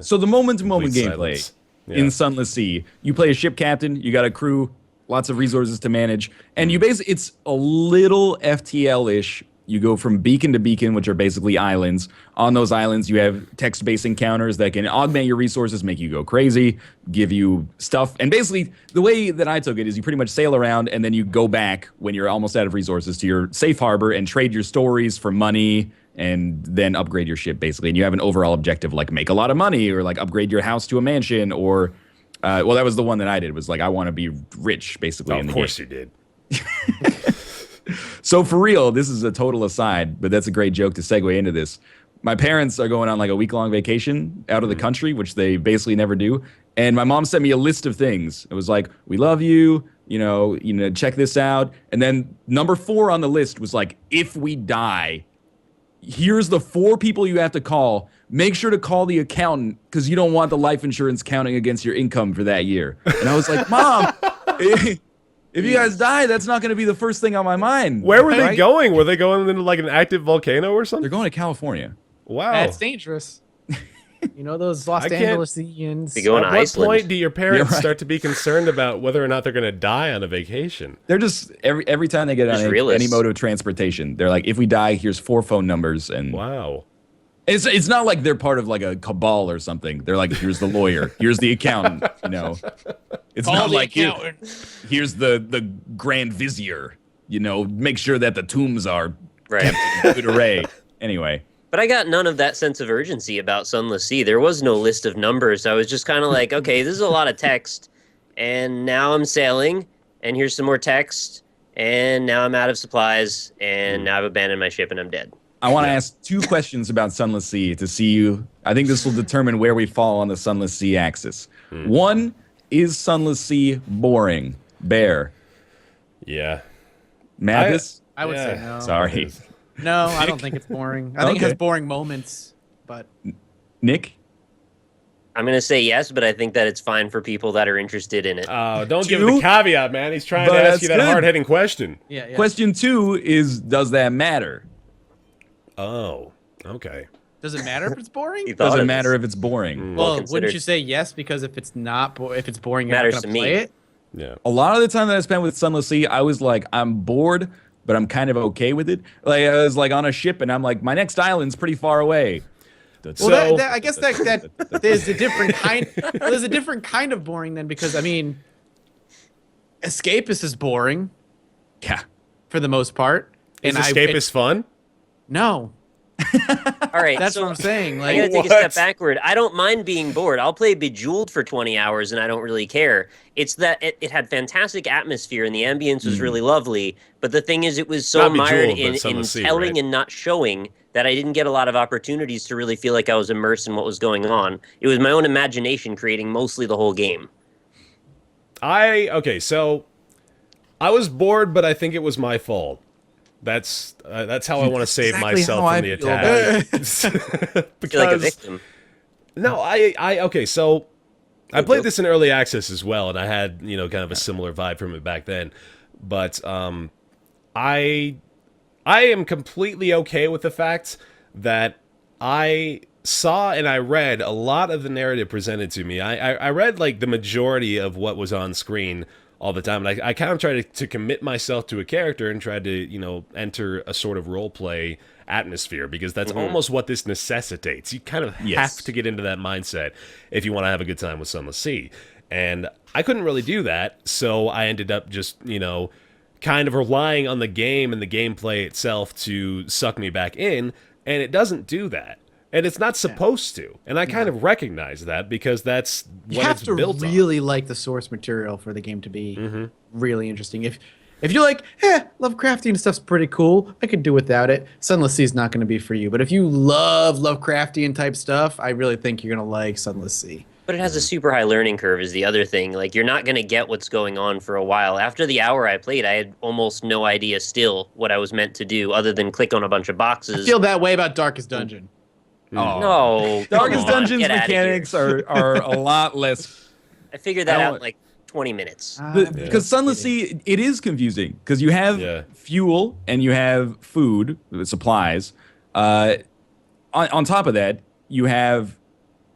So the moment-to-moment gameplay in Sunless Sea, you play a ship captain, you got a crew, lots of resources to manage, and you basically, it's a little FTL-ish. You go from beacon to beacon, which are basically islands. On those islands, you have text-based encounters that can augment your resources, make you go crazy, give you stuff. And basically, the way that I took it is you pretty much sail around, and then you go back when you're almost out of resources to your safe harbor and trade your stories for money and then upgrade your ship, basically. And you have an overall objective, like make a lot of money or like upgrade your house to a mansion or... well, that was the one that I did, was like, I want to be rich, basically.
Of course you did.
So for real, this is a total aside, but that's a great joke to segue into this. My parents are going on like a week-long vacation out of the country, which they basically never do. And my mom sent me a list of things. It was like, we love you, check this out. And then number 4 on the list was like, if we die, here's the 4 people you have to call. Make sure to call the accountant because you don't want the life insurance counting against your income for that year. And I was like, Mom, if you guys die, that's not going to be the first thing on my mind.
Where were they going? Were they going into like an active volcano or something?
They're going to California.
Wow.
That's dangerous. Those Los Angelesians.
They go in
At
Iceland.
what point do your parents start to be concerned about whether or not they're going to die on a vacation?
They're just, every time they get on any mode of transportation, they're like, if we die, here's 4 phone numbers. And
wow.
It's not like they're part of like a cabal or something. They're like, here's the lawyer, here's the accountant, It's not like here's the Grand Vizier, make sure that the tombs are kept in good array. Anyway.
But I got none of that sense of urgency about Sunless Sea. There was no list of numbers. I was just kind of like, okay, this is a lot of text, and now I'm sailing, and here's some more text, and now I'm out of supplies, and now I've abandoned my ship, and I'm dead.
I want to ask 2 questions about Sunless Sea to see you. I think this will determine where we fall on the Sunless Sea axis. 1, is Sunless Sea boring? Baer.
Yeah.
Mathas?
I would say no.
Sorry.
No, I don't think it's boring. I think it has boring moments, but...
Nick?
I'm going to say yes, but I think that it's fine for people that are interested in it.
Don't give him the caveat, man. He's trying to ask you that hard-hitting question.
Yeah.
Question 2 is, does that matter?
Oh, okay.
Does it matter if it's boring?
Doesn't matter if it's boring.
Well, wouldn't you say yes? Because if it's not, if it's boring, you're
matters
not
to
going to play it.
Yeah.
A lot of the time that I spent with Sunless Sea, I was like, I'm bored, but I'm kind of okay with it. Like I was like on a ship, and I'm like, my next island's pretty far away.
Well, I guess that there's a different kind. There's a different kind of boring then, because I mean, Escapist is boring.
Yeah.
For the most part.
Is Escapist fun?
No.
All right,
that's what I'm saying. Like,
I gotta take a step backward. I don't mind being bored. I'll play Bejeweled for 20 hours and I don't really care. It's that it had fantastic atmosphere and the ambience was really lovely. But the thing is, it was so mired in telling and not showing that I didn't get a lot of opportunities to really feel like I was immersed in what was going on. It was my own imagination creating mostly the whole game.
So I was bored, but I think it was my fault. That's how I want to save myself from the attack.
Because, you're like a victim.
No, so I played this in early access as well, and I had kind of a similar vibe from it back then. But I am completely okay with the fact that I saw and I read a lot of the narrative presented to me. I read like the majority of what was on screen all the time. And I kind of try to commit myself to a character and try to, enter a sort of role play atmosphere, because that's almost what this necessitates. You kind of have to get into that mindset if you want to have a good time with Sunless Sea. And I couldn't really do that, so I ended up just, kind of relying on the game and the gameplay itself to suck me back in, and it doesn't do that. And it's not supposed to. And I kind of recognize that, because that's what it's built on.
You have to really like the source material for the game to be really interesting. If you're like, Lovecraftian stuff's pretty cool, I could do without it, Sunless Sea is not going to be for you. But if you love Lovecraftian type stuff, I really think you're going to like Sunless Sea.
But it has a super high learning curve is the other thing. Like, you're not going to get what's going on for a while. After the hour I played, I had almost no idea still what I was meant to do other than click on a bunch of boxes.
I feel that way about Darkest Dungeon.
Oh. No.
Darkest Dungeon's mechanics are a lot less.
I figured that out in like 20 minutes.
Because Sunless Sea, it is confusing, because you have fuel and you have food, supplies. On top of that, you have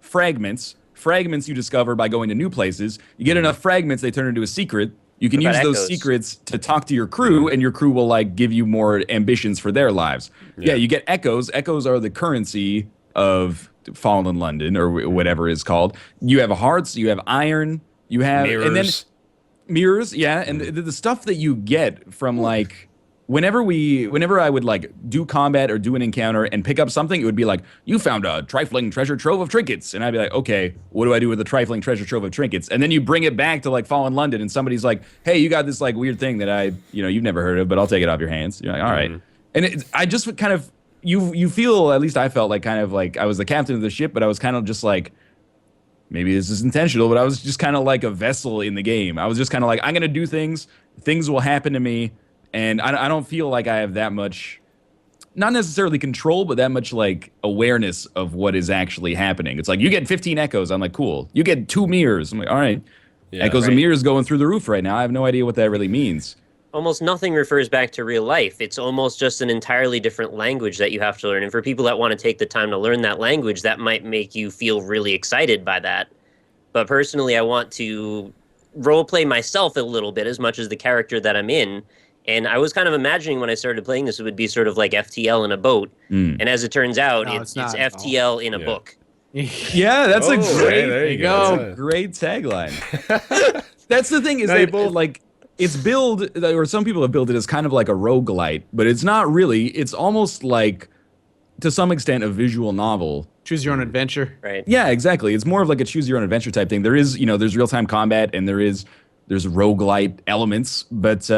fragments. Fragments you discover by going to new places. You get enough fragments, they turn into a secret. You can use those secrets to talk to your crew, and your crew will give you more ambitions for their lives. Yeah, you get echoes. Echoes are the currency of Fallen London, or whatever it's called. You have hearts, you have iron, you have
mirrors.
And then mirrors, and the stuff that you get from whenever I would do combat or do an encounter and pick up something, it would be like, you found a trifling treasure trove of trinkets. And I'd be like, okay, what do I do with the trifling treasure trove of trinkets? And then you bring it back to Fallen London, and somebody's like, hey, you got this weird thing that you've never heard of, but I'll take it off your hands. You're like, all right. And I just kind of, you feel, at least I felt I was the captain of the ship, but I was kind of just maybe this is intentional, but I was just kind of like a vessel in the game. I was just kind of I'm going to do things will happen to me. And I don't feel like I have that much, not necessarily control, but that much awareness of what is actually happening. It's you get 15 echoes. I'm like, cool. You get 2 mirrors. I'm like, all right. Echoes and mirrors going through the roof right now. I have no idea what that really means.
Almost nothing refers back to real life. It's almost just an entirely different language that you have to learn. And for people that want to take the time to learn that language, that might make you feel really excited by that. But personally, I want to roleplay myself a little bit as much as the character that I'm in. And I was kind of imagining when I started playing this, it would be sort of like FTL in a boat. And as it turns out, it's FTL in a book.
Yeah, that's a great,
there you go.
Great tagline. That's the thing, is it's billed, or some people have built it as kind of like a roguelite, but it's not really. It's almost to some extent, a visual novel.
Choose your own adventure.
Right.
Yeah, exactly. It's more of a choose your own adventure type thing. There is, there's real-time combat, and there's roguelite elements, but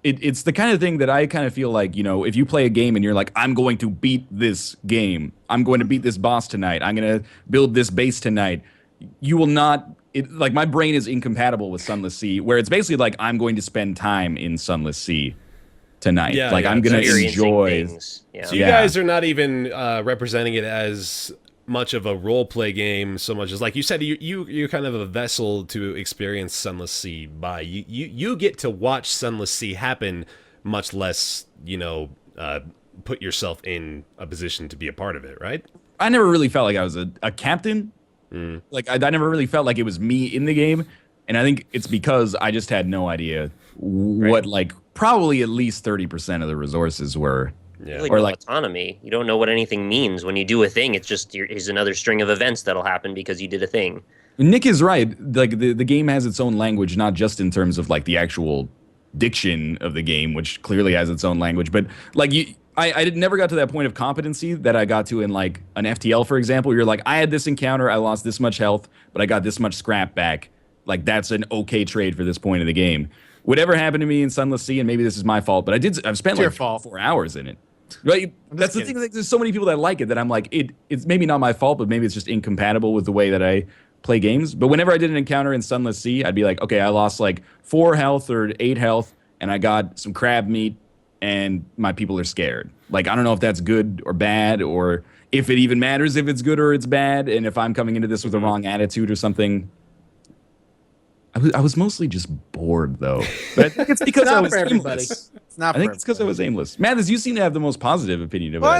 it's the kind of thing that I kind of feel if you play a game and you're like, I'm going to beat this game, I'm going to beat this boss tonight, I'm going to build this base tonight, you will not, my brain is incompatible with Sunless Sea, where it's basically I'm going to spend time in Sunless Sea tonight. I'm going to enjoy.
So
you guys are not even representing it as much of a role play game so much as, like you said, you're kind of a vessel to experience Sunless Sea by. You get to watch Sunless Sea happen, much less put yourself in a position to be a part of it, right?
I never really felt like I was a captain. I never really felt like it was me in the game, and I think it's because I just had no idea what probably at least 30% of the resources were.
Yeah. Or autonomy. You don't know what anything means. When you do a thing, it's just here's another string of events that'll happen because you did a thing.
Nick is right. The game has its own language, not just in terms of the actual diction of the game, which clearly has its own language, but I never got to that point of competency that I got to in an FTL, for example. You're I had this encounter, I lost this much health, but I got this much scrap back. That's an okay trade for this point of the game. Whatever happened to me in Sunless Sea, and maybe this is my fault, but I've spent 4 hours in it. Right? That's the thing. There's so many people that like it that I'm it's maybe not my fault, but maybe it's just incompatible with the way that I play games. But whenever I did an encounter in Sunless Sea, I'd be okay, I lost 4 health or 8 health, and I got some crab meat, and my people are scared. I don't know if that's good or bad, or if it even matters if it's good or it's bad, and if I'm coming into this with the wrong attitude or something. I was mostly just bored, though. But I think it's because I was aimless.
It's not.
I think it's because I was aimless. Mathas, you seem to have the most positive opinion of it.
Well,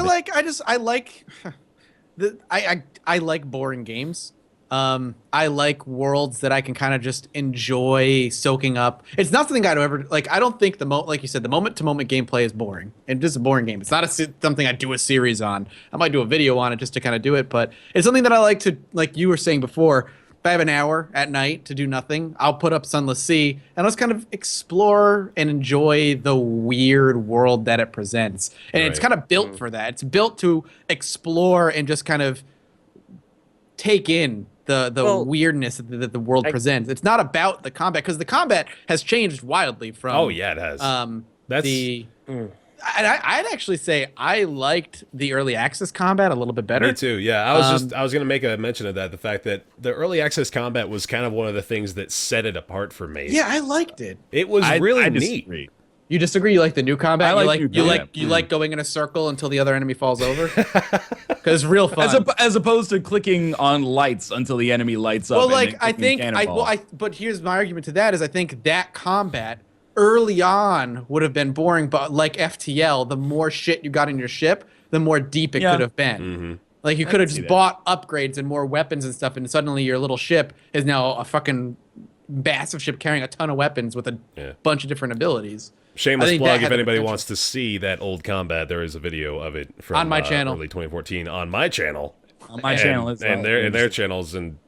I like boring games. I like worlds that I can kind of just enjoy soaking up. It's not something I'd ever like. I don't think like you said, the moment to moment gameplay is boring. It's just a boring game. It's not something I do a series on. I might do a video on it just to kind of do it, but it's something that I like to, like you were saying before. If I have an hour at night to do nothing, I'll put up Sunless Sea and let's kind of explore and enjoy the weird world that it presents. And it's kind of built for that. It's built to explore and just kind of take in the weirdness that the world presents. It's not about the combat, because the combat has changed wildly from.
Oh yeah, it has.
I'd actually say I liked the early access combat a little bit better.
Me too. Yeah, I was going to make a mention of that. The fact that the early access combat was kind of one of the things that set it apart for me.
Yeah, I liked it.
It was really neat.
You disagree? You like the new combat?
You
like going in a circle until the other enemy falls over? Because it's real fun.
As opposed to clicking on lights until the enemy lights up.
Well, like but here's my argument to that is I think that combat early on would have been boring, but like FTL, the more shit you got in your ship, the more deep it could have been.
Mm-hmm.
Like you could have just bought upgrades and more weapons and stuff, and suddenly your little ship is now a fucking massive ship carrying a ton of weapons with a bunch of different abilities.
Shameless plug, if anybody wants to see that old combat, there is a video of it from
on my channel.
Early 2014 on my channel.
On my channel.
And their channels, and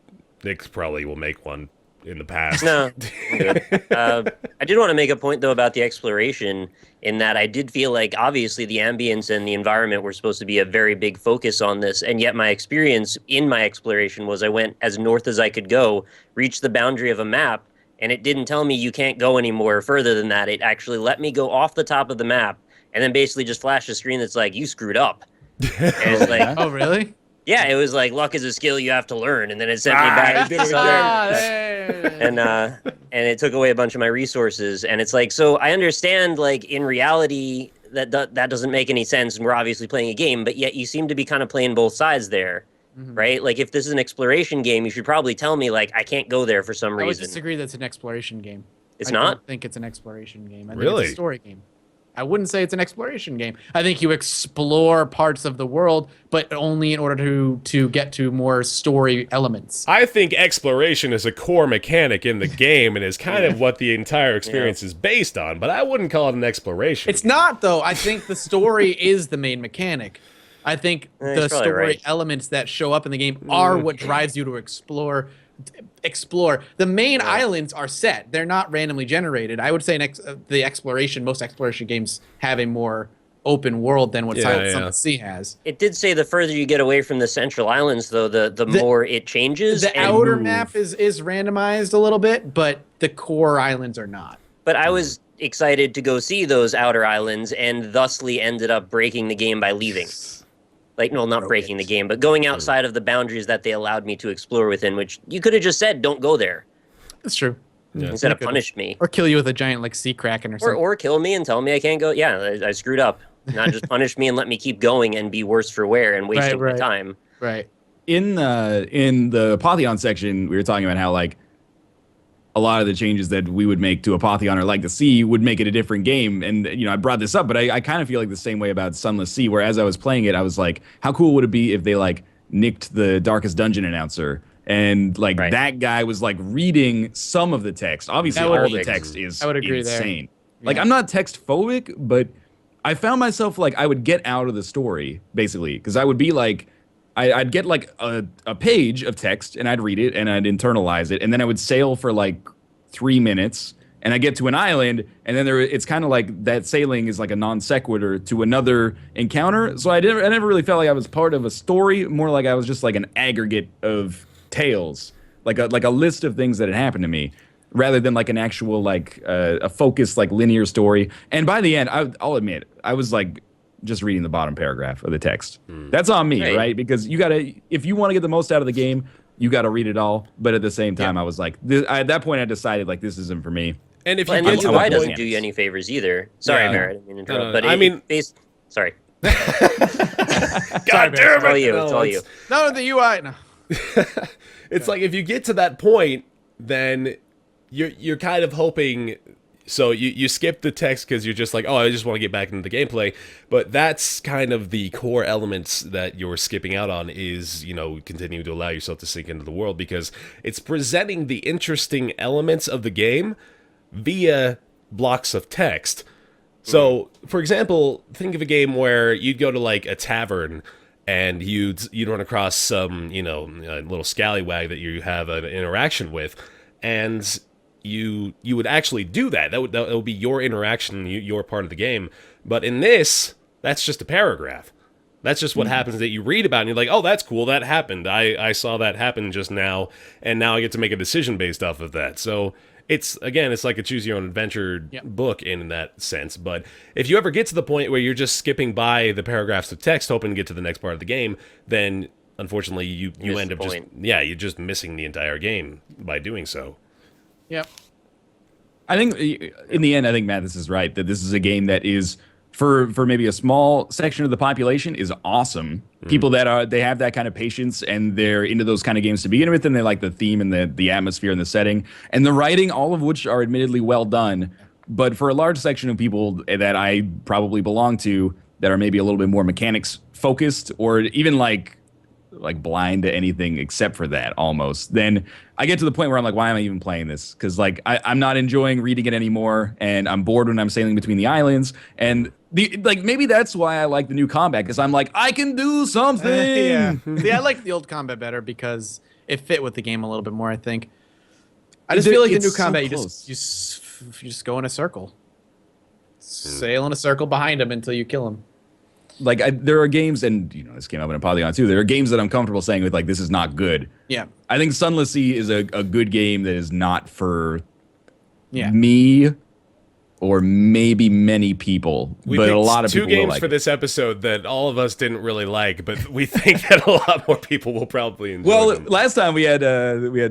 Nick probably will make one in the past.
No. I did want to make a point, though, about the exploration, in that I did feel like, obviously, the ambience and the environment were supposed to be a very big focus on this, and yet my experience in my exploration was I went as north as I could go, reached the boundary of a map, and it didn't tell me you can't go any more further than that. It actually let me go off the top of the map and then basically just flashed a screen that's like, you screwed up. And it's like,
oh, really?
Yeah, it was like, luck is a skill you have to learn. And then it sent me back. And it took away a bunch of my resources. And it's like, so I understand, like, in reality, that doesn't make any sense. And we're obviously playing a game, but yet you seem to be kind of playing both sides there. Right? Like, if this is an exploration game, you should probably tell me, like, I can't go there for some reason.
I would disagree that it's an exploration game.
It's
I
not?
don't think it's an exploration game. I think
Really?
it's a story game. I wouldn't say it's an exploration game. I think you explore parts of the world, but only in order to get to more story elements.
I think exploration is a core mechanic in the game and is kind of what the entire experience is based on, but I wouldn't call it an exploration.
It's not, though. I think the story is the main mechanic. I think the story elements that show up in the game are what drives you to explore. The main islands are set. They're not randomly generated. I would say most exploration games have a more open world than what Sunless Sea has.
It did say the further you get away from the central islands, though, the more it changes.
The outer map is randomized a little bit, but the core islands are not.
But I was excited to go see those outer islands and thusly ended up breaking the game by leaving. Like, no, not breaking the game, but going outside of the boundaries that they allowed me to explore within, which you could have just said, don't go there.
That's true.
Yeah.
Instead of punished me.
Or kill you with a giant, like, sea kraken or something.
Or kill me and tell me I can't go. Yeah, I screwed up. Not just punish me and let me keep going and be worse for wear and wasting my time.
Right.
In the Apotheon section, we were talking about how, like, a lot of the changes that we would make to Apotheon or Like the Sea would make it a different game. And, you know, I brought this up, but I kind of feel like the same way about Sunless Sea, where as I was playing it, I was like, how cool would it be if they, like, nicked the Darkest Dungeon announcer and, like, that guy was, like, reading some of the text. Obviously, all the text is insane. Like, I'm not text phobic, but I found myself, like, I would get out of the story, basically, because I would be, like, I'd get like a page of text and I'd read it and I'd internalize it, and then I would sail for like 3 minutes and I get to an island, and then it's kind of like that sailing is like a non sequitur to another encounter. So I never really felt like I was part of a story, more like I was just like an aggregate of tales, like a list of things that had happened to me, rather than like an actual like a focused like linear story. And by the end, I'll admit, I was like just reading the bottom paragraph of the text. That's on me, right? Because you gotta, if you want to get the most out of the game, you gotta read it all. But at the same time, I was like, at that point, I decided like this isn't for me.
And if you get to
UI doesn't do you any favors either. Sorry, Merritt, I didn't mean to interrupt. But
I mean,
sorry.
God damn it!
It's all you.
No, the UI. No.
It's like if you get to that point, then you're kind of hoping So you skip the text because you're just like, oh, I just want to get back into the gameplay. But that's kind of the core elements that you're skipping out on is, continuing to allow yourself to sink into the world because it's presenting the interesting elements of the game via blocks of text. So, for example, think of a game where you'd go to like a tavern and you'd run across some, little scallywag that you have an interaction with, and you would actually do that. That would be your interaction, your part of the game. But in this, that's just a paragraph. That's just what happens that you read about, and you're like, oh, that's cool, that happened. I saw that happen just now, and now I get to make a decision based off of that. So it's like a choose-your-own-adventure book in that sense. But if you ever get to the point where you're just skipping by the paragraphs of text hoping to get to the next part of the game, then unfortunately you end up you're just missing the entire game by doing so.
Yep.
I think in the end, I think Mathas is right that this is a game that is for maybe a small section of the population is awesome. People that they have that kind of patience and they're into those kind of games to begin with, and they like the theme and the atmosphere and the setting and the writing, all of which are admittedly well done. But for a large section of people that I probably belong to that are maybe a little bit more mechanics focused or even like blind to anything except for that almost, then I get to the point where I'm like, why am I even playing this? Because like I'm not enjoying reading it anymore, and I'm bored when I'm sailing between the islands. And maybe that's why I like the new combat, because I'm like, I can do something.
Yeah. See, I like the old combat better because it fit with the game a little bit more, I think. I just feel like the new combat, you just go in a circle. Sail in a circle behind him until you kill him.
Like there are games, and this came up in Apotheon too. There are games that I'm comfortable saying with like, this is not good.
Yeah,
I think Sunless Sea is a good game that is not for me or maybe many people, but a lot of people
two games
like
for this episode that all of us didn't really like, but we think that a lot more people will probably enjoy them.
Last time we had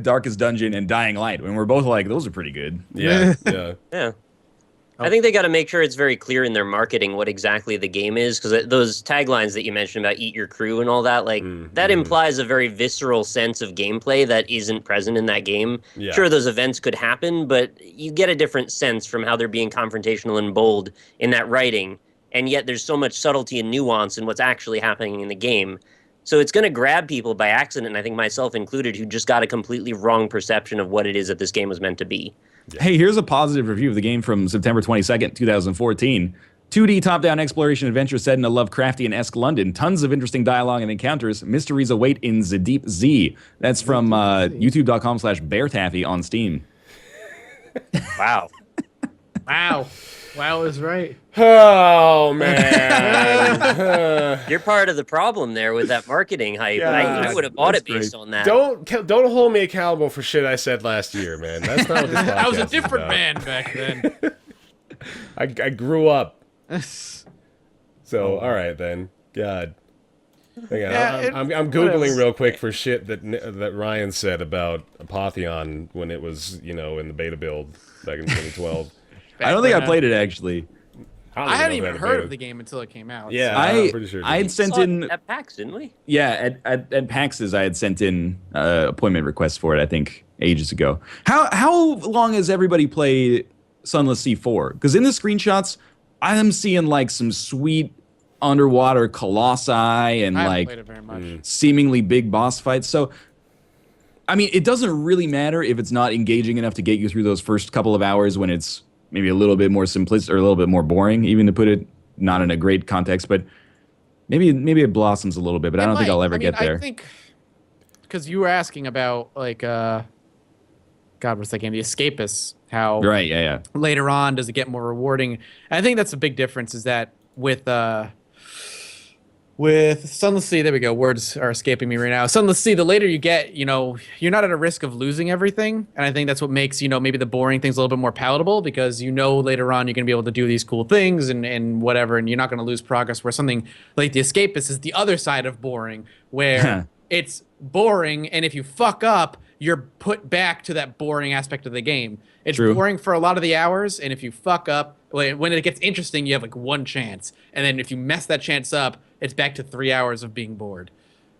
Darkest Dungeon and Dying Light, and we're both like, those are pretty good.
Yeah.
I think they got to make sure it's very clear in their marketing what exactly the game is, because those taglines that you mentioned about eat your crew and all that, that implies a very visceral sense of gameplay that isn't present in that game. Yeah. Sure, those events could happen, but you get a different sense from how they're being confrontational and bold in that writing, and yet there's so much subtlety and nuance in what's actually happening in the game. So it's going to grab people by accident, and I think myself included, who just got a completely wrong perception of what it is that this game was meant to be.
Yeah. Hey, here's a positive review of the game from September 22nd, 2014. 2D top-down exploration adventure set in a Lovecraftian-esque London. Tons of interesting dialogue and encounters. Mysteries await in the Deep Z. That's from youtube.com/BaerTaffy on Steam.
Wow.
Wow is right.
Oh, man.
You're part of the problem there with that marketing hype. I would have bought it based on that.
Don't hold me accountable for shit I said last year, man. That's not what this podcast
I was a different man back then.
I grew up. So, all right, then. God. Hang on. I'm Googling real quick for shit that Ryan said about Apotheon when it was, in the beta build back in 2012.
I don't think I played it, actually.
I hadn't even heard of the game until it came out.
Yeah, I'm pretty sure.
I had sent in
at PAX, didn't we?
Yeah, at PAX's, I had sent in appointment requests for it, I think, ages ago. How long has everybody played Sunless Sea for? Because in the screenshots, I'm seeing like some sweet underwater colossi and like seemingly big boss fights. So, I mean, it doesn't really matter if it's not engaging enough to get you through those first couple of hours when it's maybe a little bit more simplistic or a little bit more boring, even to put it not in a great context, but maybe it blossoms a little bit, but I don't think I'll ever get there.
I think because you were asking about like God, what's that game? The Escapists. How later on does it get more rewarding? And I think that's a big difference is that with Sunless Sea, there we go. Words are escaping me right now. Sunless Sea, the later you get, you're not at a risk of losing everything. And I think that's what makes, maybe the boring things a little bit more palatable because later on you're going to be able to do these cool things and whatever, and you're not going to lose progress. Where something like The Escapist is the other side of boring, where it's boring, and if you fuck up, you're put back to that boring aspect of the game. It's boring for a lot of the hours, and if you fuck up, when it gets interesting, you have like one chance. And then if you mess that chance up, it's back to 3 hours of being bored.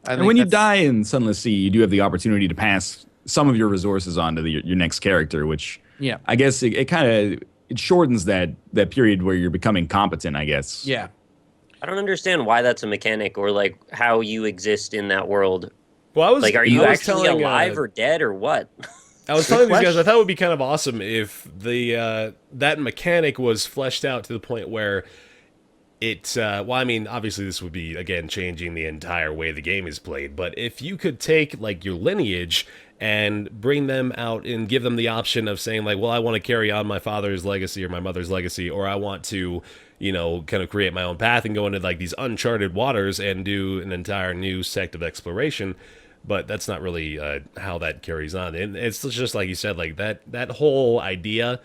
And when you die in Sunless Sea, you do have the opportunity to pass some of your resources on to your next character, which I guess it kind of it shortens that period where you're becoming competent, I guess.
Yeah.
I don't understand why that's a mechanic or like how you exist in that world.
Well,
are you actually alive or dead or what?
I was telling these guys I thought it would be kind of awesome if that mechanic was fleshed out to the point where well, I mean, obviously this would be, again, changing the entire way the game is played, but if you could take, like, your lineage and bring them out and give them the option of saying, like, well, I want to carry on my father's legacy or my mother's legacy, or I want to, kind of create my own path and go into, like, these uncharted waters and do an entire new sect of exploration. But that's not really how that carries on. And it's just like you said, like that whole idea,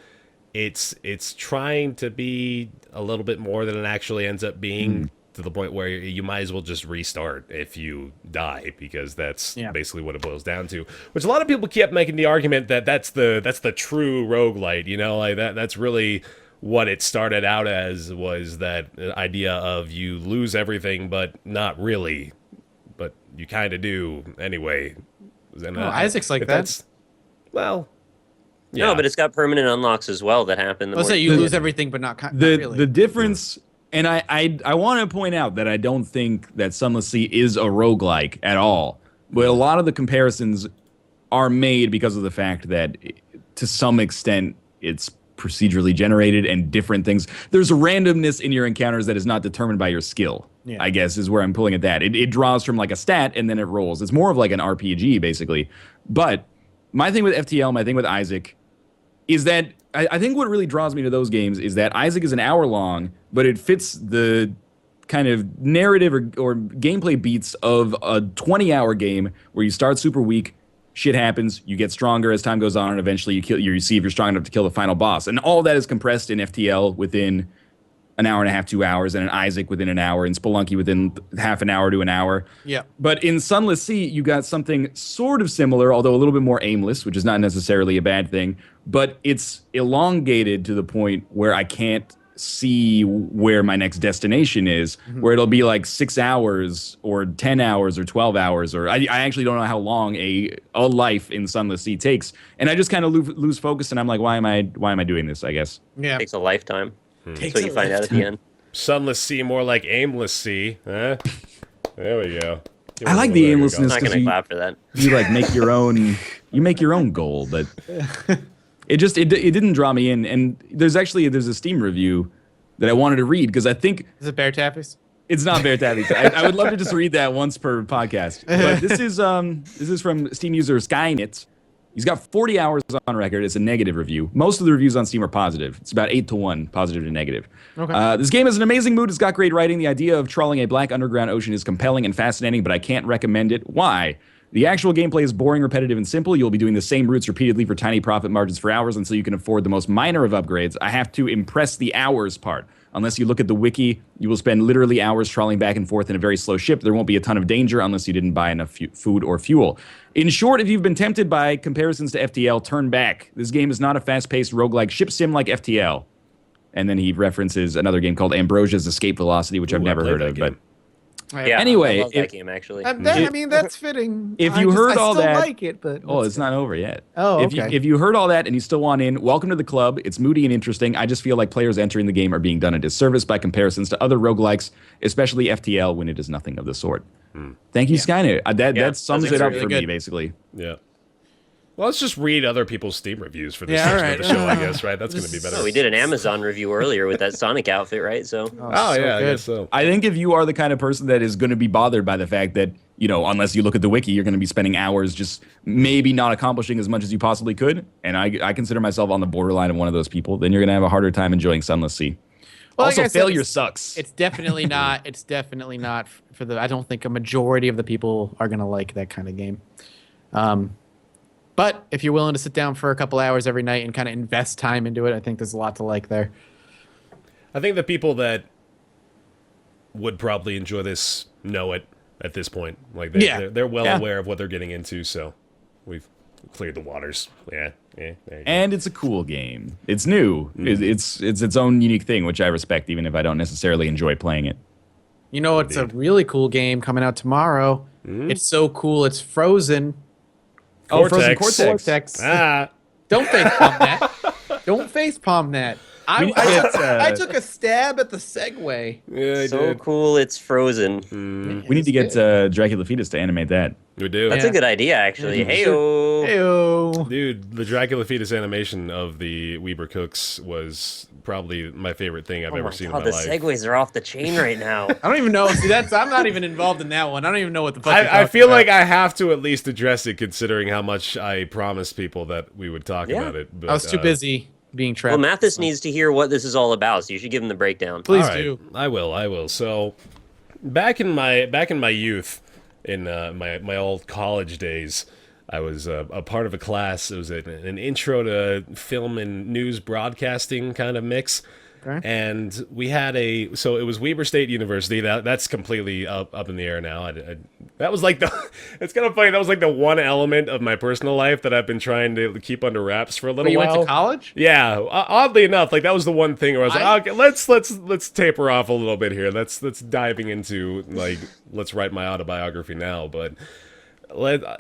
it's trying to be a little bit more than it actually ends up being, to the point where you might as well just restart if you die, because that's basically what it boils down to. Which a lot of people kept making the argument that that's the true roguelite, like that's really what it started out as, was that idea of you lose everything, but not really. But you kind of do anyway. And,
Isaac's like that.
Well, yeah.
No, but it's got permanent unlocks as well that happen.
Let's say you lose everything, but not really.
The difference, and I want to point out that I don't think that Sunless Sea is a roguelike at all. But a lot of the comparisons are made because of the fact that, to some extent, it's procedurally generated and different things. There's a randomness in your encounters that is not determined by your skill, I guess, is where I'm pulling at that. It draws from like a stat and then it rolls. It's more of like an RPG, basically. But my thing with FTL, my thing with Isaac, is that I think what really draws me to those games is that Isaac is an hour long, but it fits the kind of narrative or gameplay beats of a 20-hour game where you start super weak, shit happens, you get stronger as time goes on, and eventually you see if you're strong enough to kill the final boss. And all that is compressed in FTL within an hour and a half, 2 hours, and in Isaac within an hour, and Spelunky within half an hour to an hour.
Yeah.
But in Sunless Sea, you got something sort of similar, although a little bit more aimless, which is not necessarily a bad thing. But it's elongated to the point where I can't see where my next destination is, where it'll be like 6 hours or 10 hours or 12 hours, or I actually don't know how long a life in Sunless Sea takes. And I just kind of lose focus, and I'm like, why am I doing this, I guess?
Yeah.
It takes a lifetime. That's what you find out at the end.
Sunless Sea, more like aimless sea. Huh? There we go.
I like the aimlessness.
I'm not gonna clap for that.
You like make your own goal, but it didn't draw me in. And there's a Steam review that I wanted to read because I think
is it BaerTaffy's?
It's not BaerTaffy. I would love to just read that once per podcast. But this is from Steam user Skynit. He's got 40 hours on record. It's a negative review. Most of the reviews on Steam are positive. It's about 8-1, positive to negative. Okay. This game has an amazing mood. It's got great writing. The idea of trawling a black underground ocean is compelling and fascinating, but I can't recommend it. Why? The actual gameplay is boring, repetitive, and simple. You'll be doing the same routes repeatedly for tiny profit margins for hours until you can afford the most minor of upgrades. I have to impress the hours part. Unless you look at the wiki, you will spend literally hours trawling back and forth in a very slow ship. There won't be a ton of danger unless you didn't buy enough food or fuel. In short, if you've been tempted by comparisons to FTL, turn back. This game is not a fast-paced roguelike ship sim like FTL. And then he references another game called Ambrosia's Escape Velocity, which I've never heard of. But
yeah,
anyway,
I love that game actually.
I mean, that's fitting.
If you heard all that,
I still like it, but
it's not over yet.
Oh, okay.
If you heard all that and you still want in, welcome to the club. It's moody and interesting. I just feel like players entering the game are being done a disservice by comparisons to other roguelikes, especially FTL, when it is nothing of the sort. Thank you, Skynet. That sums it up for me, basically.
Yeah. Well, let's just read other people's Steam reviews for this section of the show, I guess, right? That's going to be better.
Oh, we did an Amazon review earlier with that Sonic outfit, right? So.
I guess so.
I think if you are the kind of person that is going to be bothered by the fact that, unless you look at the wiki, you're going to be spending hours just maybe not accomplishing as much as you possibly could, and I consider myself on the borderline of one of those people, then you're going to have a harder time enjoying Sunless Sea. Well, also, failure sucks.
It's definitely not. For the. I don't think a majority of the people are going to like that kind of game. But if you're willing to sit down for a couple hours every night and kind of invest time into it, I think there's a lot to like there.
I think the people that would probably enjoy this know it at this point. Like they're well aware of what they're getting into, so we've cleared the waters. Yeah.
And it's a cool game. It's new. It's its own unique thing, which I respect, even if I don't necessarily enjoy playing it.
It's a really cool game coming out tomorrow. It's so cool. It's Frozen.
Cortex.
Frozen Cortex. Don't facepalm that. Don't facepalm that. I took a stab at the segue.
Yeah,
so cool, it's frozen.
We need to get Dracula Fetus to animate that.
We do.
That's a good idea, actually. Heyo.
Heyo.
Dude, the Dracula Fetus animation of the Weber Cooks was probably my favorite thing I've ever seen in my life.
The segues are off the chain right now.
I don't even know. See, I'm not even involved in that one. I don't even know what the fuck
I feel like I have to at least address it, considering how much I promised people that we would talk about it. But,
I was too busy being trapped.
Well, Mathas needs to hear what this is all about, so you should give him the breakdown.
Please do.
I will. So, back in my youth, in my old college days, I was a part of a class. It was an intro to film and news broadcasting kind of mix. Okay. And we had so it was Weber State University. That's completely up in the air now. That was like it's kind of funny. That was like the one element of my personal life that I've been trying to keep under wraps for a little while.
You went to college?
Yeah. Oddly enough, like that was the one thing where I was like, okay, let's taper off a little bit here. Let's diving into let's write my autobiography now. But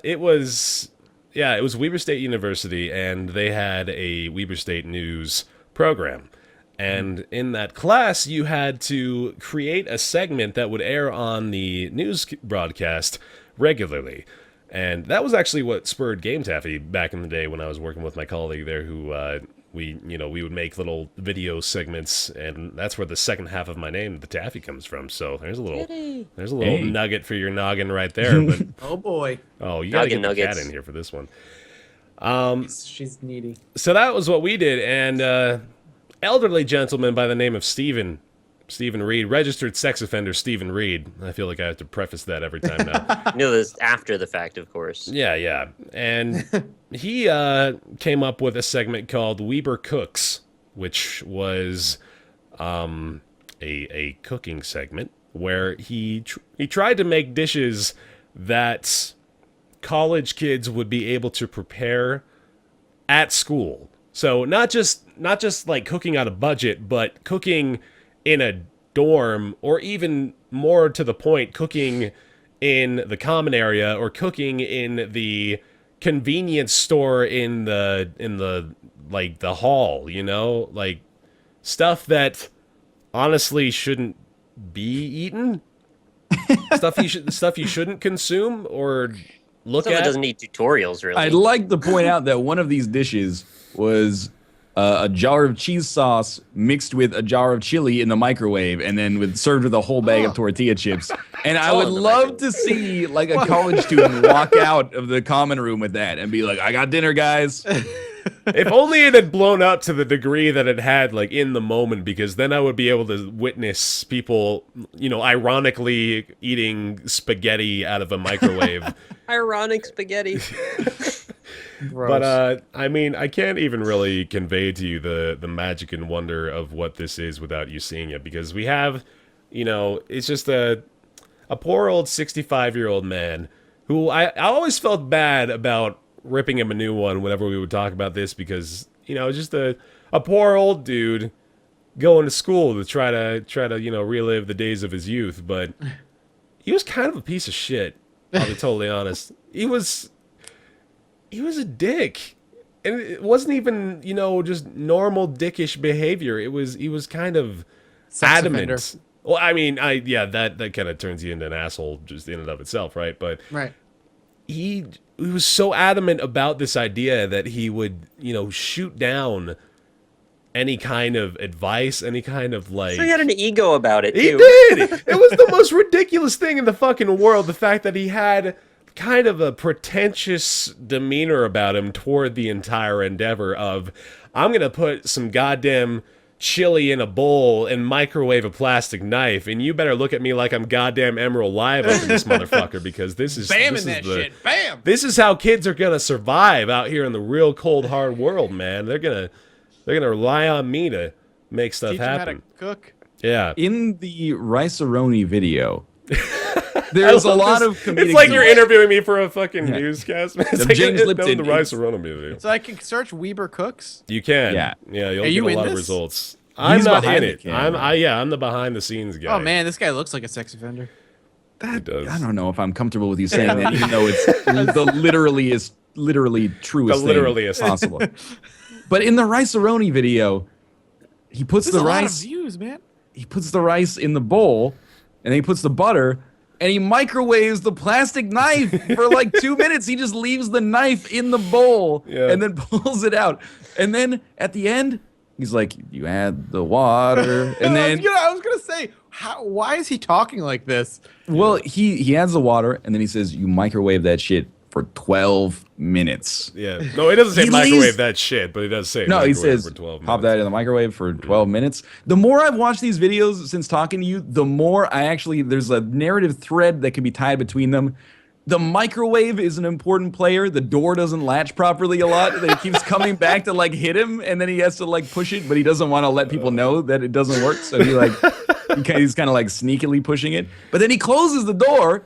it was Weber State University, and they had a Weber State news program. And in that class, you had to create a segment that would air on the news broadcast regularly. And that was actually what spurred BaerTaffy back in the day when I was working with my colleague there, who we would make little video segments, and that's where the second half of my name, the Taffy, comes from. So there's a little nugget for your noggin right there. But
oh boy.
Oh, you gotta get the cat in here for this one.
She's needy.
So that was what we did, and elderly gentleman by the name of Stephen Reed, registered sex offender Stephen Reed. I feel like I have to preface that every time now.
You know this after the fact, of course.
Yeah. And he came up with a segment called Weber Cooks, which was a cooking segment where he tried to make dishes that college kids would be able to prepare at school. So not just like cooking on a budget, but cooking in a dorm, or even more to the point, cooking in the common area, or cooking in the convenience store in the like the hall, like stuff that honestly shouldn't be eaten. stuff you shouldn't consume or look at.
It doesn't need tutorials, really.
I'd like to point out that one of these dishes was a jar of cheese sauce mixed with a jar of chili in the microwave, and then served with a whole bag of tortilla chips. And I would love to see like a college student walk out of the common room with that and be like, "I got dinner, guys."
If only it had blown up to the degree that it had, like, in the moment, because then I would be able to witness people, ironically eating spaghetti out of a microwave.
Ironic spaghetti.
But, I mean, I can't even really convey to you the magic and wonder of what this is without you seeing it, because we have, it's just a poor old 65-year-old man who I always felt bad about ripping him a new one whenever we would talk about this, because just a poor old dude going to school to try to relive the days of his youth. But he was kind of a piece of shit, I'll be totally honest. He was a dick, and it wasn't even just normal dickish behavior. He was kind of adamant. Offender. Well, I mean, that kind of turns you into an asshole just in and of itself, right? But
right.
He was so adamant about this idea that he would, shoot down any kind of advice, any kind of like...
So he had an ego about it, too.
He did! It was the most ridiculous thing in the fucking world, the fact that he had kind of a pretentious demeanor about him toward the entire endeavor of, I'm going to put some goddamn chili in a bowl and microwave a plastic knife, and you better look at me like I'm goddamn Emerald Live up in this motherfucker, because this is
shit. Bam!
This is how kids are gonna survive out here in the real cold hard world, man. They're gonna rely on me to make stuff happen.
Teach them how to cook.
Yeah.
In the Rice-A-Roni video, there's a lot of comedic...
It's like you're interviewing me for a fucking newscast. It's like
James Lipton,
the Rice-A-Roni video.
So I can search Weber Cooks?
You can.
Yeah.
You'll get a lot of results. I'm not in it. I'm the behind the scenes guy.
Oh man, this guy looks like a sex offender.
That does.
I don't know if I'm comfortable with you saying that, even though it's the literally truest thing possible. But in the Rice-A-Roni video, he puts
There's
the
a lot of
rice.
views, man.
He puts the rice in the bowl, and then he puts the butter, and he microwaves the plastic knife for like 2 minutes. He just leaves the knife in the bowl and then pulls it out. And then at the end, he's like, "You add the water," and then
I was gonna say, why is he talking like this?
well, he adds the water, and then he says, "You microwave that shit for 12 minutes."
Yeah. No, he doesn't say
He
microwave
leaves-
that shit, but he does say
No, he
microwave
says,
for 12 minutes.
"Pop that in the microwave for 12 minutes." The more I've watched these videos since talking to you, the more there's a narrative thread that can be tied between them. The microwave is an important player. The door doesn't latch properly a lot. That he keeps coming back to like hit him, and then he has to like push it, but he doesn't want to let people know that it doesn't work. So he's kind of like sneakily pushing it. But then he closes the door,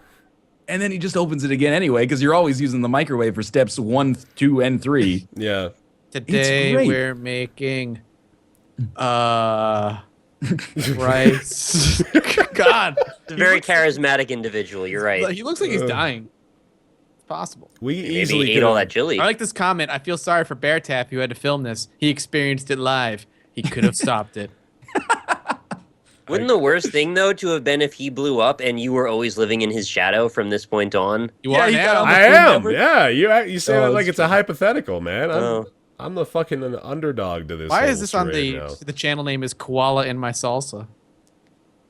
and then he just opens it again anyway, because you're always using the microwave for steps 1, 2, and 3.
Yeah.
Today
great.
we're making rice. God.
He's a very charismatic individual. You're right.
He looks like he's dying. It's possible.
We
Maybe
easily
he ate all that chili.
I like this comment. I feel sorry for BaerTaffy who had to film this. He experienced it live. He could have stopped it.
Wouldn't the worst thing though to have been if he blew up and you were always living in his shadow from this point on?
You
Yeah,
are
he got
now.
on
I am. Yeah, you say that like
it's
it's a hypothetical, man.
Oh.
I'm the fucking underdog to this.
Why
whole
is this on
charade
the
now.
the channel name is Koala in my salsa?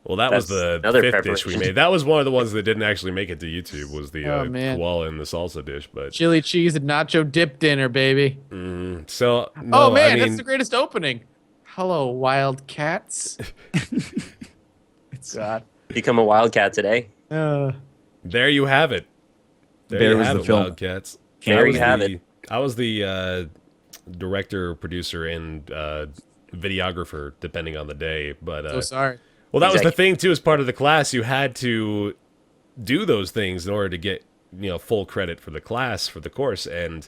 Well, that was
That's
the
another
5th dish we
preparation.
made. That was one of the ones that didn't actually make it to YouTube. Was the
Oh, man.
koala and the salsa dish? But
Chili cheese and nacho dip dinner, baby.
so no,
Oh man,
I mean,
that's the greatest opening. Hello, wild cats. God.
Become a wildcat today.
there you have it. There
There
you
was
have
the
it,
film.
Wildcats.
There
I
you
was
have
the-
it.
I was the director, producer, and videographer, depending on the day. But
So sorry.
well, that was the
Executive.
thing too. As part of the class, you had to do those things in order to get full credit for the class, for the course. And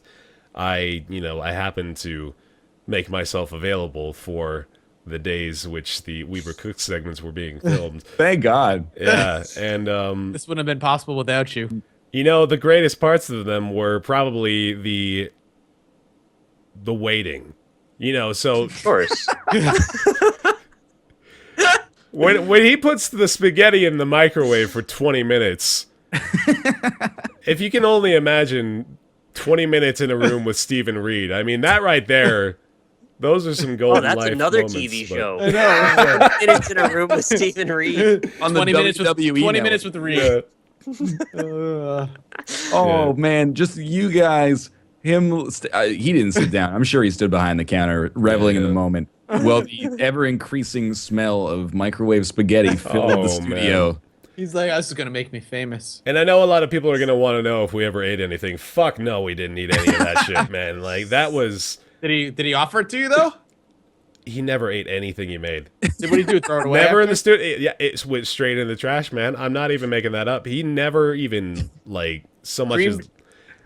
I happened to make myself available for the days which the Weaver Cook segments were being filmed.
Thank God.
Yeah, and
This wouldn't have been possible without you.
the greatest parts of them were probably the waiting. So
Of course.
when he puts the spaghetti in the microwave for 20 minutes, if you can only imagine 20 minutes in a room with Stephen Reed, I mean, that right there, those are some golden
Oh, that's
life
another
moments,
TV
but-
show. 20 minutes in a room with Stephen Reed.
On the
20 minutes with
WWE
20
network.
minutes with Reed.
Yeah.
Oh man, just you guys. Him, he didn't sit down. I'm sure he stood behind the counter, reveling in the moment. Well, the ever-increasing smell of microwave spaghetti filled the
Oh,
studio.
He's like, this is gonna make me famous.
And I know a lot of people are going to want to know if we ever ate anything. Fuck no, we didn't eat any of that shit, man. Like, that was...
Did he offer it to you though?
He never ate anything he made.
What did he do? Throw it away?
Never in
after?
the studio. Yeah, it went straight in the trash, man. I'm not even making that up. He never even, so much
Creamed-
as...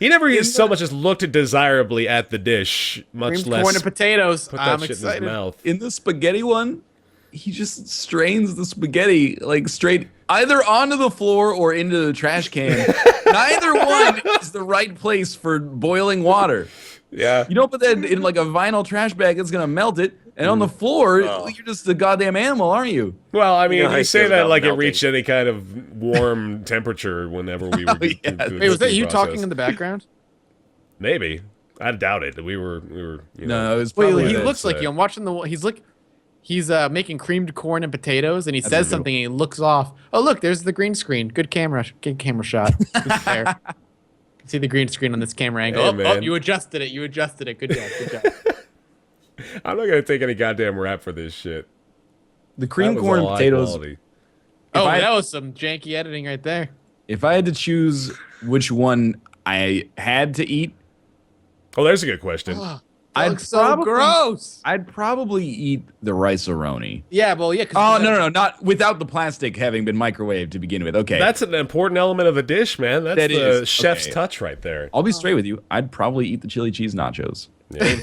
He never even so much as looked desirably at the dish, much
Creamed
less
corn and potatoes.
put that
I'm
shit
excited.
in his mouth.
In the spaghetti one, he just strains the spaghetti like straight either onto the floor or into the trash can. Neither one is the right place for boiling water.
Yeah.
You don't put that in like a vinyl trash bag, it's gonna melt it. And on the floor, you're just a goddamn animal, aren't you?
Well, I mean,
You know how
you
I
say
feel
that
about
like it
melting.
reached any kind of warm temperature whenever we were doing
yeah.
the
Wait, was that
cooking
you
process.
talking in the background?
Maybe. I doubt it. We were.
No, it was
Wait,
probably
he
that's,
looks like you. I'm watching the. He's making creamed corn and potatoes, and he says something, and he looks off. Oh, look, there's the green screen. Good camera shot. There. See the green screen on this camera angle.
Hey,
Oh,
man.
you adjusted it. Good job. Good job.
I'm not gonna take any goddamn rap for this shit.
the cream
That was
corn and
all high
potatoes.
quality.
Oh,
I-
that was some janky editing right there.
If I had to choose which one I had to eat,
Oh, there's a good question.
That looks so gross.
I'd probably eat the rice-a-roni.
Yeah, well, yeah.
Oh, no, not without the plastic having been microwaved to begin with. Okay.
That's an important element of the dish, man. That's
That
the
is.
chef's
Okay.
touch right there.
I'll be straight with you. I'd probably eat the chili cheese nachos.
Yeah.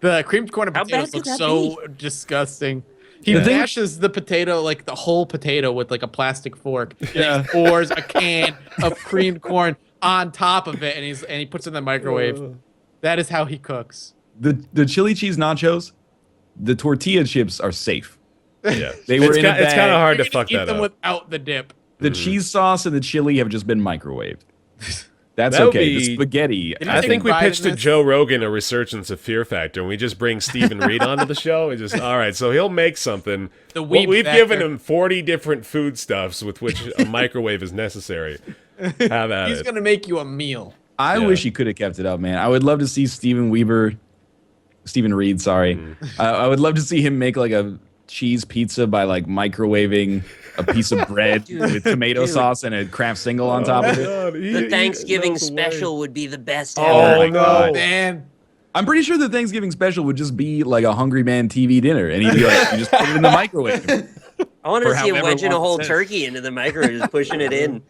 The creamed corn and
How
potatoes
bad
look
could that
so disgusting. He
The thing-
mashes the potato, like the whole potato, with like a plastic fork.
Yeah.
And he pours a can of creamed corn on top of it, and he puts it in the microwave. That is how he cooks.
The chili cheese nachos, the tortilla chips are safe.
Yeah,
They were in a bag.
It's kind of hard to
You're
fuck
gonna
that
eat them
up.
without the dip.
The cheese sauce and the chili have just been microwaved. That's
That would
okay.
be-
The spaghetti.
I think we
pride
pitched
in
to
this?
Joe Rogan a resurgence of Fear Factor, and we just bring Stephen Reed onto the show. And just all right, so he'll make something.
The
Well,
weeb
we've
factor.
given him 40 different foodstuffs with which a microwave is necessary. Have at
He's
it.
gonna make you a meal.
I wish he could have kept it up, man. I would love to see Stephen Reed, sorry. I would love to see him make like a cheese pizza by like microwaving a piece of bread with tomato sauce and a Kraft single on top of it.
God,
The Thanksgiving special would be the best
Oh,
ever.
no.
God.
Man,
I'm pretty sure the Thanksgiving special would just be like a Hungry Man TV dinner, and he'd be like, you just put it in the microwave.
I wanted
For
to see him
however
wedging a
long it
whole
says.
turkey into the microwave, just pushing it in.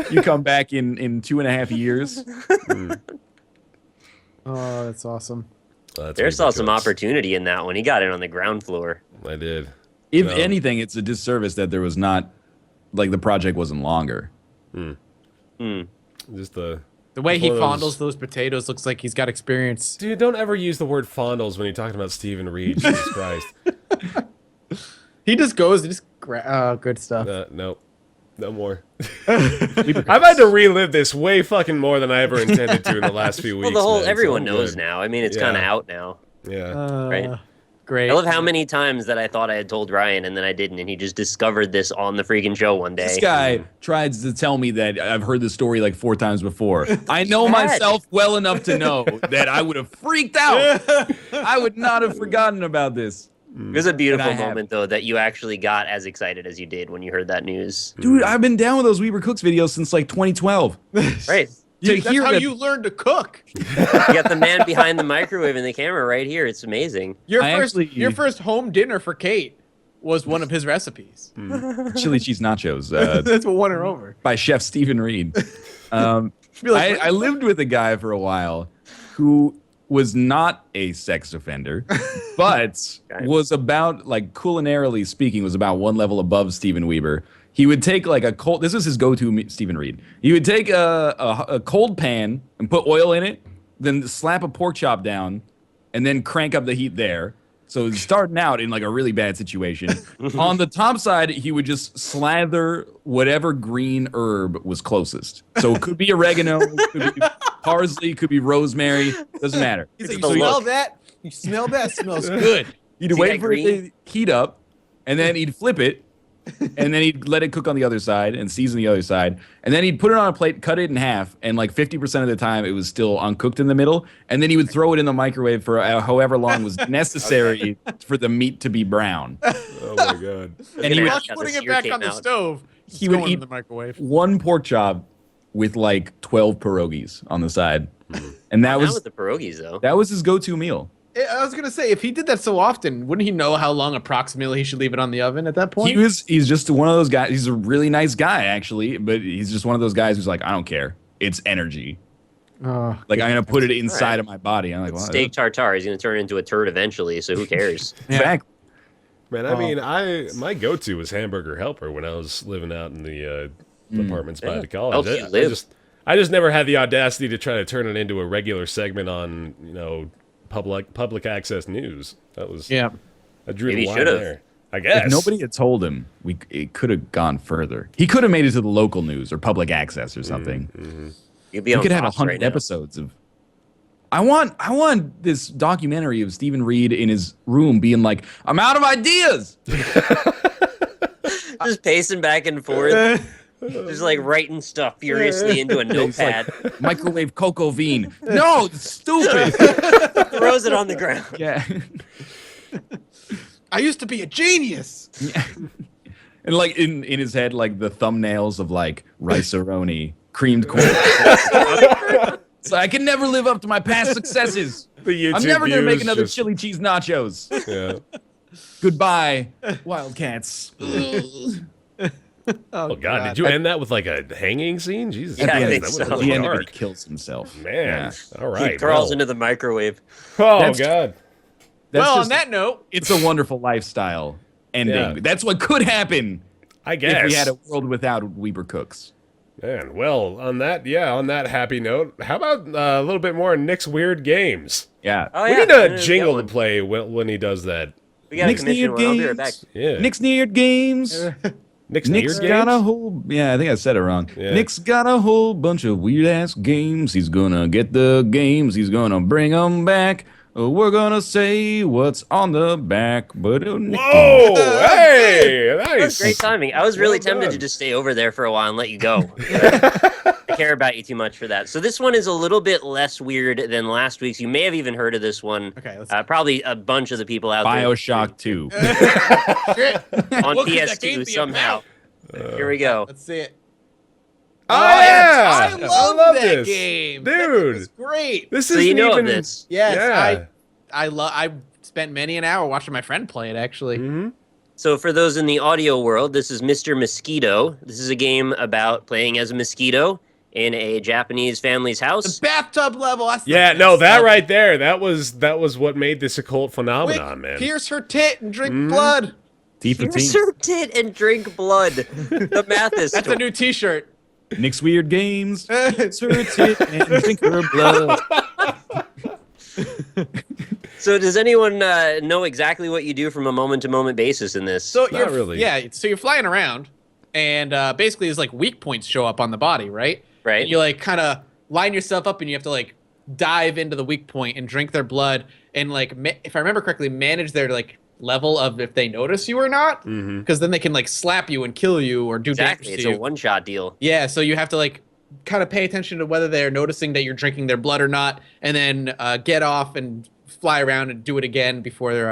You come back in 2.5 years.
oh, that's awesome.
Bear saw some opportunity in that one. He got it on the ground floor.
I did.
If
No.
anything, it's a disservice that there was not, like the project wasn't longer.
Just the
The way he
one of those-
fondles those potatoes looks like he's got experience.
Dude, don't ever use the word fondles when you're talking about Stephen Reed. Jesus Christ.
He just goes and just good stuff.
No more. I've had to relive this way fucking more than I ever intended to in the last few weeks.
Well, the whole
man, so
everyone
I'm
knows
good.
now. I mean, it's
Yeah.
kind of out now.
Yeah.
Right.
Great.
I love how many times that I thought I had told Ryan and then I didn't, and he just discovered this on the freaking show one day.
This guy tried to tell me that I've heard this story like 4 times before. I know myself well enough to know that I would have freaked out. I would not have forgotten about this.
It was a beautiful
And I
moment, though, that you actually got as excited as you did when you heard that news.
Dude, I've been down with those Weaver Cooks videos since like 2012.
Right.
That's how
that-
you learn to cook.
You got the man behind the microwave and the camera right here. It's amazing.
Your
I
first,
actually-
your first home dinner for Kate was one of his recipes.
chili cheese nachos
That's what won her over.
by Chef Stephen Reed.
Be like,
I lived with a guy for a while who was not a sex offender, but was about, like, culinarily speaking, was about one level above Steven Weber. He would take like a cold. This is his go-to, Stephen Reed. He would take a cold pan and put oil in it, then slap a pork chop down, and then crank up the heat there. So starting out in like a really bad situation. On the top side, he would just slather whatever green herb was closest. So it could be oregano, could be parsley, could be rosemary. Doesn't matter.
He's like,
the
you smell
look.
that? You smell that? Smells good.
He'd
See
wait
that
for it
green?
to heat up, and then he'd flip it, and then he'd let it cook on the other side and season the other side, and then he'd put it on a plate, cut it in half, and like 50% of the time it was still uncooked in the middle, and then he would throw it in the microwave for however long was necessary for the meat to be brown.
Oh my god.
And he would,
While
Yeah, the
putting it
sear
back
came
on the
out.
stove,
He would
going
eat-
in the microwave.
one pork chop with like 12 pierogies on the side, and that
Not
was
with the pierogies, though.
his go-to meal.
I was gonna say, if he did that so often, wouldn't he know how long approximately he should leave it on the oven at that point?
He's just one of those guys. He's a really nice guy, actually, but he's just one of those guys who's like, I don't care. It's energy.
Oh,
Like, I'm gonna put it inside
Right.
of my body. I'm like, well,
Steak tartare. He's going to turn into a turd eventually, so who cares?
exactly.
Man, I mean, my go-to was Hamburger Helper when I was living out in the apartments by the college.
Helps you live.
I just never had the audacity to try to turn it into a regular segment on, public access news. That was
yeah.
I drew
Maybe
the line
should've.
there. I guess
If nobody had told him, it could have gone further. He could have made it to the local news or public access or something.
You'd be
We
on
could have
Fox
100
right now.
episodes of. I want this documentary of Stephen Reed in his room being like, I'm out of ideas.
Just pacing back and forth. Just like writing stuff furiously into a notepad.
Microwave cocoa bean. No, it's stupid.
Throws it on the ground.
Yeah.
I used to be a genius.
And like in his head, like the thumbnails of like rice-a-roni, creamed corn. So I can never live up to my past successes.
the YouTube
I'm never gonna make
views
another
just-
chili cheese nachos.
Yeah.
Goodbye, Wildcats.
Oh god, did you end that with like a hanging scene? Jesus
Yeah, I
Christ,
think
that
so.
was
At the end, of it,
dark.
he kills himself.
Man,
Yeah.
all right.
He crawls
well.
into the microwave.
Oh
That's-
god.
That's
Well,
just-
on that note,
it's a wonderful lifestyle ending.
Yeah.
That's what could happen
I guess.
if we had a world without Weber Cooks.
Man, well, on that happy note, how about a little bit more Nick's weird games?
Yeah.
Oh,
We
yeah.
need
I
a
didn't
jingle
get
to
one.
play when he does that.
We got a commission one. I'll be right back.
Yeah.
Nick's Neared Games. Nick's got a whole... Yeah, I think I said it wrong. Yeah. Nick's got a whole bunch of weird-ass games. He's gonna get the games. He's gonna bring them back. We're gonna say what's on the back. But
whoa! Hey! Nice!
That was great timing. I was really tempted to just stay over there for a while and let you go. I care about you too much for that. So this one is a little bit less weird than last week's. You may have even heard of this one.
Okay,
probably a bunch of the people out there.
BioShock 2.
On PS2 somehow. Here we go.
Let's see it.
Oh, yeah!
I love that
this
game,
dude.
It's great.
This
so
isn't
you know
even...
of this?
Yes,
yeah.
I spent many an hour watching my friend play it. Actually.
Mm-hmm.
So for those in the audio world, this is Mr. Mosquito. This is a game about playing as a mosquito in a Japanese family's house.
The bathtub level.
That right there. That was what made this a cult phenomenon, man.
Pierce her tit and drink blood.
Pierce her tit and drink blood. The Mathas.
That's a new T-shirt.
Nick's Weird Games. Pierce her tit and drink her blood.
So does anyone know exactly what you do from a moment-to-moment basis in this?
So
Not really.
Yeah, so you're flying around, and basically there's like weak points show up on the body, right?
Right.
And you like kind of line yourself up, and you have to like dive into the weak point and drink their blood, and like if I remember correctly, manage their like level of if they notice you or not, because then they can like slap you and kill you or do damage to you.
It's a one-shot deal.
Yeah, so you have to like kind of pay attention to whether they're noticing that you're drinking their blood or not, and then get off and fly around and do it again before they're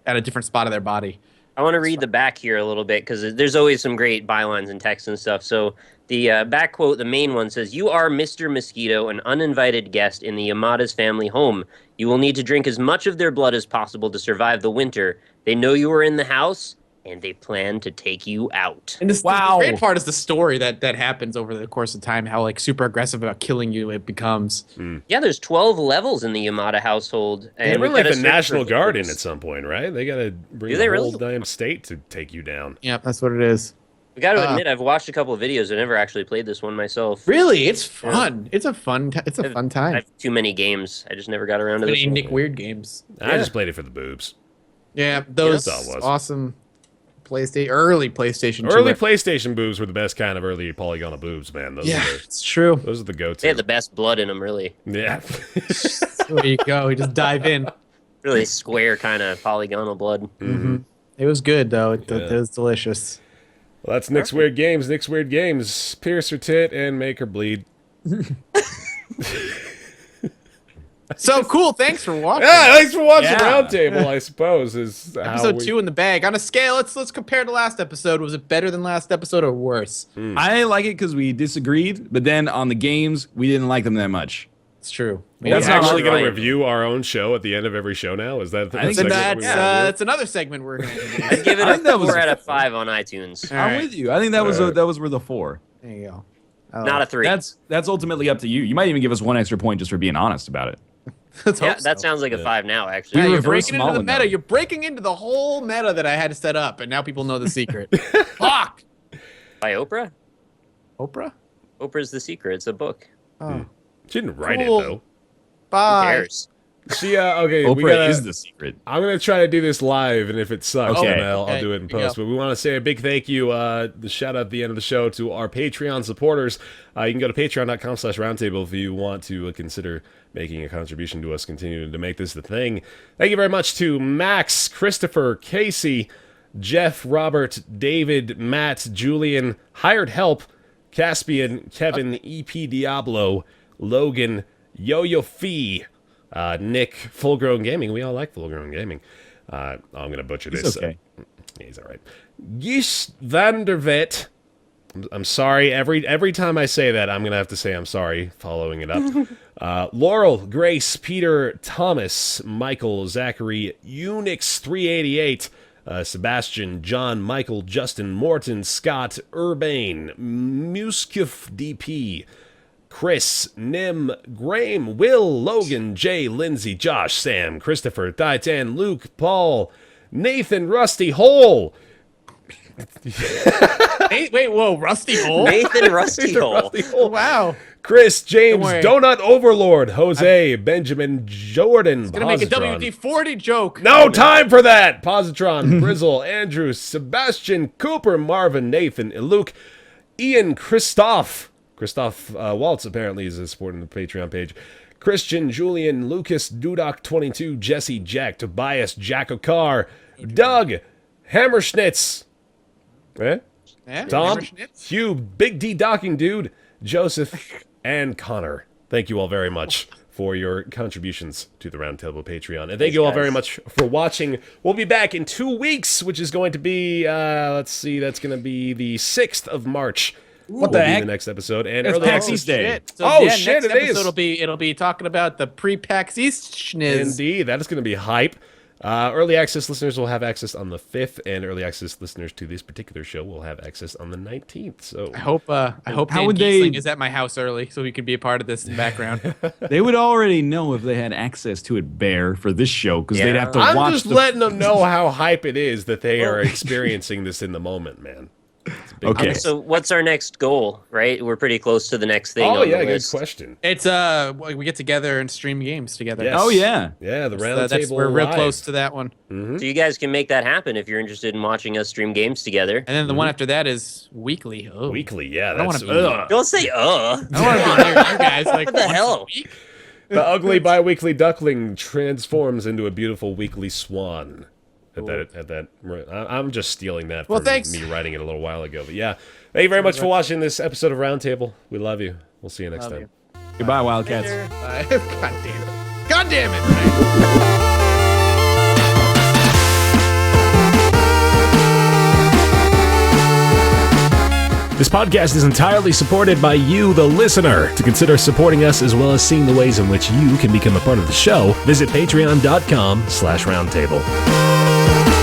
at a different spot of their body.
I want to read the back here a little bit because there's always some great bylines and text and stuff. So the back quote, the main one says, "You are Mr. Mosquito, an uninvited guest in the Yamada's family home. You will need to drink as much of their blood as possible to survive the winter. They know you are in the house, and they plan to take you out."
And the great part is the story that happens over the course of time, how like super aggressive about killing you it becomes.
Yeah, there's 12 levels in the Yamada household. And
they bring like the National Guard in at some point, right? They got to bring the whole damn state to take you down.
Yep, that's what it is.
I got to admit, I've watched a couple of videos. I never actually played this one myself.
Really? It's fun. Yeah. It's a fun time.
I have too many games. I just never got around to this one.
Nick Weird games.
I just played it for the boobs.
Yeah, those awesome early PlayStation
boobs were the best kind of early polygonal boobs, man.
It's true.
Those are the go-to.
They had the best blood in them, really.
Yeah.
There you go. You just dive in.
Really square kind of polygonal blood.
Mm-hmm. It was good, though. It was delicious.
Well, that's Nick's Weird Games. Nick's Weird Games. Pierce her tit and make her bleed.
So cool. Thanks for watching.
Yeah, thanks for watching Roundtable, I suppose. Is
episode 2 in the bag. On a scale, let's compare to last episode. Was it better than last episode or worse?
I like it because we disagreed, but then on the games, we didn't like them that much.
It's true.
We're actually going to review our own show at the end of every show now? Is that
that's another segment we're going to do.
I'd give it a 4 out of 5 on iTunes.
I'm with you. I think that was worth a 4.
There you go.
Not a 3.
That's ultimately up to you. You might even give us 1 extra point just for being honest about it.
That sounds like a 5 now, actually.
You're breaking into the meta. You're breaking into the whole meta that I had to set up, and now people know the secret. Fuck!
By Oprah?
Oprah?
Oprah's The Secret. It's a book.
Oh.
She didn't write it, though.
Bye.
Who cares?
Okay,
Oprah is the secret.
I'm going to try to do this live, and if it sucks, then I'll do it in post.
But
we want to say a big thank you, the shout out at the end of the show to our Patreon supporters. You can go to patreon.com/roundtable if you want to consider making a contribution to us continuing to make this the thing. Thank you very much to Max, Christopher, Casey, Jeff, Robert, David, Matt, Julian, Hired Help, Caspian, Kevin, EP Diablo, Logan, Yo-Yo Fee, Nick, Full Grown Gaming. We all like Full Grown Gaming. I'm going to butcher this.
He's okay.
He's all right. Gies van der Vet. I'm sorry. Every time I say that, I'm going to have to say I'm sorry, following it up. Laurel, Grace, Peter, Thomas, Michael, Zachary, Unix388, Sebastian, John, Michael, Justin, Morton, Scott, Urbane, Muskif DP, Chris, Nim, Graham, Will, Logan, Jay, Lindsay, Josh, Sam, Christopher, Titan, Luke, Paul, Nathan, Rusty Hole.
Wait, whoa, Rusty Hole?
Nathan Rusty Hole.
Wow.
Chris, James, Donut Overlord, Jose, Benjamin, Jordan,
It's going to make a WD-40 joke.
No time for that. Positron, Brizzle, Andrew, Sebastian, Cooper, Marvin, Nathan, Luke, Ian, Christoph Waltz apparently is supporting the Patreon page. Christian, Julian, Lucas, Dudok22, Jesse, Jack, Tobias, Jack O'Carr, Doug, Hammerschnitz, Tom,
Hammerschnitz?
Hugh, Big D Docking Dude, Joseph, and Connor. Thank you all very much for your contributions to the Roundtable Patreon. And thank you all very much for watching. We'll be back in 2 weeks, which is going to be, that's going to be the 6th of March.
What the heck?
The next episode. And
it's PAX East Day.
So, next episode it'll be talking about the pre-PAX East schniz.
Indeed, that is going to be hype. Early access listeners will have access on the 5th, and early access listeners to this particular show will have access on the 19th. So
I hope Dan Giesling is at my house early so he can be a part of this in the background.
They would already know if they had access to it, Bear, for this show, because they'd have to watch.
I'm just letting them know how hype it is that they are experiencing this in the moment, man.
Okay.
So what's our next goal, right? We're pretty close to the next thing.
Oh,
on
yeah,
the
good
list.
question.
It's we get together and stream games together.
Yes.
Oh, yeah.
Yeah, the Roundtable
We're real
Live.
close to that one.
Mm-hmm.
So you guys can make that happen if you're interested in watching us stream games together.
And then the one after that is weekly. Oh.
Weekly, yeah.
I don't
That's
Don't say
I don't want to be near you guys. Like,
What the
once
hell?
a week?
The ugly bi-weekly duckling transforms into a beautiful weekly swan. I'm just stealing that from me writing it a little while ago. But yeah, thank you very much for watching this episode of Roundtable. We love you. We'll see you next time.
Goodbye, Wildcats.
God damn it. God damn it. Right?
This podcast is entirely supported by you, the listener. To consider supporting us as well as seeing the ways in which you can become a part of the show, visit patreon.com/roundtable.